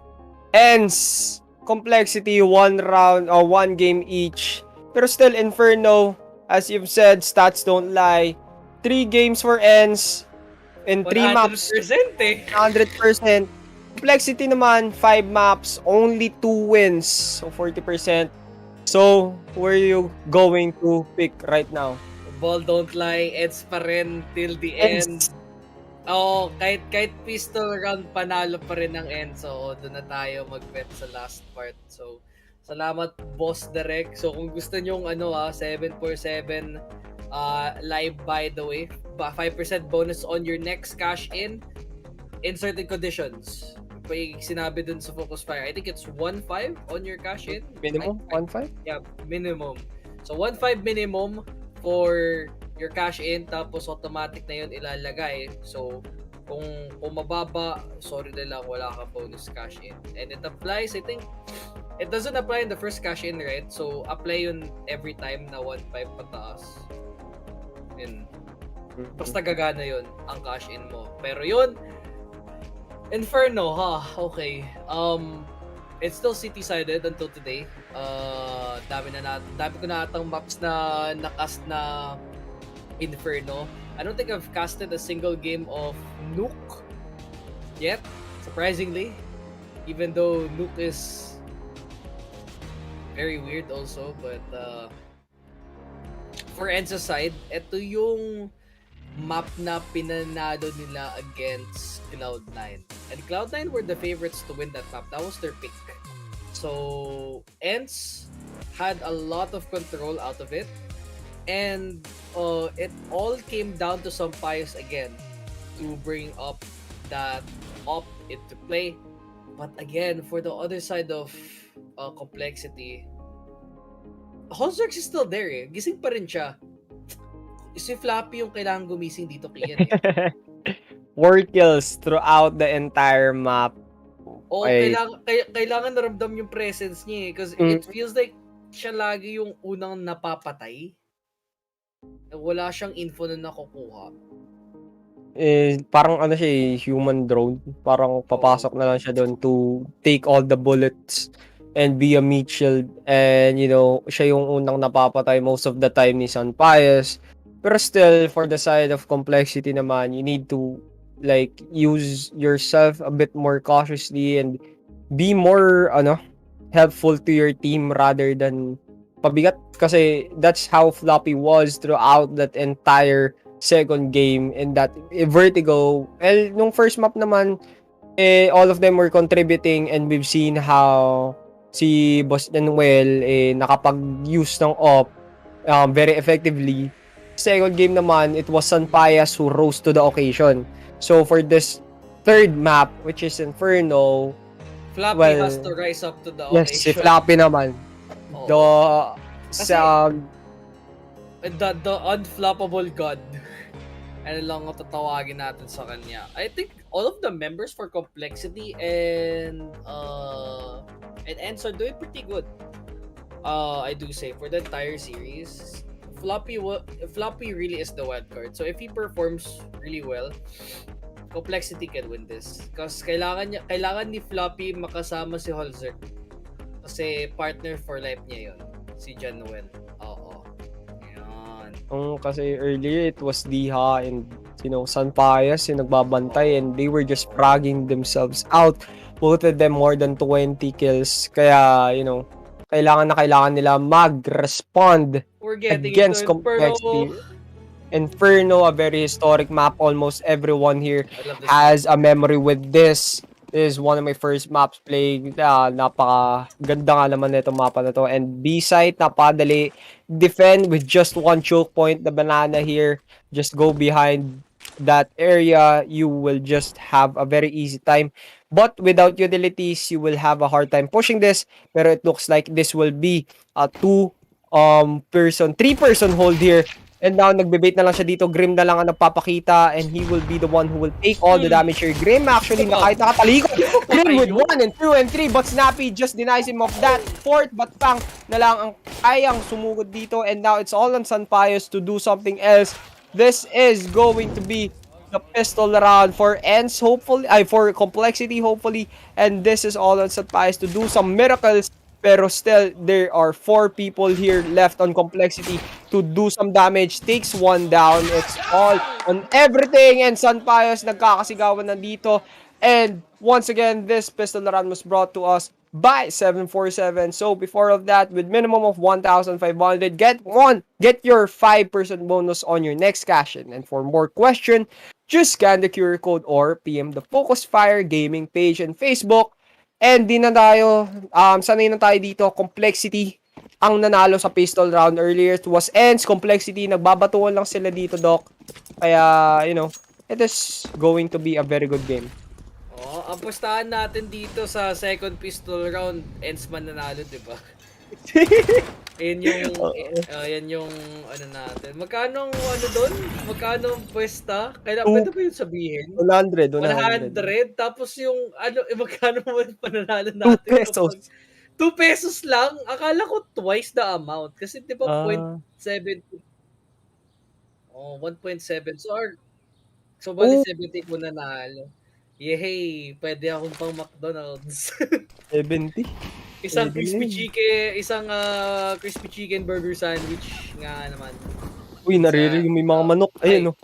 Ence, complexity, 1 round or 1 game each. Pero still Inferno, as you've said, stats don't lie. 3 games for Ence in 3 maps. 100% 100%. Complexity naman, 5 maps, only 2 wins. So 40%. So, where are you going to pick right now? Ball don't lie, Ence pa rin till the end. Oo, kahit pistol round panalo pa rin ng Ence. So, doon na tayo mag-bet sa last part. So, salamat Boss Direct. So, kung gusto nyong 747 live by the way, 5% bonus on your next cash in certain conditions. May sinabi dun sa Focus Fire. I think it's 1.5 on your cash in. Minimum? 1.5? Yeah, minimum. So, 1.5 minimum for your cash in, tapos automatic na yun ilalagay. So, kung mababa, sorry na lang, wala ka bonus cash in. And it applies, I think, it doesn't apply in the first cash in, right? So, apply yun every time na 1.5 pataas. Yun. Basta gagana yun, ang cash in mo. Pero yun, Inferno, okay. It's still city-sided until today. Dami ko na atang maps na nakast na Inferno. I don't think I've casted a single game of Nuke yet, surprisingly. Even though Nuke is very weird also, but for Ence's side, ito yung map na pinanado nila against Cloud9. And Cloud9 were the favorites to win that map. That was their pick. So, Ence had a lot of control out of it. And it all came down to some bias again to bring up that op into play. But again, for the other side of complexity, Hozrex is still there eh. Gising pa rin siya. Si Flappy yung kailangan gumising dito kay Ian eh. 4 kills throughout the entire map. Oo, kailangan naramdam yung presence niya eh. Because it feels like siya lagi yung unang napapatay. Wala siyang info na nakukuha. Parang siya human drone. Parang papasok na lang siya doon to take all the bullets and be a meat shield. And siya yung unang napapatay most of the time ni Sunpius. Pero still, for the side of complexity naman, you need to use yourself a bit more cautiously and be more helpful to your team rather than pabigat, kasi that's how Floppy was throughout that entire second game in that Vertigo. Well, nung first map naman, all of them were contributing and we've seen how si Boss Manuel nakapag-use ng op very effectively. Second game naman, it was Sunpius who rose to the occasion. So for this third map, which is Inferno, Flappy has to rise up to the occasion. Yes, si Flappy naman. The unflappable god. Ano lang ang tatawagin natin sa kanya. I think all of the members for complexity and Ence are doing pretty good. I do say for the entire series, Floppy really is the wild card. So if he performs really well, complexity can win this. Because kailangan ni Floppy makasama si Holzer Kasi partner for life niya yun. Si Januel. Oo. Ayan. Kasi earlier it was Diha and San Pius yung nagbabantay and they were just fragging themselves out. Both of them more than 20 kills. Kaya, kailangan nila mag-respond We're getting against into Inferno. complexity. Inferno, a very historic map. Almost everyone here I love this has a memory with this. This is one of my first maps playing. Napaka-ganda nga naman nito mapa na to. And B-site, napadali. Defend with just one choke point. The banana here. Just go behind that area. You will just have a very easy time. But without utilities, you will have a hard time pushing this. Pero it looks like this will be a 3-person hold here. And now, nagbe-bait na lang siya dito. Grim na lang ang nagpapakita and he will be the one who will take all the damage here. Grim actually, kahit nakatalikod. Grim with 1 and 2 and 3 but Snappy just denies him of that. 4th but Fang na lang ang kayang sumugod dito and now it's all on Sanpayos to do something else. This is going to be the pistol round for Ence, hopefully, for Complexity, hopefully. And this is all on Sanpayos to do some miracles. Pero still, there are 4 people here left on Complexity to do some damage. Takes 1 down. It's all on everything. And Sanpayos nagkakasigawan nandito. And once again, this pistol run was brought to us by 747. So before of that, with minimum of 1,500, get your 5% bonus on your next cash-in. And for more question, just scan the QR code or PM the Focus Fire Gaming page and Facebook. And di na tayo, sanay na tayo dito, Complexity ang nanalo sa pistol round earlier. It was Ence, Complexity, nagbabatuan lang sila dito, Doc. Kaya, it is going to be a very good game. Ang pustahan natin dito sa second pistol round, Ence man nanalo, di ba? Yan yung ano natin. Magkano doon? Magkano ang puesta? Pwede ba yun sabihin? 100. Tapos yung magkano mo pananalo natin? 2 pesos. 2 pesos lang? Akala ko twice the amount. Kasi di ba 0.7? 1.7. So bali 70 ko nanalo. Yehey, pwede akong pang McDonald's. 70? Isang crispy chicken burger sandwich nga naman. Uy, naririnig yung may mga manok. Ayun,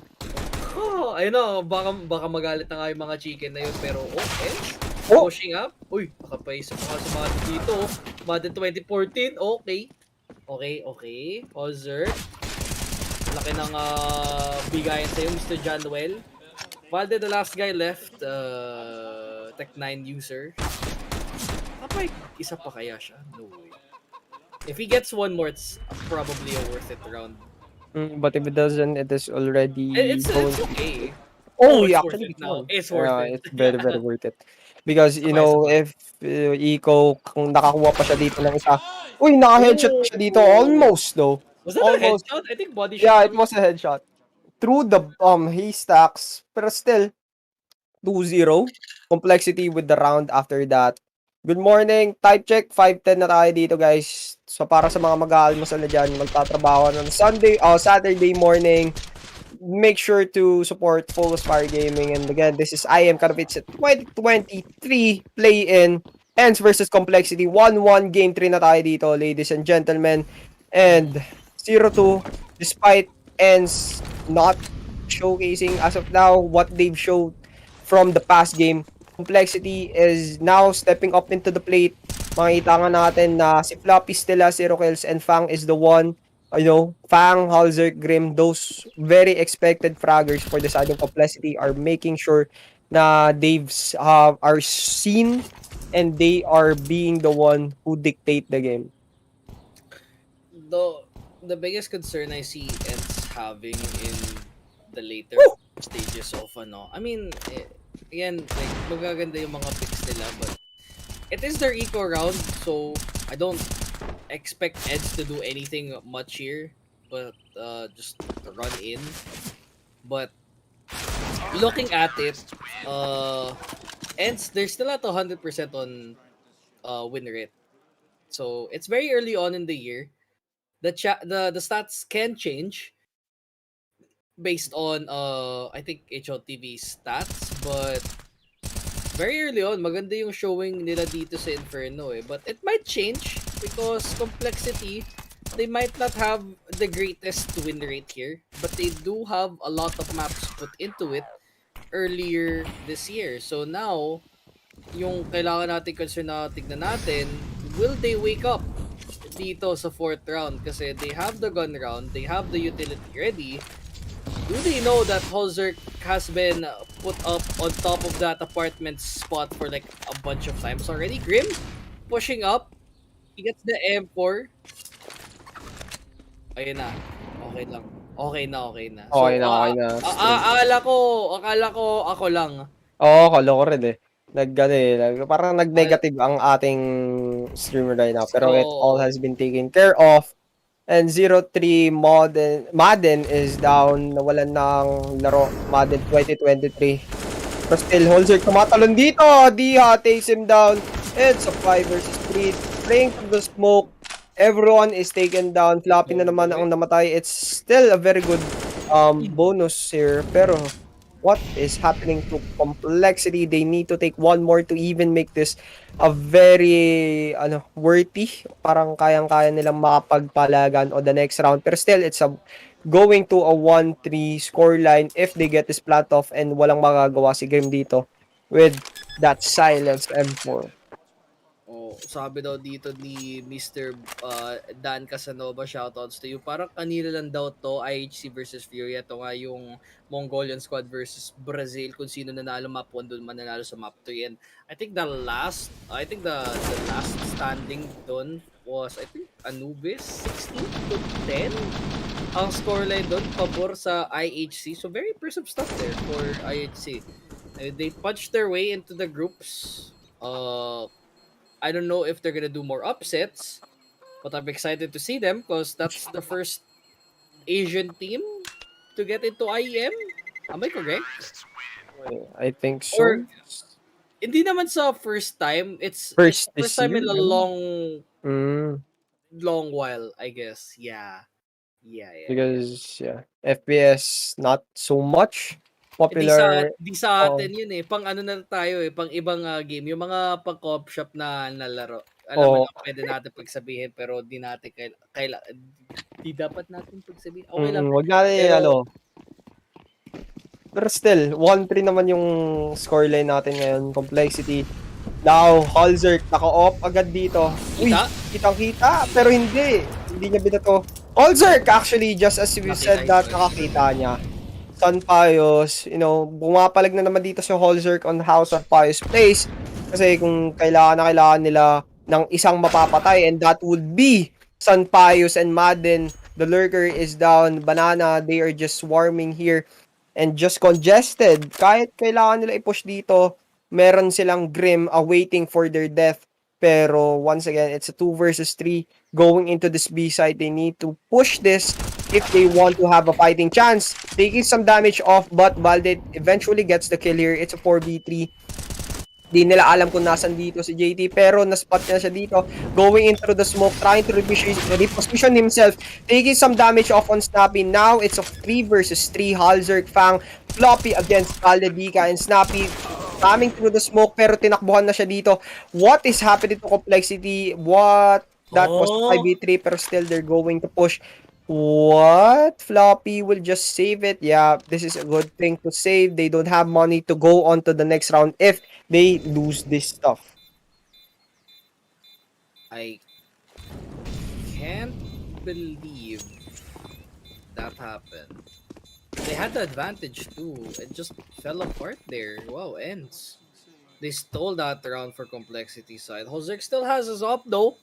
Ayun o, baka magalit na nga yung mga chicken na yun. Pero, pushing up. Uy, nakapaisa pa sa mga dito. Madden 2014, okay. Ozer. Laki ng bigayan sa'yo, Mr. Januel. Valde, the last guy left, Tech9 user. Isa pa kaya siya? No way. If he gets one more, it's probably a worth it round. But if it doesn't, it is already It's okay. It's actually now. It's worth it. It's very, very worth it. Because, if Eco, kung nakakuha pa siya dito ng isa, naka-headshot pa siya dito. Almost, though. Was that a headshot? I think body shot. Yeah, it was a headshot. Through the haystacks, pero still, 2-0. Complexity with the round after that. Good morning. Type check. 5:10 na tayo dito, guys. So, para sa mga mag-aalmusal na dyan, magtatrabaho ng Saturday morning, make sure to support Focus Fire Gaming. And again, this is IEM Katowice 2023 play-in. Ence versus Complexity. 1-1 game 3 na tayo dito, ladies and gentlemen. And 0-2, despite Ence not showcasing as of now what they've showed from the past game, Complexity is now stepping up into the plate. Makikita nga natin na si Floppy Stella, 0 kills, and Fang is the one. Fang, Halzer, Grim, those very expected fraggers for the side of Complexity are making sure na they've are seen and they are being the one who dictate the game. The biggest concern I see Ence having in the later stages of again, like, magaganda yung mga picks nila, but it is their eco round, so I don't expect Ence to do anything much here, but just run in. But looking at it, Ence, they're still at 100% on win rate, so it's very early on in the year. The stats can change based on I think HLTV stats, but very early on, maganda yung showing nila dito sa Inferno eh. But it might change because Complexity, they might not have the greatest win rate here, but they do have a lot of maps put into it earlier this year. So now, yung kailangan natin concern na tignan natin, will they wake up dito sa 4th round? Kasi they have the gun round, they have the utility ready. Do they know that Holzerk has been put up on top of that apartment spot for like a bunch of times already? Grim pushing up. He gets the M4. Ayun na. Okay lang. Okay na. So, Okay na. akala ko ako lang. Oo, kala ko rin eh. Parang nag-negative ang ating streamer right now. Pero it all has been taken care of. And 0-3 Madden is down. Nawalan ng laro. Madden 2023. Pero still, Holzer tumatalon dito. Diha takes him down. It's a 5 versus 3. Playing through the smoke. Everyone is taken down. Floppy na naman ang namatay. It's still a very good bonus here. Pero what is happening to Complexity? They need to take one more to even make this a very worthy. Parang kayang-kaya nilang makapagpalagan on the next round. Pero still, it's going to a 1-3 scoreline if they get this plant off and walang magagawa si Grim dito with that silence M4. Sabi daw dito ni Mr. Dan Casanova, shoutouts to you. Parang kanila lang daw to, IHC versus Fury. Ito nga yung Mongolian squad versus Brazil. Kung sino nanalo map 1, doon mananalo sa map 2. And I think the last standing doon was, I think, Anubis, 16-10. Ang scoreline doon, pabor sa IHC. So very impressive stuff there for IHC. They punched their way into the groups. I don't know if they're gonna do more upsets, but I'm excited to see them because that's the first Asian team to get into IEM. Am I correct? I think so. Or hindi naman sa first time. It's first time in a long while, I guess. Yeah. Because FPS not so much popular. Di sa atin yun eh. Pang ano na tayo eh. Pang ibang game. Yung mga pang co-op shop na nalaro. Alam mo lang, pwede natin pagsabihin pero di natin di dapat natin pagsabihin. Okay lang. Wag natin Pero still, 1-3 naman yung scoreline natin ngayon. Complexity. Now, Holzerk naka-off agad dito. Uy, kitang-kita. Pero hindi. Hindi niya binato. Holzerk actually, just as we said that, nakakita niya. Sun Pius, bumapalag na naman dito si Holzerk on House of Pius Place kasi kung kailangan nila ng isang mapapatay and that would be Sun Pius and Madden. The lurker is down. Banana, they are just swarming here and just congested. Kahit kailangan nila i-push dito, meron silang Grim awaiting for their death. Pero once again, it's a 2 versus 3 going into this B side. They need to push this if they want to have a fighting chance. Taking some damage off, but Balde eventually gets the kill here. It's a 4v3. Di nila alam kung nasan dito si JT, pero na-spot niya siya dito. Going into the smoke, trying to reposition himself. Taking some damage off on Snappy. Now, it's a 3 versus 3. Holzerk, Fang, Floppy against Balde, Dika, and Snappy. Coming through the smoke, pero tinakbuhan na siya dito. What is happening to Complexity? That was 5v3, pero still they're going to push. What? Floppy will just save it. Yeah, this is a good thing to save. They don't have money to go on to the next round if they lose this stuff. I can't believe that happened. They had the advantage too. It just fell apart there. Wow, Ence. They stole that round for Complexity side. Holzerk still has his up though.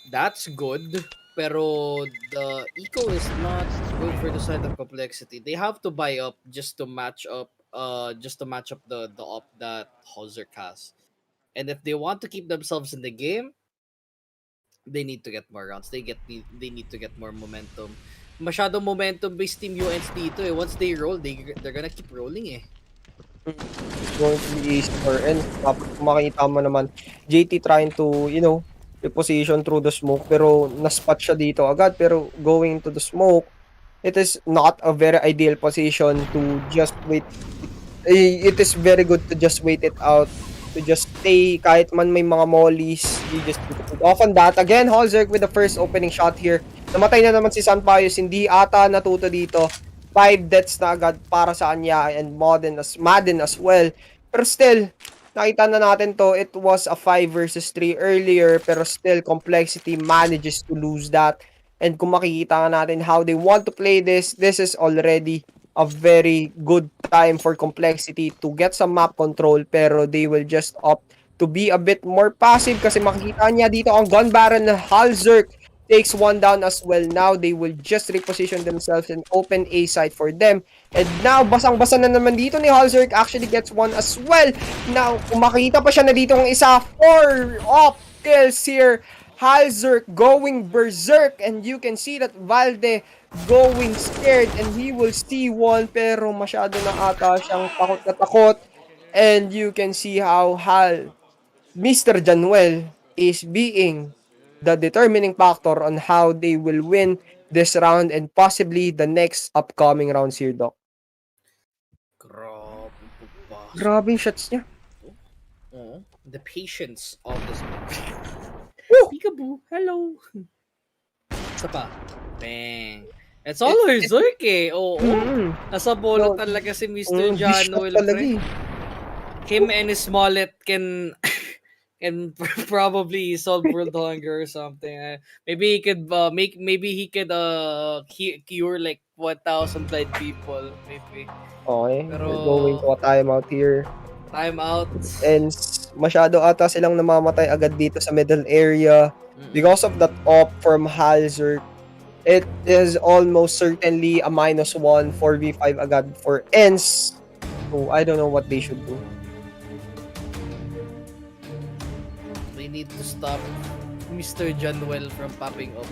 That's good. Pero the eco is not good for the side of Complexity. They have to buy up just to match up the up that Holzerk has. And if they want to keep themselves in the game, they need to get more rounds. They need to get more momentum. Masyadong momentum-based team Ence dito eh. Once they roll, they're gonna keep rolling eh. It's going to be easy for Ence. Kung makikita mo naman, JT trying to, reposition through the smoke, pero na-spot siya dito agad. Pero going to the smoke, it is not a very ideal position to just wait it is very good to just wait it out. To just stay, kahit man may mga mollies, you just put it off on that. Again, Halzerk with the first opening shot here. Namatay na naman si Sanpayos, hindi ata natuto dito. 5 deaths na agad para sa kanya and Madden as well. Pero still, nakita na natin to, it was a 5 versus 3 earlier, pero still, Complexity manages to lose that. And kung makikita nga natin how they want to play this is already a very good time for Complexity to get some map control, pero they will just opt to be a bit more passive kasi makikita niya dito ang gun baron na Halzerk takes one down as well. Now they will just reposition themselves and open A side for them. And now basang-basa na naman dito ni Halzerk, actually gets one as well. Now kung makikita pa siya na dito ang isa, 4 off kills here. Halzerk going berserk, and you can see that Valde going scared, and he will see one, pero masyado na ata siyang takot na takot. And you can see how Mr. Januel is being the determining factor on how they will win this round and possibly the next upcoming rounds here, Doc. Grabe yung shots niya. Oh, the patience of this match. Peekaboo, hello. Isa pa. Bang. It's all Halzerk eh. Oo. Nasa bolo talaga si Mr. Januel. Him and his Smollett can probably solve world hunger or something. Maybe he could cure like 1,000 blind people. Maybe. Okay. Pero we're going to a timeout here. Timeout. And masyado ata silang namamatay agad dito sa middle area. Because of that op from Halzerk, it is almost certainly a -1 4v5 agad for Ence. So I don't know what they should do. They need to stop Mr. Januel from popping up.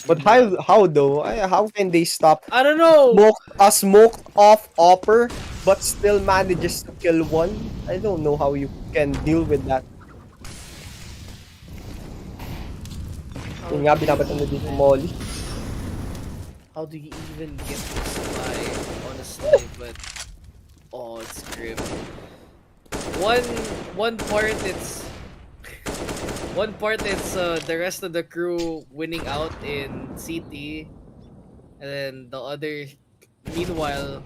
But how though? How can they stop? I don't know. A smoked off upper but still manages to kill one? I don't know how you can deal with that. Yung nga binabatan na dito Molly. How do you even get this guy, honestly? But it's grim. One part it's the rest of the crew winning out in CT, and then the other. Meanwhile,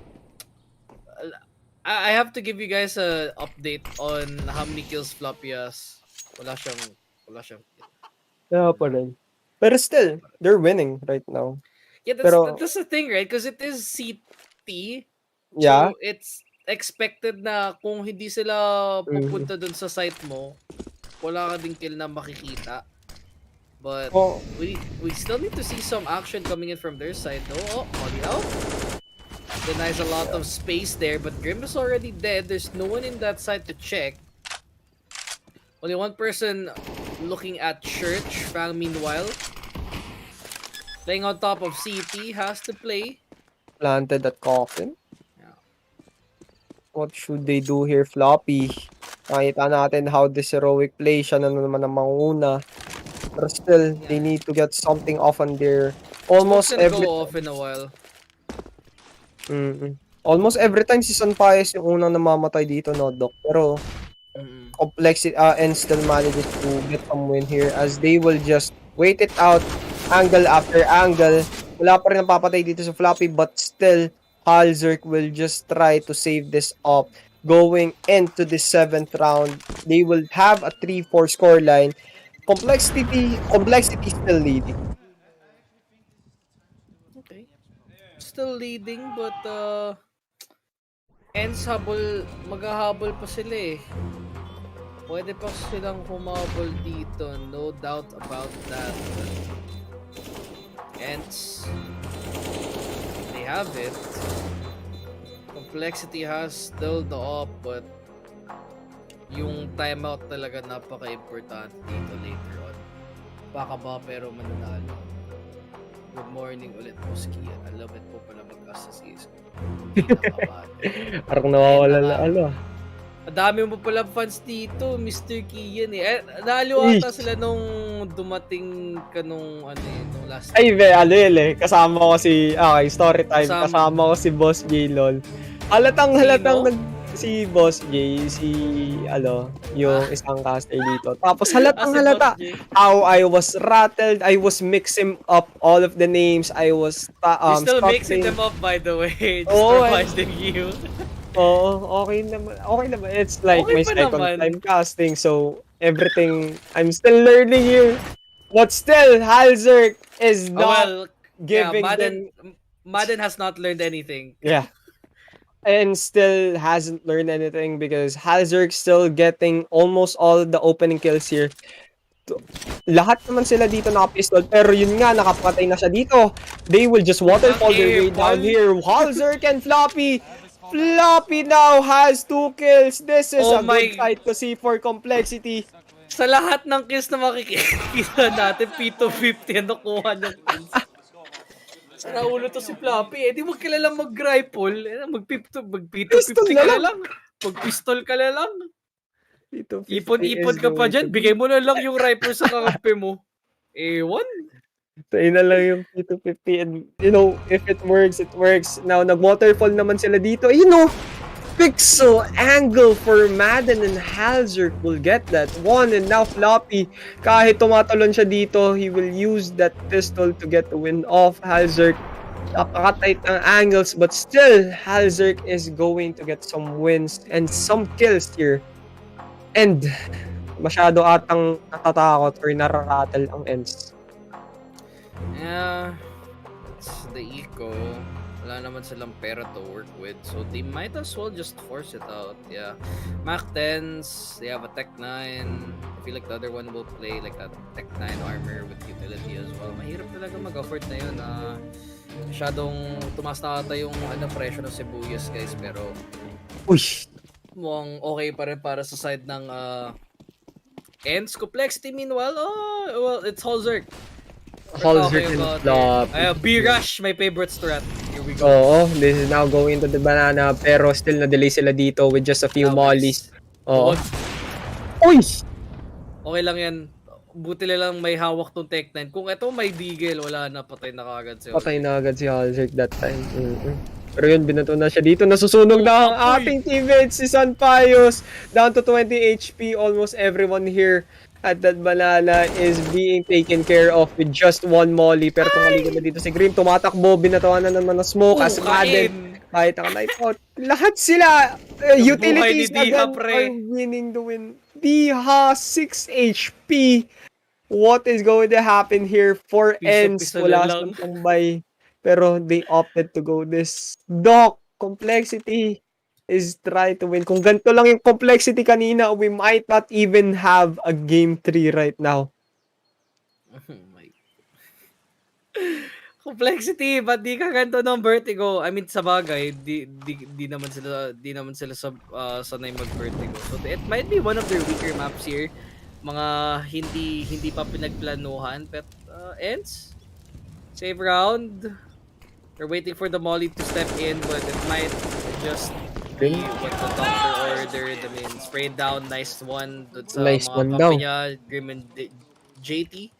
I have to give you guys a update on how many kills Floppy has. Wala siyang. Yeah, pa rin. Pero still, they're winning right now. Yeah, that's the thing, right? Because it is CT. Yeah. So it's expected na kung hindi sila pupunta dun sa site mo, wala ka ding kill na makikita. But we still need to see some action coming in from their side, though. Molly out. Denies a lot of space there, but Grim is already dead. There's no one in that side to check. Only one person looking at Church. Fang, meanwhile, playing on top of CT, has to play. Planted that coffin. Yeah. What should they do here, Floppy? Nakita natin how this heroic play, siya na naman ang manguna. But still, they need to get something off on their almost every go off in a while. Almost every time si Sanpayos yung unang namamatay dito, no, Doc. Pero Complexity and still manages to get some win here as they will just wait it out, angle after angle. Wala pa rin napapatay dito sa Floppy, but still Halzerk will just try to save this up. Going into the 7th round, they will have a 3-4 scoreline. Complexity still leading. Okay. Still leading, but Ence maghahabol pa sila eh. Pwede pa silang humabol dito, no doubt about that. Ence, they have it. Complexity has still the op, but yung timeout talaga napaka-importante dito later on. Baka ba pero mananalo. Good morning ulit, Moski. I love it po pala mag-cast sa CSGO. Parang nawawala na Madami mo pala fans dito, Mr. Kian eh. Nalo ata sila nung dumating ka nung nung last time. Kasama ko si story time. Kasama ko si Boss J-Lol. Halatang si Boss J, yung isang caster dito. Tapos halatang halata how I was rattled, I was mixing up all of the names, I was You're still mixing them up, by the way. Just reminding you. Okay naman. It's like Okay my pa second naman. time casting, so everything, I'm still learning here. But still, Halzerk is not giving them... Madden has not learned anything. Yeah. And still hasn't learned anything because Halzerk still getting almost all the opening kills here. Lahat naman sila dito naka-pistol, pero yun nga, nakapatay na siya dito. They will just waterfall their way down here. Halzerk and Floppy. Floppy now has 2 kills. This is a good fight to see for complexity. Sa lahat ng kills na makikita natin, P250 ang nakuha ng kills. Sana ulo to si Floppy. Di wag ka lang mag-rifle. Mag-P250 ka lang. Mag-pistol ka lang. Ipon-ipon ka pa dyan. Bigay mo na lang yung rifle sa kakampi mo. Ewan. Tayo na lang yung P250 and if it works, it works. Now, nag-waterfall naman sila dito. Pixel angle for Madden and Halzerk will get that one, and now Floppy, kahit tumatalon siya dito, he will use that pistol to get the win off Halzerk. Napakatight ang angles, but still Halzerk is going to get some wins and some kills here. And masyado atang natatakot or nararattle ang Ence. Yeah, it's the eco. Wala naman silang pera to work with, so they might as well just force it out. Yeah, Mach 10s, they have a Tech 9. I feel like the other one will play like a Tech 9 armor with utility as well. Mahirap talaga mag-afford na yun. Masyadong tumaas na ata yung presyo ng sibuyas, guys, pero mukhang okay pa rin para sa side ng Ence. Complexity meanwhile, well, it's Halzerk. Halzerk and Floppy. B-Rush, my favorite strat. Here we go. This is now going into the banana, pero still na-delay sila dito with just a few mollies. Okay lang yan. Buti lang may hawak tong Tech 9. Kung ito may Deagle, wala na, patay na kagad si Halzerk. Patay na agad si Halzerk that time. Pero yun, binato na siya dito. Nasusunog na ang ating teammates. Si Sanpayos, down to 20 HP. Almost everyone here at that banana is being taken care of with just one molly. Pero tumalikod na dito si Grim. Tumatakbo, binatawan na naman ng smoke. As Madden, kahit ang knife out. Lahat sila, utilities agad are winning the win. Diha, 6 HP. What is going to happen here for Ence? Wala sa tambay. Pero they opted to go this. Doc, complexity is try to win. Kung ganito lang yung complexity kanina, we might not even have a game 3 right now. Complexity, but di ka ganito ng Vertigo. I mean, sa bagay, di naman sila sanay mag-Vertigo. So it might be one of their weaker maps here. Mga hindi pa pinagplanuhan. But Ence, save round. They're waiting for the molly to step in, but it might just be what the doctor ordered. I mean, sprayed down, nice one. Nice one daw. Grim and JT.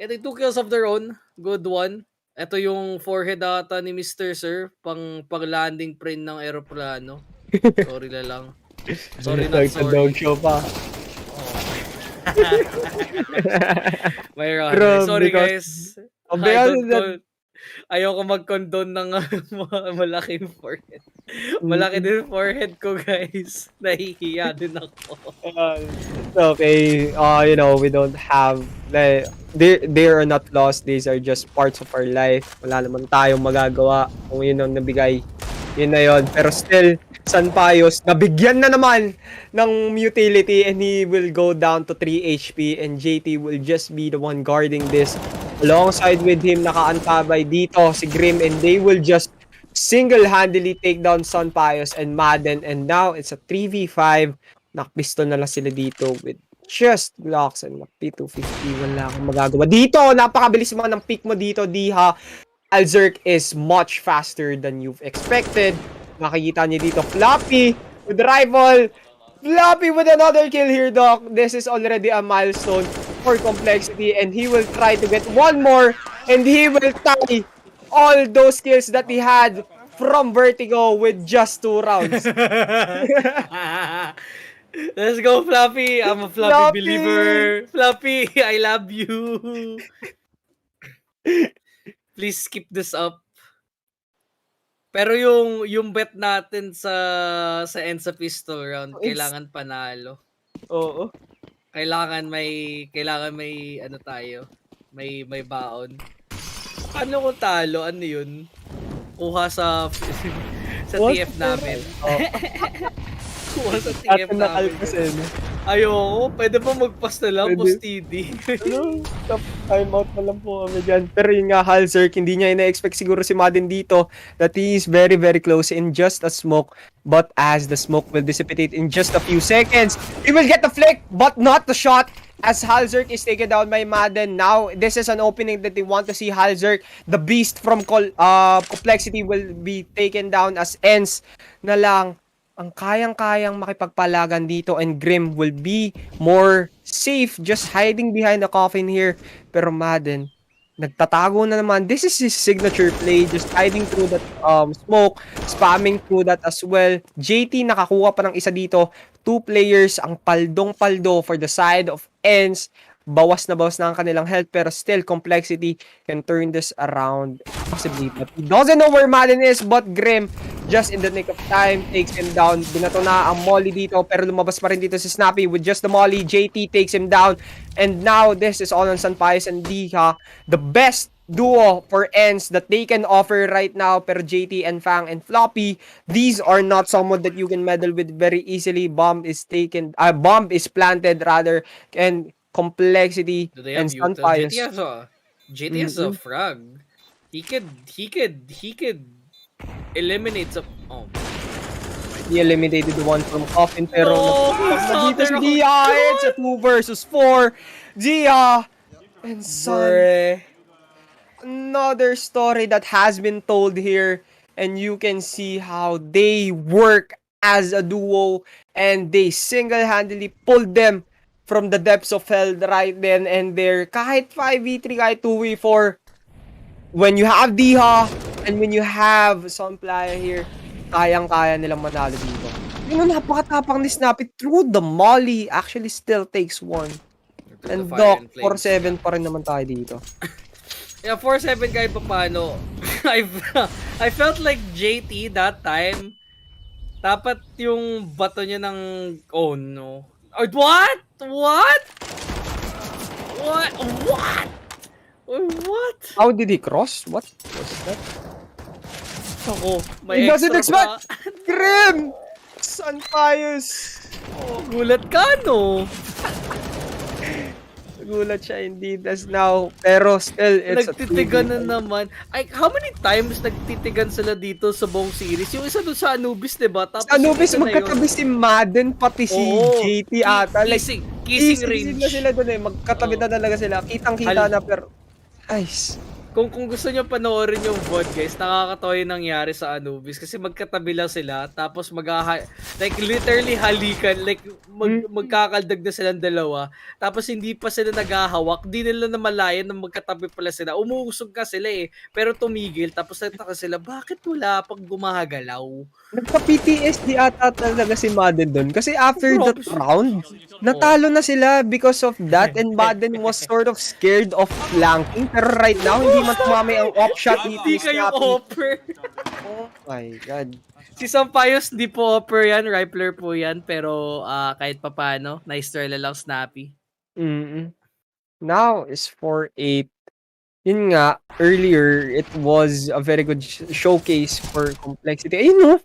Getting 2 kills of their own. Good one. Ito yung forehead ata ni Mr. Sir. Pang-landing print ng aeroplano. Sorry na lang. Sorry not sorry. Dog show pa. Mayroon. Sorry guys. Ayoko mag-condone ng malaking forehead. Malaki din forehead ko, guys. Nahihiya din ako. Okay, we don't have... They are not lost. These are just parts of our life. Wala naman tayong magagawa. Kung yun ang nabigay, yun na yun. Pero still, Sanpayos, nabigyan na naman ng utility and he will go down to 3 HP and JT will just be the one guarding this. Alongside with him, nakaantabay dito si Grim and they will just single-handedly take down Sanpayos and Madden, and now it's a 3v5. Nakpistol na lang sila dito with just blocks and P250. Wala akong magagawa. Dito, napakabilis mo ng pick mo dito, Diha. Halzerk is much faster than you've expected. Makikita niyo dito, Floppy with the rifle. Floppy with another kill here, Doc. This is already a milestone for complexity and he will try to get one more and he will tie all those kills that he had from Vertigo with just 2 rounds. Let's go, Fluffy. I'm a Fluffy Fluffy! believer. Fluffy, I love you. Please skip this up. Pero yung bet natin sa Ence pistol round, kailangan panalo. Oo. Kailangan may ano tayo, may baon. Paano kung talo? Ano yun? Kuha sa TF namin. Kuha sa TF namin. Ayoko, pwede pa mag-pass na lang, post TD. Ano? Time out na lang po kami dyan. Pero yun nga, Halzerk, hindi niya ina-expect siguro si Madden dito that he is very, very close in just a smoke. But as the smoke will dissipate in just a few seconds, he will get the flick, but not the shot. As Halzerk is taken down by Madden. Now, this is an opening that they want to see. Halzerk, the beast from Complexity, will be taken down as Ence na lang ang kayang-kayang makipagpalagan dito, and Grim will be more safe just hiding behind the coffin here. Pero Madden, nagtatago na naman. This is his signature play, just hiding through that smoke, spamming through that as well. JT nakakuha pa ng isa dito. 2 players ang paldong-paldo for the side of Ence. Bawas na ang kanilang health, pero still Complexity can turn this around possibly. But he doesn't know where Madden is, but Grim, just in the nick of time, takes him down. Binato na ang Molly dito, pero lumabas pa rin dito si Snappy with just the Molly. JT takes him down, and now this is all on Sunpies and Diha. The best duo for Ence that they can offer right now, pero JT and Fang and Floppy, these are not someone that you can meddle with very easily. Bomb is planted rather, and Complexity and Sunfire. JT has a frag. He could eliminate some. Oh. He eliminated the one from Coffin, pero dito si Dia. It's a 2 versus 4. Dia and Sun. Another story that has been told here, and you can see how they work as a duo, and they single-handedly pulled them from the depths of hell right then and there. Kahit 5v3, kahit 2v4, when you have Diha and when you have Sunflyer here, kayang-kaya nilang manalo dito. Yung napakatapang ni Snappy through the Molly, actually still takes 1. And Doc, 4-7 pa rin naman tayo dito. Yeah, 4-7 kahit pa paano. I felt like JT that time, dapat yung bato niya ng... Oh no. What? How did he cross? What was that? Ako, he doesn't expect! Grim! Sunfires! Oh, gulat ka, no? Gulat siya indeed as now, pero still it's nagtitigan na naman. Ay, how many times nagtitigan sila dito sa buong series? Yung isa doon sa Anubis, diba? Tapos sa Anubis magkatabi si Madden pati si JT ata. Kissing range na sila doon eh. Magkatabi na talaga sila. Kitang-kita na, pero nice. Kung gusto niyo panoorin yung VOD, guys, nakakatawa yung nangyari sa Anubis kasi magkatabi lang sila, tapos like literally halikan, like magkakaldag na silang dalawa, tapos hindi pa sila naghahawak, di nila namalayan na magkatabi pala sila. Umuusog ka sila eh, pero tumigil, tapos nagtaka sila, bakit wala pag gumagalaw? Nagka-PTSD ata talaga si Madden doon kasi after that round, natalo na sila because of that, and Madden was sort of scared of flanking, pero right now, hindi man tumami ang off-shot ni Hindi kayo offer. Oh my God. Si Sampayos di po offer yan, Rifler po yan, pero kahit papano, nice try lang Snappy. Now is 4-8. Yun nga, earlier, it was a very good showcase for Complexity. Ayun no,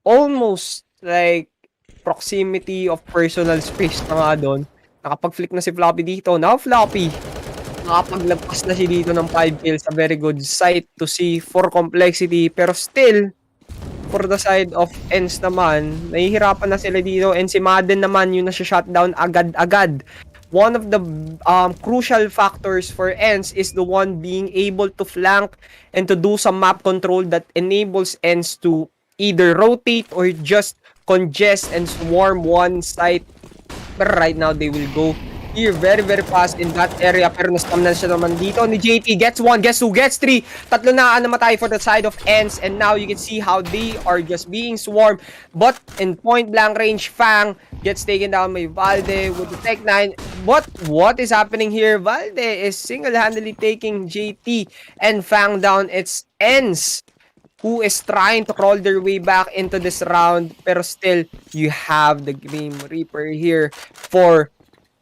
almost like proximity of personal space na nga doon. Nakapag-flick na si Floppy dito. Now Floppy, nakapaglabas na siya dito ng 5 kills. A very good sight to see for Complexity. Pero still, for the side of Ence naman, nahihirapan na sila dito. And si Madden naman, yung nasa-shutdown agad-agad. One of the crucial factors for Ence is the one being able to flank and to do some map control that enables Ence to either rotate or just congest and swarm one site. But right now, they will go here. Very, very fast in that area. Pero na-stun na siya naman dito ni JT. Gets 1, gets 2, gets 3. Tatlo na namatay for the side of Ence. And now you can see how they are just being swarmed. But in point blank range, Fang gets taken down by Valde with the Tech 9. But what is happening here? Valde is single-handedly taking JT and Fang down. It's Ence who is trying to crawl their way back into this round. Pero still, you have the Grim Reaper here for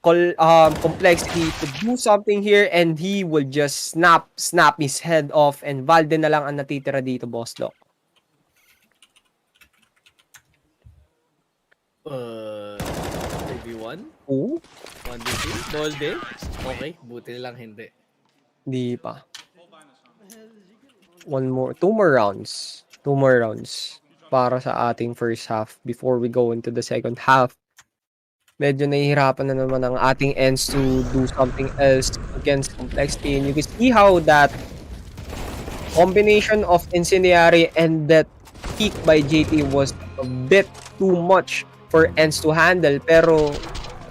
Complexity to do something here, and he will just snap his head off, and Valde na lang ang natitira dito, Boss Doc. 3v1? Oh? 1v2? Valde? Okay, buti lang hindi. Di pa. Two more rounds para sa ating first half before we go into the second half. Medyo nahihirapan na naman ang ating Ence to do something else against Complexity, and you can see how that combination of Incendiary and that peak by JT was a bit too much for Ence to handle. Pero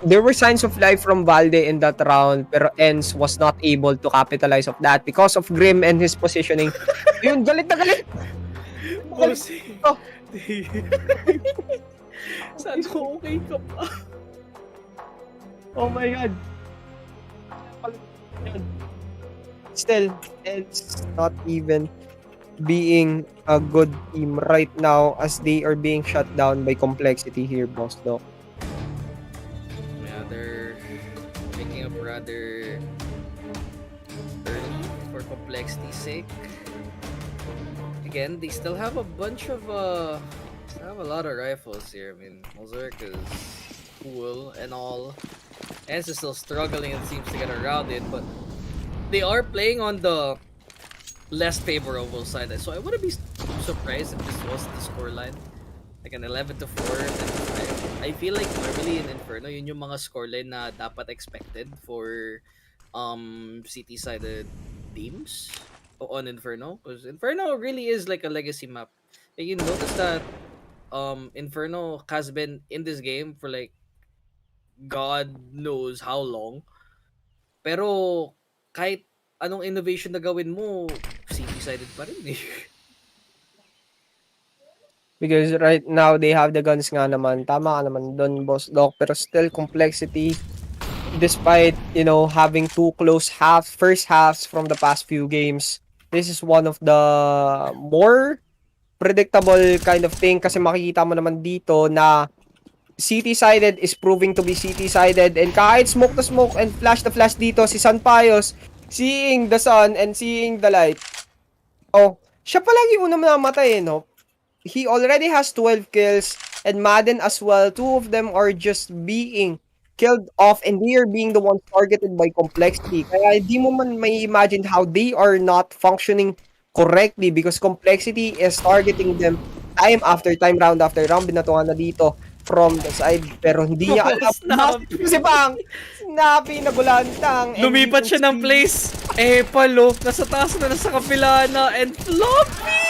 there were signs of life from Valde in that round, pero Ence was not able to capitalize of that because of Grim and his positioning. Yun, galit na galit! Oh. Saan ko okay ka pa? Oh my god. Still, it's not even being a good team right now as they are being shut down by Complexity here, Boss Doc. Yeah, they're picking up rather early for Complexity's sake. Again, they still have a bunch of they have a lot of rifles here. I mean, Mozark is cool and all. Ence is still struggling and seems to get around it, but they are playing on the less favorable side. So I wouldn't be surprised if this was the scoreline, like an 11-4. I feel like normally in Inferno, yun yung mga scoreline na dapat expected for city-sided teams on Inferno, because Inferno really is like a legacy map. Like, you notice that Inferno has been in this game for like God knows how long. Pero kahit anong innovation na gawin mo, city-sided pa rin eh. Because right now, they have the guns nga naman. Tama ka naman doon, Boss Doc. Pero still, Complexity, despite, having two close first halves from the past few games, this is one of the more predictable kind of thing. Kasi makikita mo naman dito na city-sided is proving to be city-sided, and kahit smoke the smoke and flash the flash dito, si San Pius, seeing the sun and seeing the light, siya palagi una namatay, no? He already has 12 kills, and Madden as well. Two of them are just being killed off, and they are being the ones targeted by Complexity. Kaya di mo man may imagine how they are not functioning correctly, because Complexity is targeting them time after time, round after round. Binatungan na dito from the side, pero hindi niya alam. Kasi bang snappy na bulantang. Lumipat siya ng place. Palo, nasa taas na, nasa kapila na, and Floppy!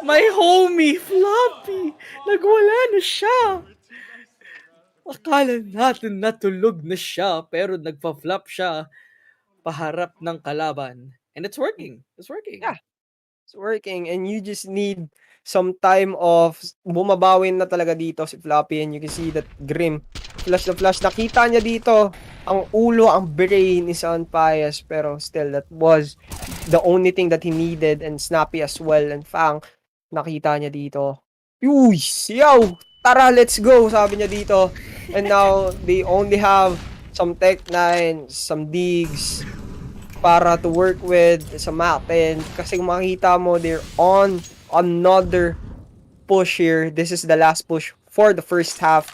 My homie, Floppy! Nagwala na siya. Akala natin natulog na siya, pero nagpa-flop siya paharap ng kalaban. And it's working. It's working. Yeah. It's working, and you just need some time of bumabawin na talaga dito si Floppy, and you can see that Grim flash na flash. Nakita niya dito ang ulo, ang brain ni San Pius, pero still that was the only thing that he needed, and Snappy as well, and Fang nakita niya dito. Uy, siyaw! Tara, let's go! Sabi niya dito. And now they only have some Tech 9, some digs para to work with sa map, and kasi kung makikita mo, they're on another push here. This is the last push for the first half.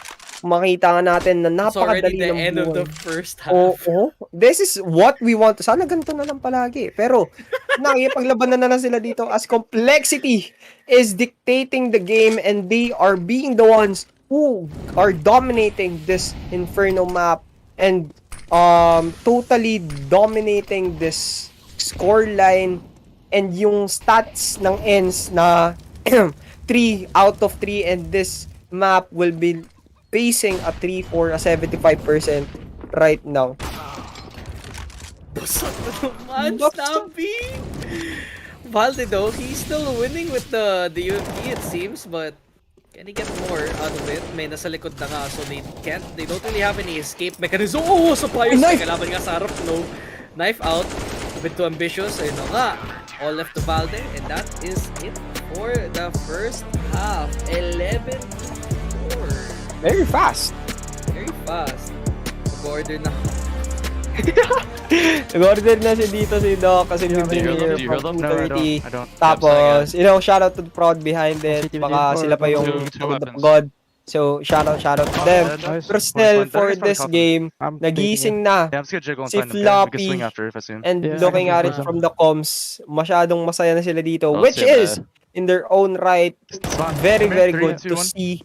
Makita nga natin na napakadali ng buwan. It's already the end of the first half. Oo. This is what we want. Sana ganito na lang palagi. Pero nakikipaglabanan na sila dito as Complexity is dictating the game, and they are being the ones who are dominating this Inferno map and totally dominating this scoreline, and yung stats ng Ence na 3 out of 3, and this map will be pacing a 3 for a 75% right now. Basag na naman, Snappy! Valde though, he's still winning with the UMP it seems, but can he get more out of it? May nasa likod na nga, so they don't really have any escape mechanism. Oh, sa Pius! May kalaban nga sa harap, no? Knife out, a bit too ambitious. Ayun na nga, all left to Valde, and that is it for the first half. 11-4. Very fast. Very fast. Mag-order na. Nag-order na si dito si Doc kasi bibili niya from 230. Tapos, shout out to the prod behind it. Baka sila pa yung God. So, shout out to them. Pero still, for this game, nagising na si Floppy and looking at it from the comms, masyadong masaya na sila dito. Which is, in their own right, very, very good to see.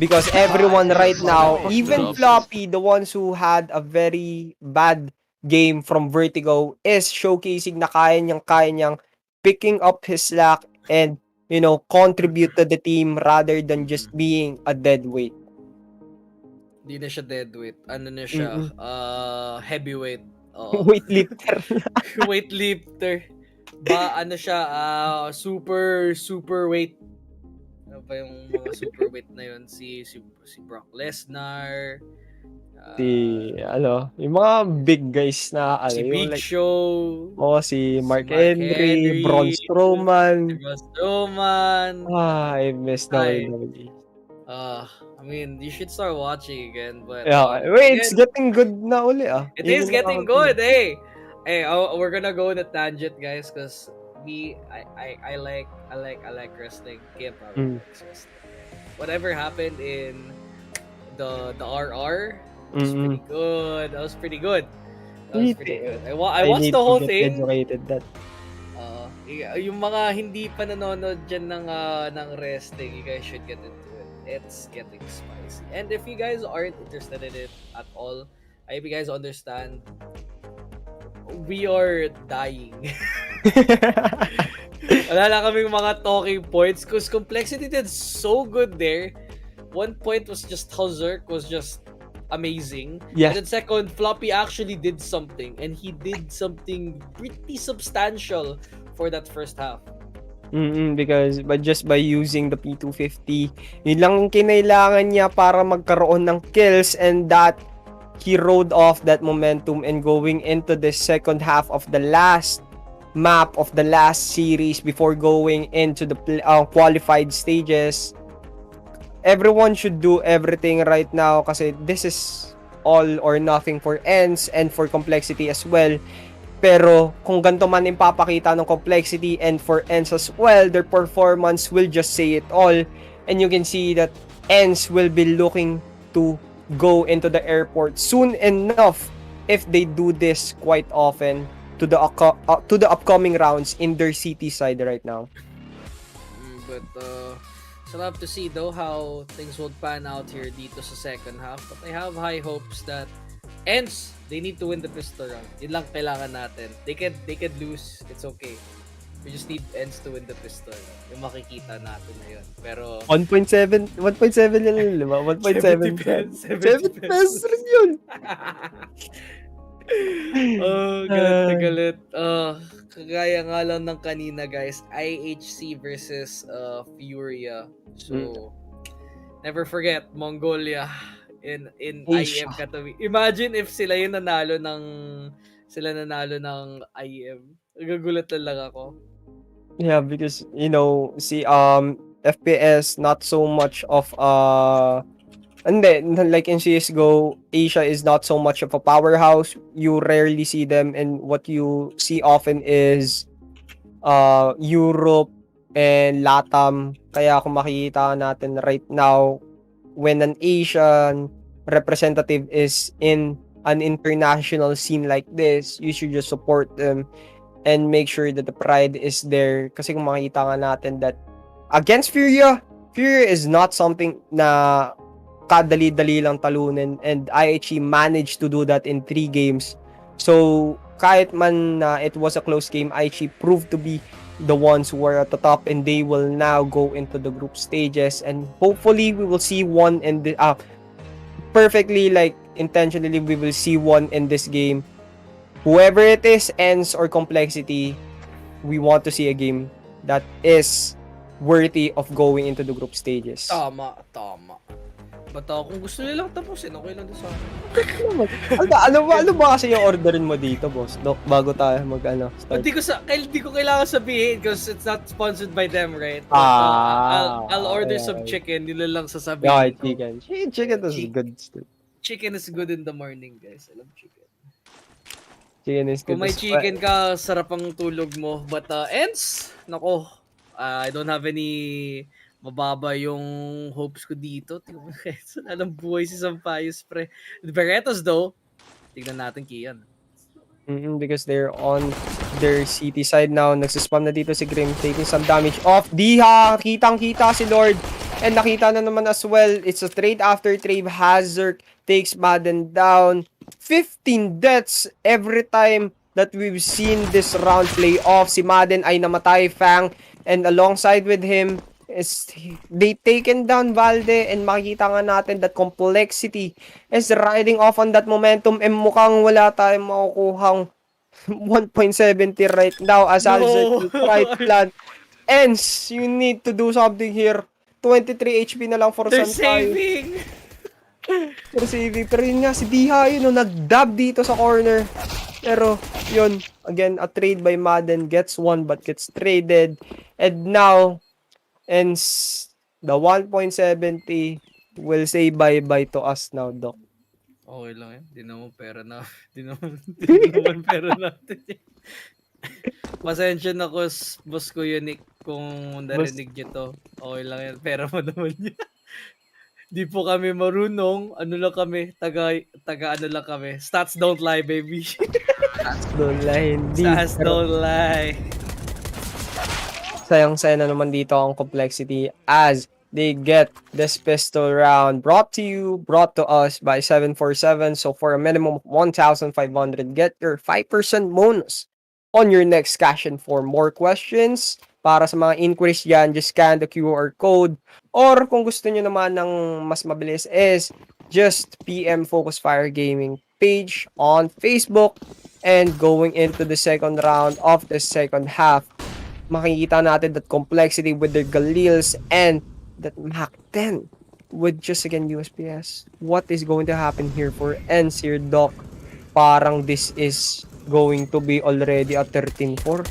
Because everyone right now, even Floppy, the ones who had a very bad game from Vertigo, is showcasing na kaya niyang picking up his slack and, contribute to the team rather than just being a dead weight. Hindi na siya dead weight. Ano na siya? Heavyweight. Weightlifter. Weightlifter. Ano siya? Super weight. Ano pa yung mga super weight na yun? Si Brock Lesnar. Yung mga big guys na, si Big Show. Si Mark Henry, Braun Strowman. I miss WWE. I mean, you should start watching again, but... it's getting good na uli, It is getting good, Hey, we're gonna go on a tangent, guys, because I like wrestling. Kaya probably likes wrestling. Whatever happened in the RR was pretty good. That was pretty good. I watched the whole thing. Yung mga hindi pa nanonood dyan ng wrestling, you guys should get into it. It's getting spicy. And if you guys aren't interested in it at all, I hope you guys understand, we are dying. Wala lang kaming mga talking points because Complexity did so good there. One point was just how Zerk was just amazing. Yeah. And then second, Floppy actually did something, and he did something pretty substantial for that first half. Because just by using the P250, yun lang kinailangan niya para magkaroon ng kills, and that he rode off that momentum and going into the second half of the last map of the last series before going into the qualified stages. Everyone should do everything right now kasi this is all or nothing for Ence and for Complexity as well. Pero kung ganito man ipapakita ng Complexity and for Ence as well, their performance will just say it all. And you can see that Ence will be looking to go into the airport soon enough if they do this quite often to the upcoming rounds in their city side right now. But so I'll have to see though how things will pan out here dito sa second half. But I have high hopes that Ence, they need to win the pistol round. Yun lang kailangan natin. They could lose. It's okay. We just need Ence to win the pistol. Yung makikita natin na yun. Pero 1.7 yan yun, diba? 1.7 70 pesos rin yun. Galit na galit. Kagaya nga lang ng kanina, guys. IHC versus Furia. So, never forget, Mongolia in IEM Katowice. Imagine if sila yung nanalo ng IEM. Gagulat lang ako. Yeah, because see FPS not so much of and then like in CSGO, Asia is not so much of a powerhouse. You rarely see them, and what you see often is Europe and LATAM. Kaya kung makikita natin right now, when an Asian representative is in an international scene like this, you should just support them and make sure that the pride is there. Kasi kung makikita nga natin that against Furia is not something na kadali-dali lang talunin, and IHE managed to do that in 3 games. So kahit man it was a close game, IHE proved to be the ones who are at the top, and they will now go into the group stages, and hopefully we will see one in the perfectly, like intentionally, we will see one in this game whoever it is, Ence or Complexity, we want to see a game that is worthy of going into the group stages. Tama. But kung gusto nilang tapusin, okay lang din sa akin. ano ba kasi yung orderin mo dito, boss? Dok, bago tayo start. Hindi ko kailangan sabihin because it's not sponsored by them, right? I'll order some chicken, nila lang sasabihin Yeah, ko. chicken is good. Chicken is good in the morning, guys. I love chicken. Chicken is good. Kung may chicken ka, sarap ang tulog mo. But Ence, nako, I don't have any mababa yung hopes ko dito. Tingnan mo, alam buhay si Sampayos, pre. The Beretos, though, tignan natin, Kian. Because they're on their city side now. Nagsispam na dito si Grim, taking some damage off. Diha, kitang-kita si Lord. And nakita na naman as well, it's a trade after trade. Hazard takes Madden down. 15 deaths every time that we've seen this round play off. Si Madden ay namatay, Fang. And alongside with him, they taken down Valde, and makikita nga natin that Complexity is riding off on that momentum, and mukhang wala tayong makukuhang 1.70 right now as Alzert right plan. Ence, you need to do something here. 23 HP na lang for They're Sampaio. saving! Pero yun nga, si Diha, nag-dab dito sa corner. Pero, yun, again, a trade by Madden gets one but gets traded. And now, Ence, the 1.70 will say bye-bye to us now, Doc. Okay lang yan. Di naman pera na. Di naman pera natin. Pasensya na ko, boss ko yun, Nick, kung narinig nyo to. Okay lang yan. Pera mo naman yan. Di po kami marunong. Ano lang kami? Taga ano lang kami. Stats don't lie, baby. Stats don't lie, hindi. Stats don't lie. Sayang-saya na naman dito ang Complexity as they get this pistol round brought to us by 747. So for a minimum of 1,500, get your 5% bonus on your next cash in. For more questions, para sa mga inquiries dyan, just scan the QR code. Or kung gusto nyo naman ng mas mabilis is just PM Focus Fire Gaming page on Facebook. And going into the second round of the second half, makikita natin that Complexity with their Galils and that Mac 10 with just again USPS. What is going to happen here for Ence here, Doc? Parang this is going to be already a 13-4.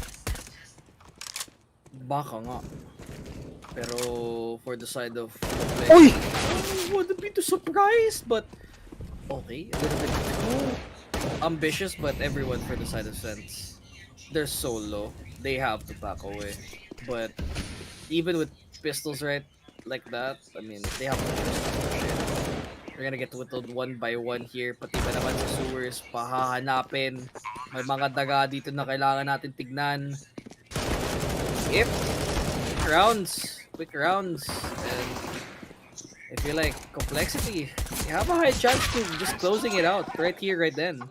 Baka nga. Pero for the side of Uy! I wouldn't be too surprised, but okay, a little bit ambitious, but everyone for the side of Sense, they're so low. They have to back away. But even with pistols right like that, I mean, they have to shit. We're gonna get whittled one by one here. Pati ba naman sa sewers, pahahanapin. May mga daga dito na kailangan natin tignan. If quick rounds, and I feel like Complexity, you have a high chance to just closing it out right here, right then.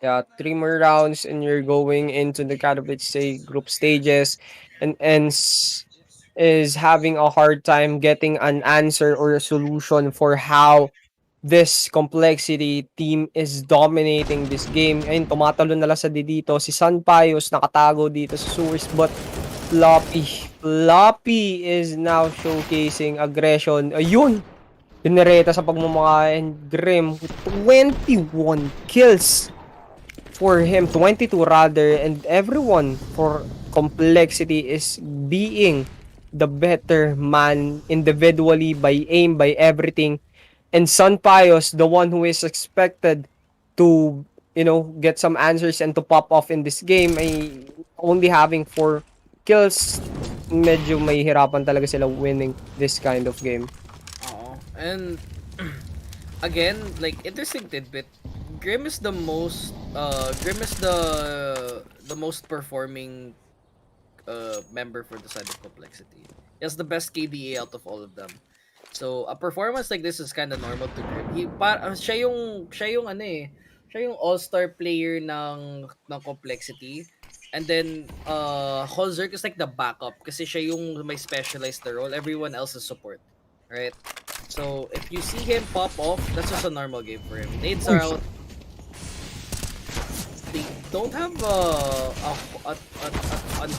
Yeah, 3 more rounds and you're going into the Katowice group stages, and Ence is having a hard time getting an answer or a solution for how this Complexity team is dominating this game. Ayun, tumatalo na lang sa dito. Si Sampayos nakatago dito sa sewers, but Floppy is now showcasing aggression. Ayun! Genereta sa pagmamakain. Grim, 21 kills for him, 22 rather, and everyone for Complexity is being the better man individually by aim, by everything. And Sampayos, the one who is expected to, get some answers and to pop off in this game, ay only having 4 kills. Medyo may hirapan talaga sila winning this kind of game. And again, like, interesting tidbit, Grim is the most the most performing member for the side of Complexity. He has the best KDA out of all of them. So a performance like this is kind of normal to Grim. Siya yung all-star player ng Complexity. And then Holzerk is like the backup kasi siya yung may specialized the role. Everyone else is support, right? So if you see him pop off, that's just a normal game for him. Nades are out. don't have a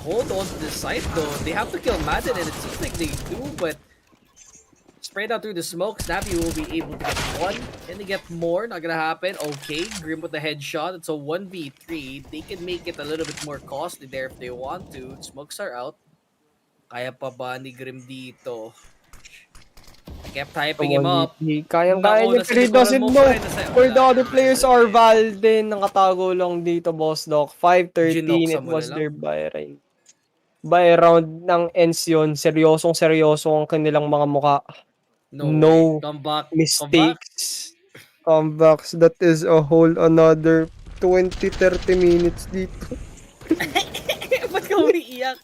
hold on to this side though. They have to kill Madden and it seems like they do, but sprayed out through the smoke, Snappy will be able to get one. Can they get more? Not gonna happen. Okay, Grim with the headshot. It's a 1v3. They can make it a little bit more costly there if they want to. Smokes are out. Kaya pa ba ni Grim dito? I kept typing him up. Kayang-kaya niya, pero he doesn't know where the other players are. Valde, nakatago lang dito, Boss Doc. 5-13, it was their buy round ng Ence yun. Seryosong-seryoso ang kanilang mga muka. No mistakes. Comebacks. That is a whole another 20-30 minutes dito. Ba't ka umiiyak?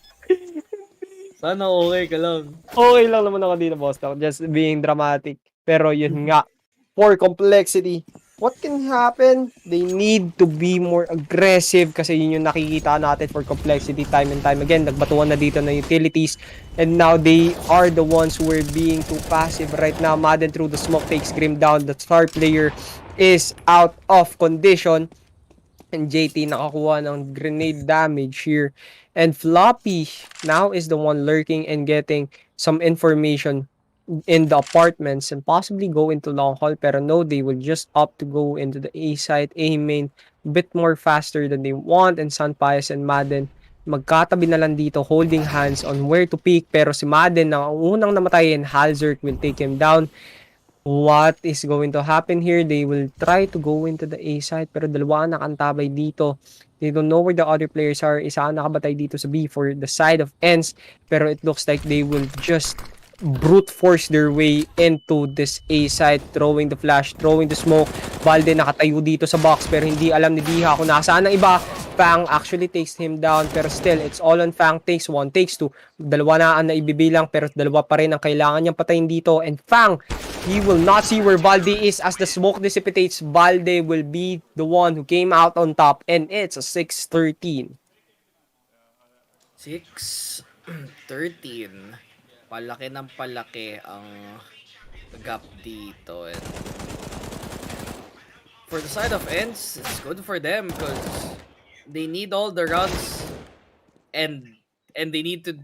Sana okay ka lang. Okay lang naman ako dito, Boss Doc. Just being dramatic. Pero yun nga, for complexity, what can happen? They need to be more aggressive kasi yun yung nakikita natin for complexity time and time again. Nagbatuan na dito na utilities and now they are the ones who are being too passive right now. Madden through the smoke takes Grim down. The star player is out of condition and JT nakakuha ng grenade damage here. And Floppy now is the one lurking and getting some information in the apartments and possibly go into long haul, pero no, they will just opt to go into the A site, A main, bit more faster than they want, and Sunpies and Madden magkatabi na lang dito holding hands on where to pick, pero si Madden na unang namatay and Halzerk will take him down. What is going to happen here? They will try to go into the A site, pero dalawa nakantabay dito. They don't know where the other players are. Isa nakabatay dito sa B for the side of Ence, pero it looks like they will just brute force their way into this A side, throwing the flash, throwing the smoke. Valde nakatayo dito sa box pero hindi alam ni Diha kung nasaan ang iba. Fang actually takes him down pero still it's all on Fang. Takes one, takes two. Dalawa na ang naibibilang pero dalawa pa rin ang kailangan niyang patayin dito. And Fang, he will not see where Valde is as the smoke dissipates. Valde will be the one who came out on top and it's a 6-13. 6-13. Palaki ng palaki ang gap dito. And for the side of Ence, it's good for them because they need all the rounds and they need to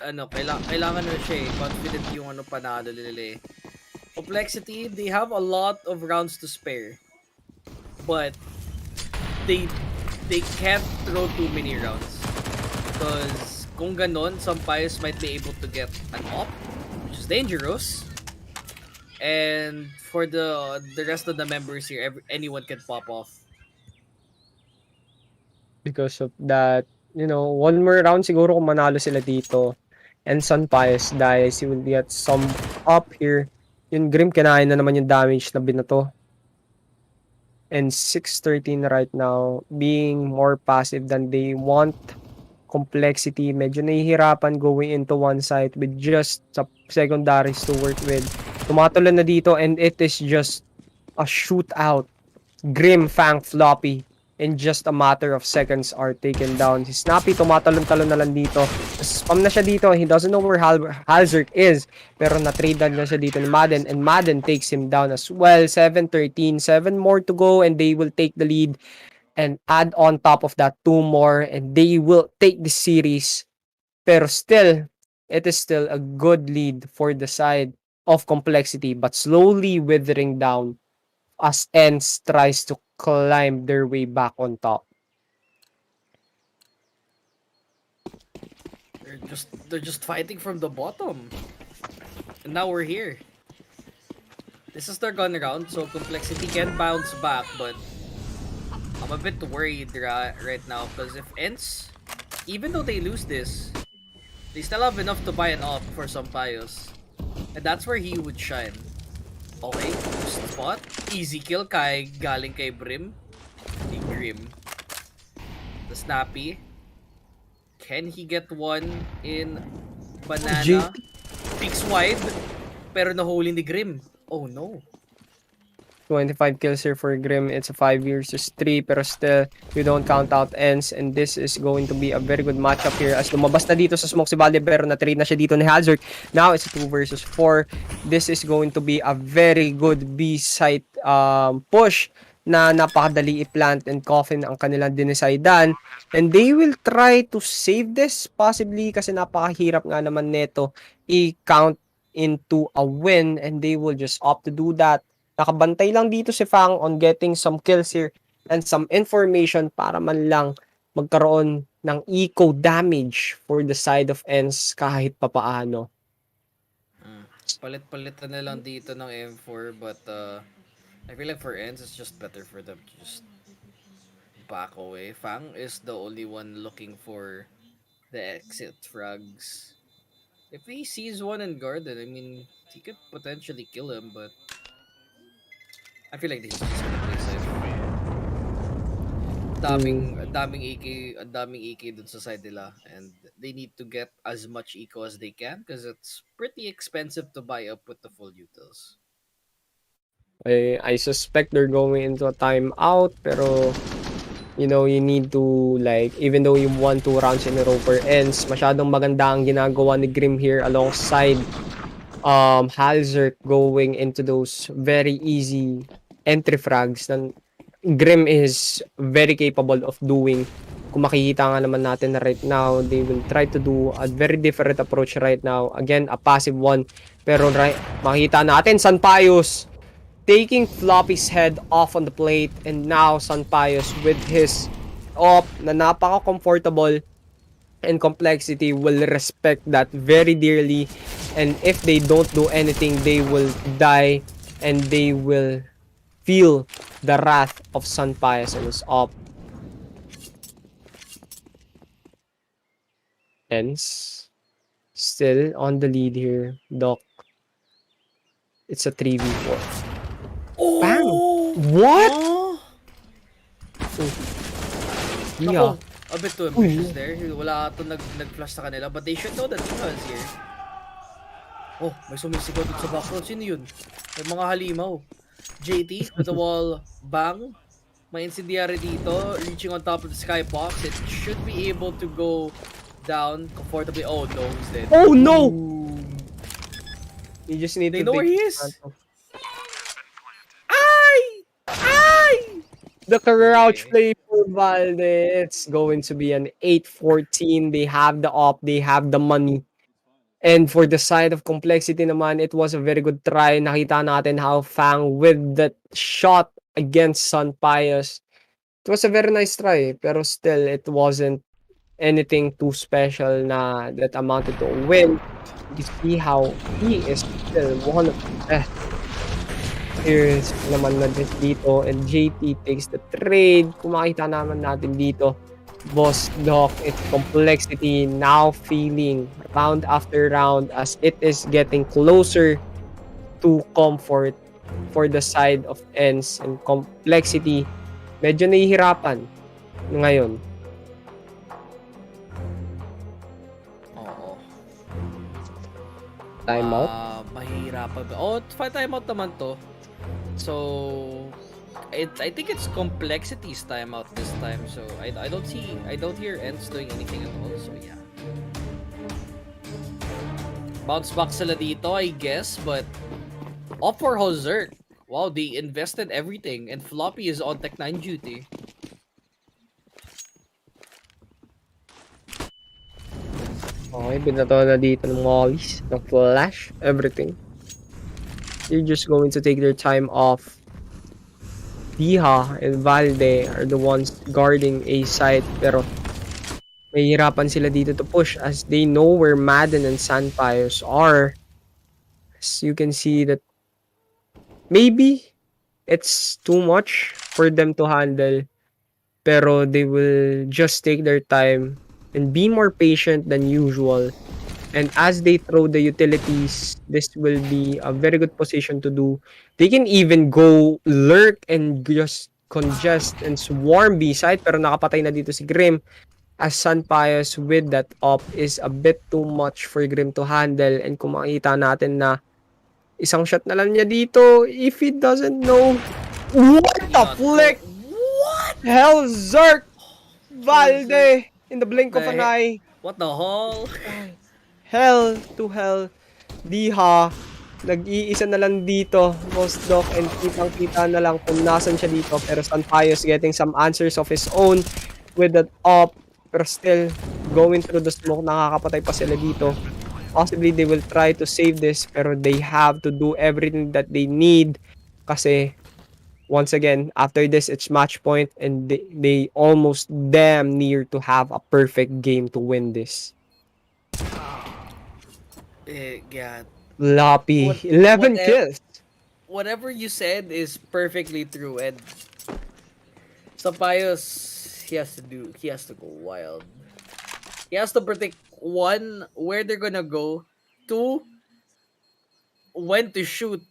kailangan na siya confident yung panalo nila. Complexity, they have a lot of rounds to spare. But they can't throw too many rounds because kung ganon, some players might be able to get an op, which is dangerous. And for the rest of the members here, anyone can pop off. Because of that, one more round siguro kung manalo sila dito. And Sunpies dies, he will get some up here. Yung Grim, kinain na naman yung damage na binato. And 6-13 right now, being more passive than they want. Complexity, medyo nahihirapan going into one side with just secondaries to work with. Tumatulan na dito and it is just a shootout. Grim, Fang, Floppy in just a matter of seconds are taken down. Si Snappy tumatalon-talon na lang dito. Spam na siya dito. He doesn't know where Halzerk is. Pero na-trade na siya dito ni Madden and Madden takes him down as well. 7-13. 7 more to go and they will take the lead. And add on top of that 2 more and they will take the series. Pero still, it is still a good lead for the side of Complexity but slowly withering down as Ence tries to climb their way back on top. They're just fighting from the bottom. And now we're here. This is their gun round, so Complexity can bounce back, but I'm a bit worried right now because if Ence, even though they lose this, they still have enough to buy an op for some Pios. And that's where he would shine. Okay, spot. Easy kill galing kay Brim. The Grim. The Snappy. Can he get one in Banana? Peeks wide. Pero nahuli ni Grim. Oh no. 25 kills here for Grim. It's a 5 versus 3 pero still you don't count out Ence and this is going to be a very good matchup here as lumabas na dito sa smoke si Valde pero na-trade na siya dito ni Halzerk. Now it's a 2 versus 4. This is going to be a very good B site push na napakadali i-plant and coffin ang kanilang dinesidean. And they will try to save this possibly kasi napakahirap nga naman neto i-count into a win and they will just opt to do that. Nakabantay lang dito si Fang on getting some kills here and some information para man lang magkaroon ng eco damage for the side of Ence kahit papaano. Palit-palitan na lang dito ng M4 but I feel like for Ence it's just better for them to just back away. Fang is the only one looking for the exit frags. If he sees one in garden, I mean, he could potentially kill him, but I feel like this is just gonna play safe. Daming EK dun sa side nila, and they need to get as much eco as they can because it's pretty expensive to buy up with the full utils. I suspect they're going into a timeout, pero you know, you need to, like, even though you won 2 rounds in a row for Ence, masyadong maganda ang ginagawa ni Grim here alongside Halzerk going into those very easy entry frags na Grim is very capable of doing. Kung makikita nga naman natin na right now, they will try to do a very different approach right now. Again, a passive one. Pero makikita natin, Sanpayos taking Floppy's head off on the plate, and now Sanpayos with his op na napaka-comfortable and Complexity will respect that very dearly, and if they don't do anything, they will die and they will feel the wrath of Sanpayos and his op. Ence still on the lead here. Doc, it's a 3v4. Oh! Bang! What? Oh! Yeah. A bit too ambitious there. Wala ito nag-flash sa kanila, but they should know that Diva is here. Oh, may sumisigaw dito sa background. Sino yun? May mga halimaw. JT with the wall bang. May incendiary dito, reaching on top of the skybox. It should be able to go down comfortably. Oh no, he's dead. Oh no! You just need They to know where he is. The crouch play for Valde, it's going to be an 8-14. They have the op, they have the money. And for the side of Complexity naman, it was a very good try. Nakita natin how Fang with that shot against Sanpayos. It was a very nice try, pero still, it wasn't anything too special na that amounted to a win. You see how he is still one of the best players naman na dito, and JT takes the trade. Kung makita naman natin dito, Boss Doc, it's Complexity now feeling round after round as it is getting closer to comfort for the side of Ence, and Complexity medyo nahihirapan ngayon. Oo. Timeout? Mahihirapan ba? Oh, timeout naman to. So I think it's Complexity's timeout this time. So I don't hear Ence doing anything at all. So yeah. Bounce back sila dito, I guess, but off for Hozert. Wow, they invested everything, and Floppy is on Tech 9 duty. Okay, binato na dito ng mollies, ng flash, everything. They're just going to take their time off. Diha and Valde are the ones guarding A side, pero mahihirapan sila dito to push as they know where Madden and Sanpayos are. As you can see that maybe it's too much for them to handle, pero they will just take their time and be more patient than usual. And as they throw the utilities, this will be a very good position to do. They can even go lurk and just congest and swarm B side, pero nakapatay na dito si Grim. As Sanpayos with that op is a bit too much for Grim to handle. And kung makita natin na isang shot na lang niya dito, if he doesn't know, what the flick? What? Hell, Zerk! Valde! In the blink of an eye. What the hell? Hell to hell. Diha Nag-iisa na lang dito, Boss Doc, and kitang-kita na lang kung nasan siya dito. Pero Sanpayos getting some answers of his own with that up. Pero still, going through the smoke, nakakapatay pa sila dito. Possibly they will try to save this, pero they have to do everything that they need. Kasi, once again, after this, it's match point, and they almost damn near to have a perfect game to win this. Yeah. Lappy, 11 kills. Whatever you said is perfectly true, and Sampayos, he has to go wild. He has to predict, 1, where they're gonna go, 2, when to shoot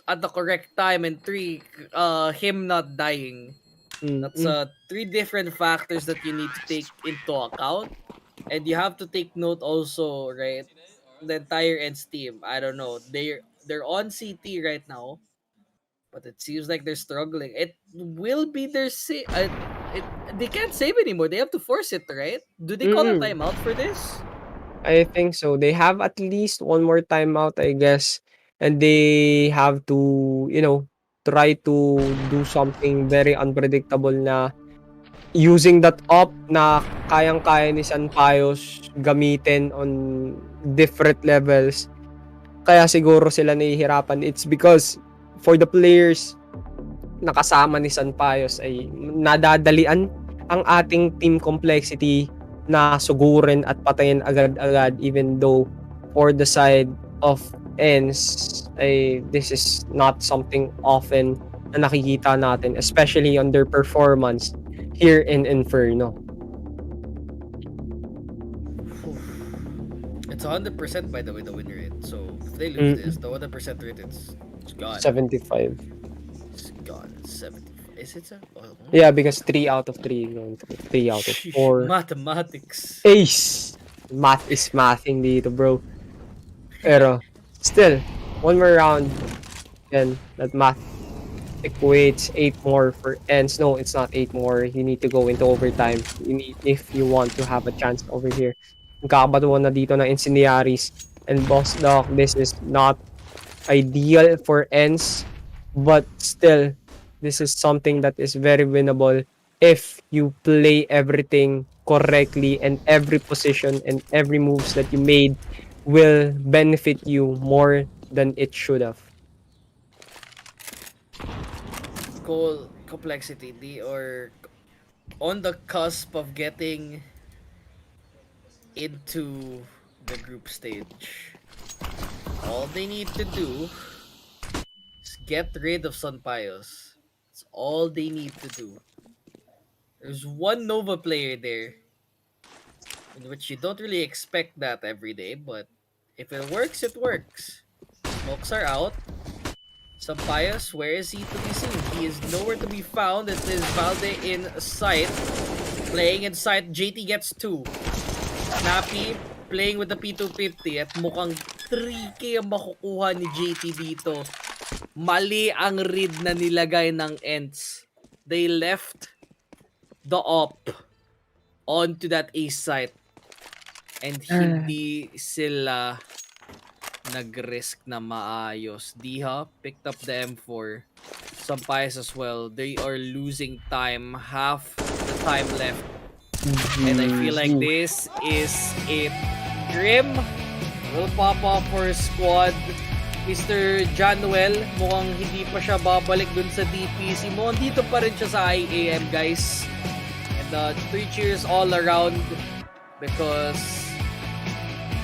at the correct time, and 3, him not dying. That's 3 different factors that you need to take into account, and you have to take note also, right? The entire Ence team, I don't know, they're on CT right now, but it seems like they're struggling. It will be their they can't save anymore. They have to force it, right? Do they call a timeout for this? I think so. They have at least one more timeout, I guess. And they have to, try to do something very unpredictable na using that up na kayang-kaya ni Sanpayos gamitin on different levels. Kaya siguro sila nahihirapan. It's because for the players na kasama ni Sanpayos ay nadadalian ang ating team complexity na sugurin at patayin agad-agad, even though for the side of Ence ay this is not something often na nakikita natin, especially on their performance here in Inferno. It's 100% by the way, the win rate. So if they lose this, the 100% rate, it's gone. 75. It's gone. 75. Is it so? Oh. Yeah, because 3 out of 3 going through. 3 out of 4. Mathematics. Ace! Math is mathing dito, bro. Pero, still, one more round. And that math equates 8 more for Ence. No, it's not 8 more. You need to go into overtime. If you want to have a chance over here. Nagkakabatuan na dito ng Incendiaries. And Boss Doc, this is not ideal for Ence. But still, this is something that is very winnable if you play everything correctly, and every position and every moves that you made will benefit you more than it should have. Complexity, they are on the cusp of getting into the group stage. All they need to do is get rid of Sanpayos. That's all they need to do. There's one Nova player there, in which you don't really expect that every day, but if it works, it works. Smokes are out. Sampayos, where is he to be seen? He is nowhere to be found. It is Valde in sight. Playing in sight, JT gets 2. Snappy playing with the P250 at mukhang 3K ang makukuha ni JT dito. Mali ang read na nilagay ng Ence. They left the op onto that A site, and hindi sila nag-risk na maayos. Diha picked up the M4. Sampayos as well. They are losing time. Half the time left. And I feel like this is it. Grim will pop up for squad. Mr. Januel, mukhang hindi pa siya babalik dun sa DPC. Mukhang dito pa rin siya sa IEM, guys. And 3 cheers all around, because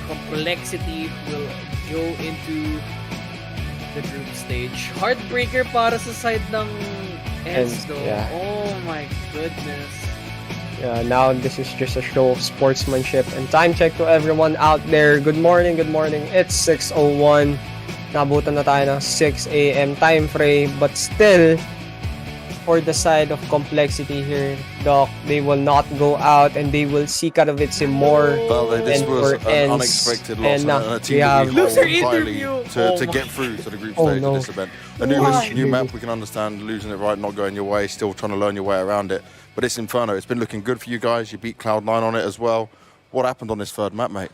complexity will go into the group stage. Heartbreaker para sa side ng Ence, though. Yeah. Oh my goodness. Yeah, now this is just a show of sportsmanship. And time check to everyone out there. Good morning, good morning. It's 6:01. Nabutan na tayo ng 6 a.m. time frame, but still, for the side of complexity here, Doc, they will not go out, and they will see Katowice more. But this was an unexpected loss, and a team that we hold highly to get through to the group stage of this event. A new map, we can understand losing it right, not going your way, still trying to learn your way around it. But it's Inferno. It's been looking good for you guys. You beat Cloud9 on it as well. What happened on this third map, mate?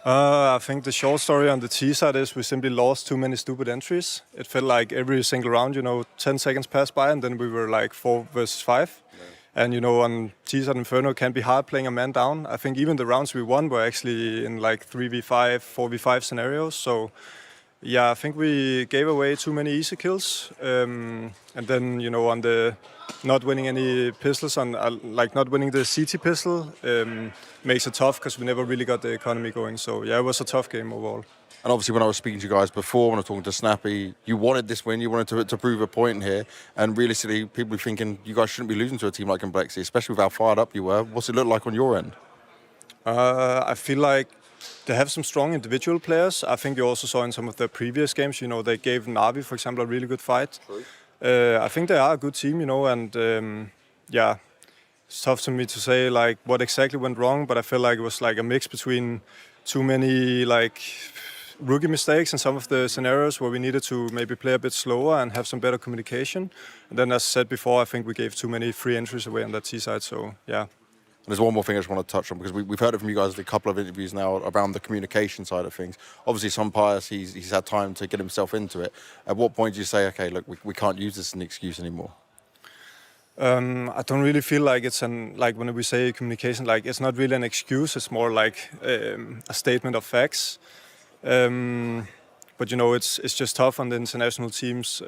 I think the short story on the T side is we simply lost too many stupid entries. It felt like every single round, 10 seconds passed by and then we were like 4 versus 5. Yeah. And on T side Inferno it can be hard playing a man down. I think even the rounds we won were actually in like 3v5, 4v5 scenarios. So yeah, I think we gave away too many easy kills. And then, on the not winning any pistols, like not winning the CT pistol, makes it tough because we never really got the economy going. So yeah, it was a tough game overall. And obviously when I was speaking to you guys before, when I was talking to Snappy, you wanted this win, you wanted to prove a point here. And realistically, people are thinking you guys shouldn't be losing to a team like Complexity, especially with how fired up you were. What's it look like on your end? I feel like they have some strong individual players. I think you also saw in some of their previous games, they gave Navi, for example, a really good fight. True. I think they are a good team, and yeah, it's tough to me to say like what exactly went wrong, but I feel like it was like a mix between too many like rookie mistakes in some of the scenarios where we needed to maybe play a bit slower and have some better communication. And then, as I said before, I think we gave too many free entries away on that T side. So yeah. And there's one more thing I just want to touch on because we've heard it from you guys in a couple of interviews now around the communication side of things. Obviously, Pius, he's had time to get himself into it. At what point do you say, okay, look, we can't use this as an excuse anymore? I don't really feel like it's like when we say communication, like it's not really an excuse. It's more like a statement of facts. But it's just tough on the international teams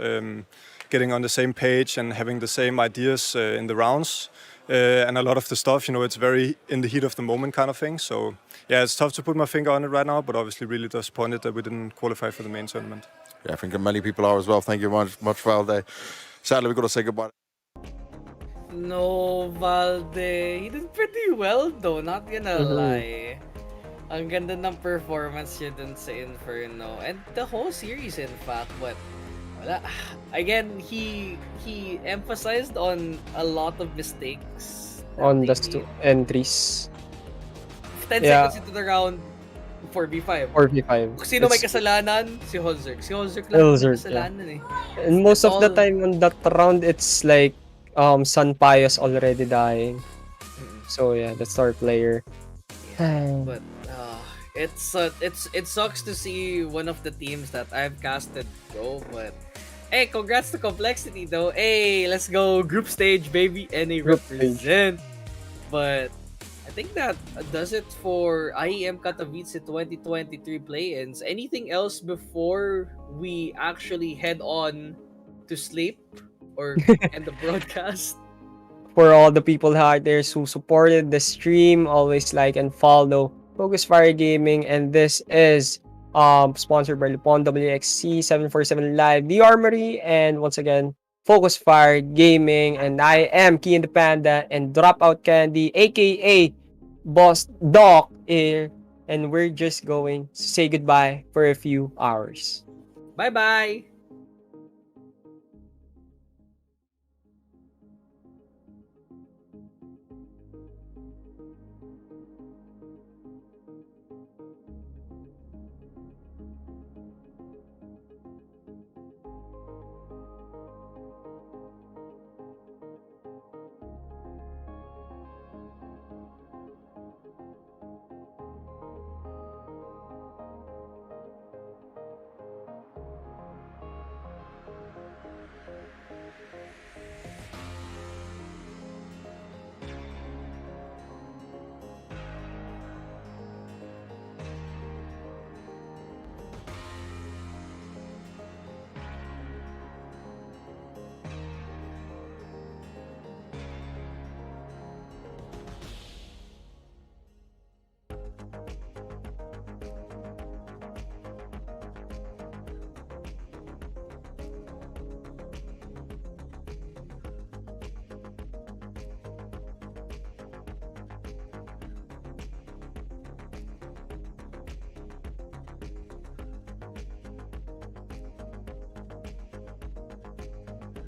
getting on the same page and having the same ideas in the rounds. And a lot of the stuff, it's very in the heat of the moment kind of thing. So yeah, it's tough to put my finger on it right now, but obviously really disappointed that we didn't qualify for the main tournament. Yeah, I think many people are as well. Thank you much Valde. Sadly, we've got to say goodbye. No, Valde. He did pretty well though, not gonna lie. Ang ganda ng performance niya dun sa Inferno. And the whole series, in fact, but wala. Again, he emphasized on a lot of mistakes on the entries. 10 seconds into the round, 4v5. 4v5. Sino may kasalanan? Si Holzerk. Si Holzerk lang may kasalanan eh. And most of the time on that round, it's like Pius already dying. So yeah, the star player. Yeah, but it sucks to see one of the teams that I've casted go, but hey, congrats to Complexity though. Hey, let's go group stage, baby. NA represent. But I think that does it for IEM Katowice 2023 play-ins. Anything else before we actually head on to sleep or end the broadcast? For all the people out there who supported the stream, always like and follow Focus Fire Gaming, and this is sponsored by Lupon WXC 747 Live, The Armory, and once again Focus Fire Gaming, and I am Key the Panda and Dropout Candy, aka Boss Doc here, and we're just going to say goodbye for a few hours. Bye bye.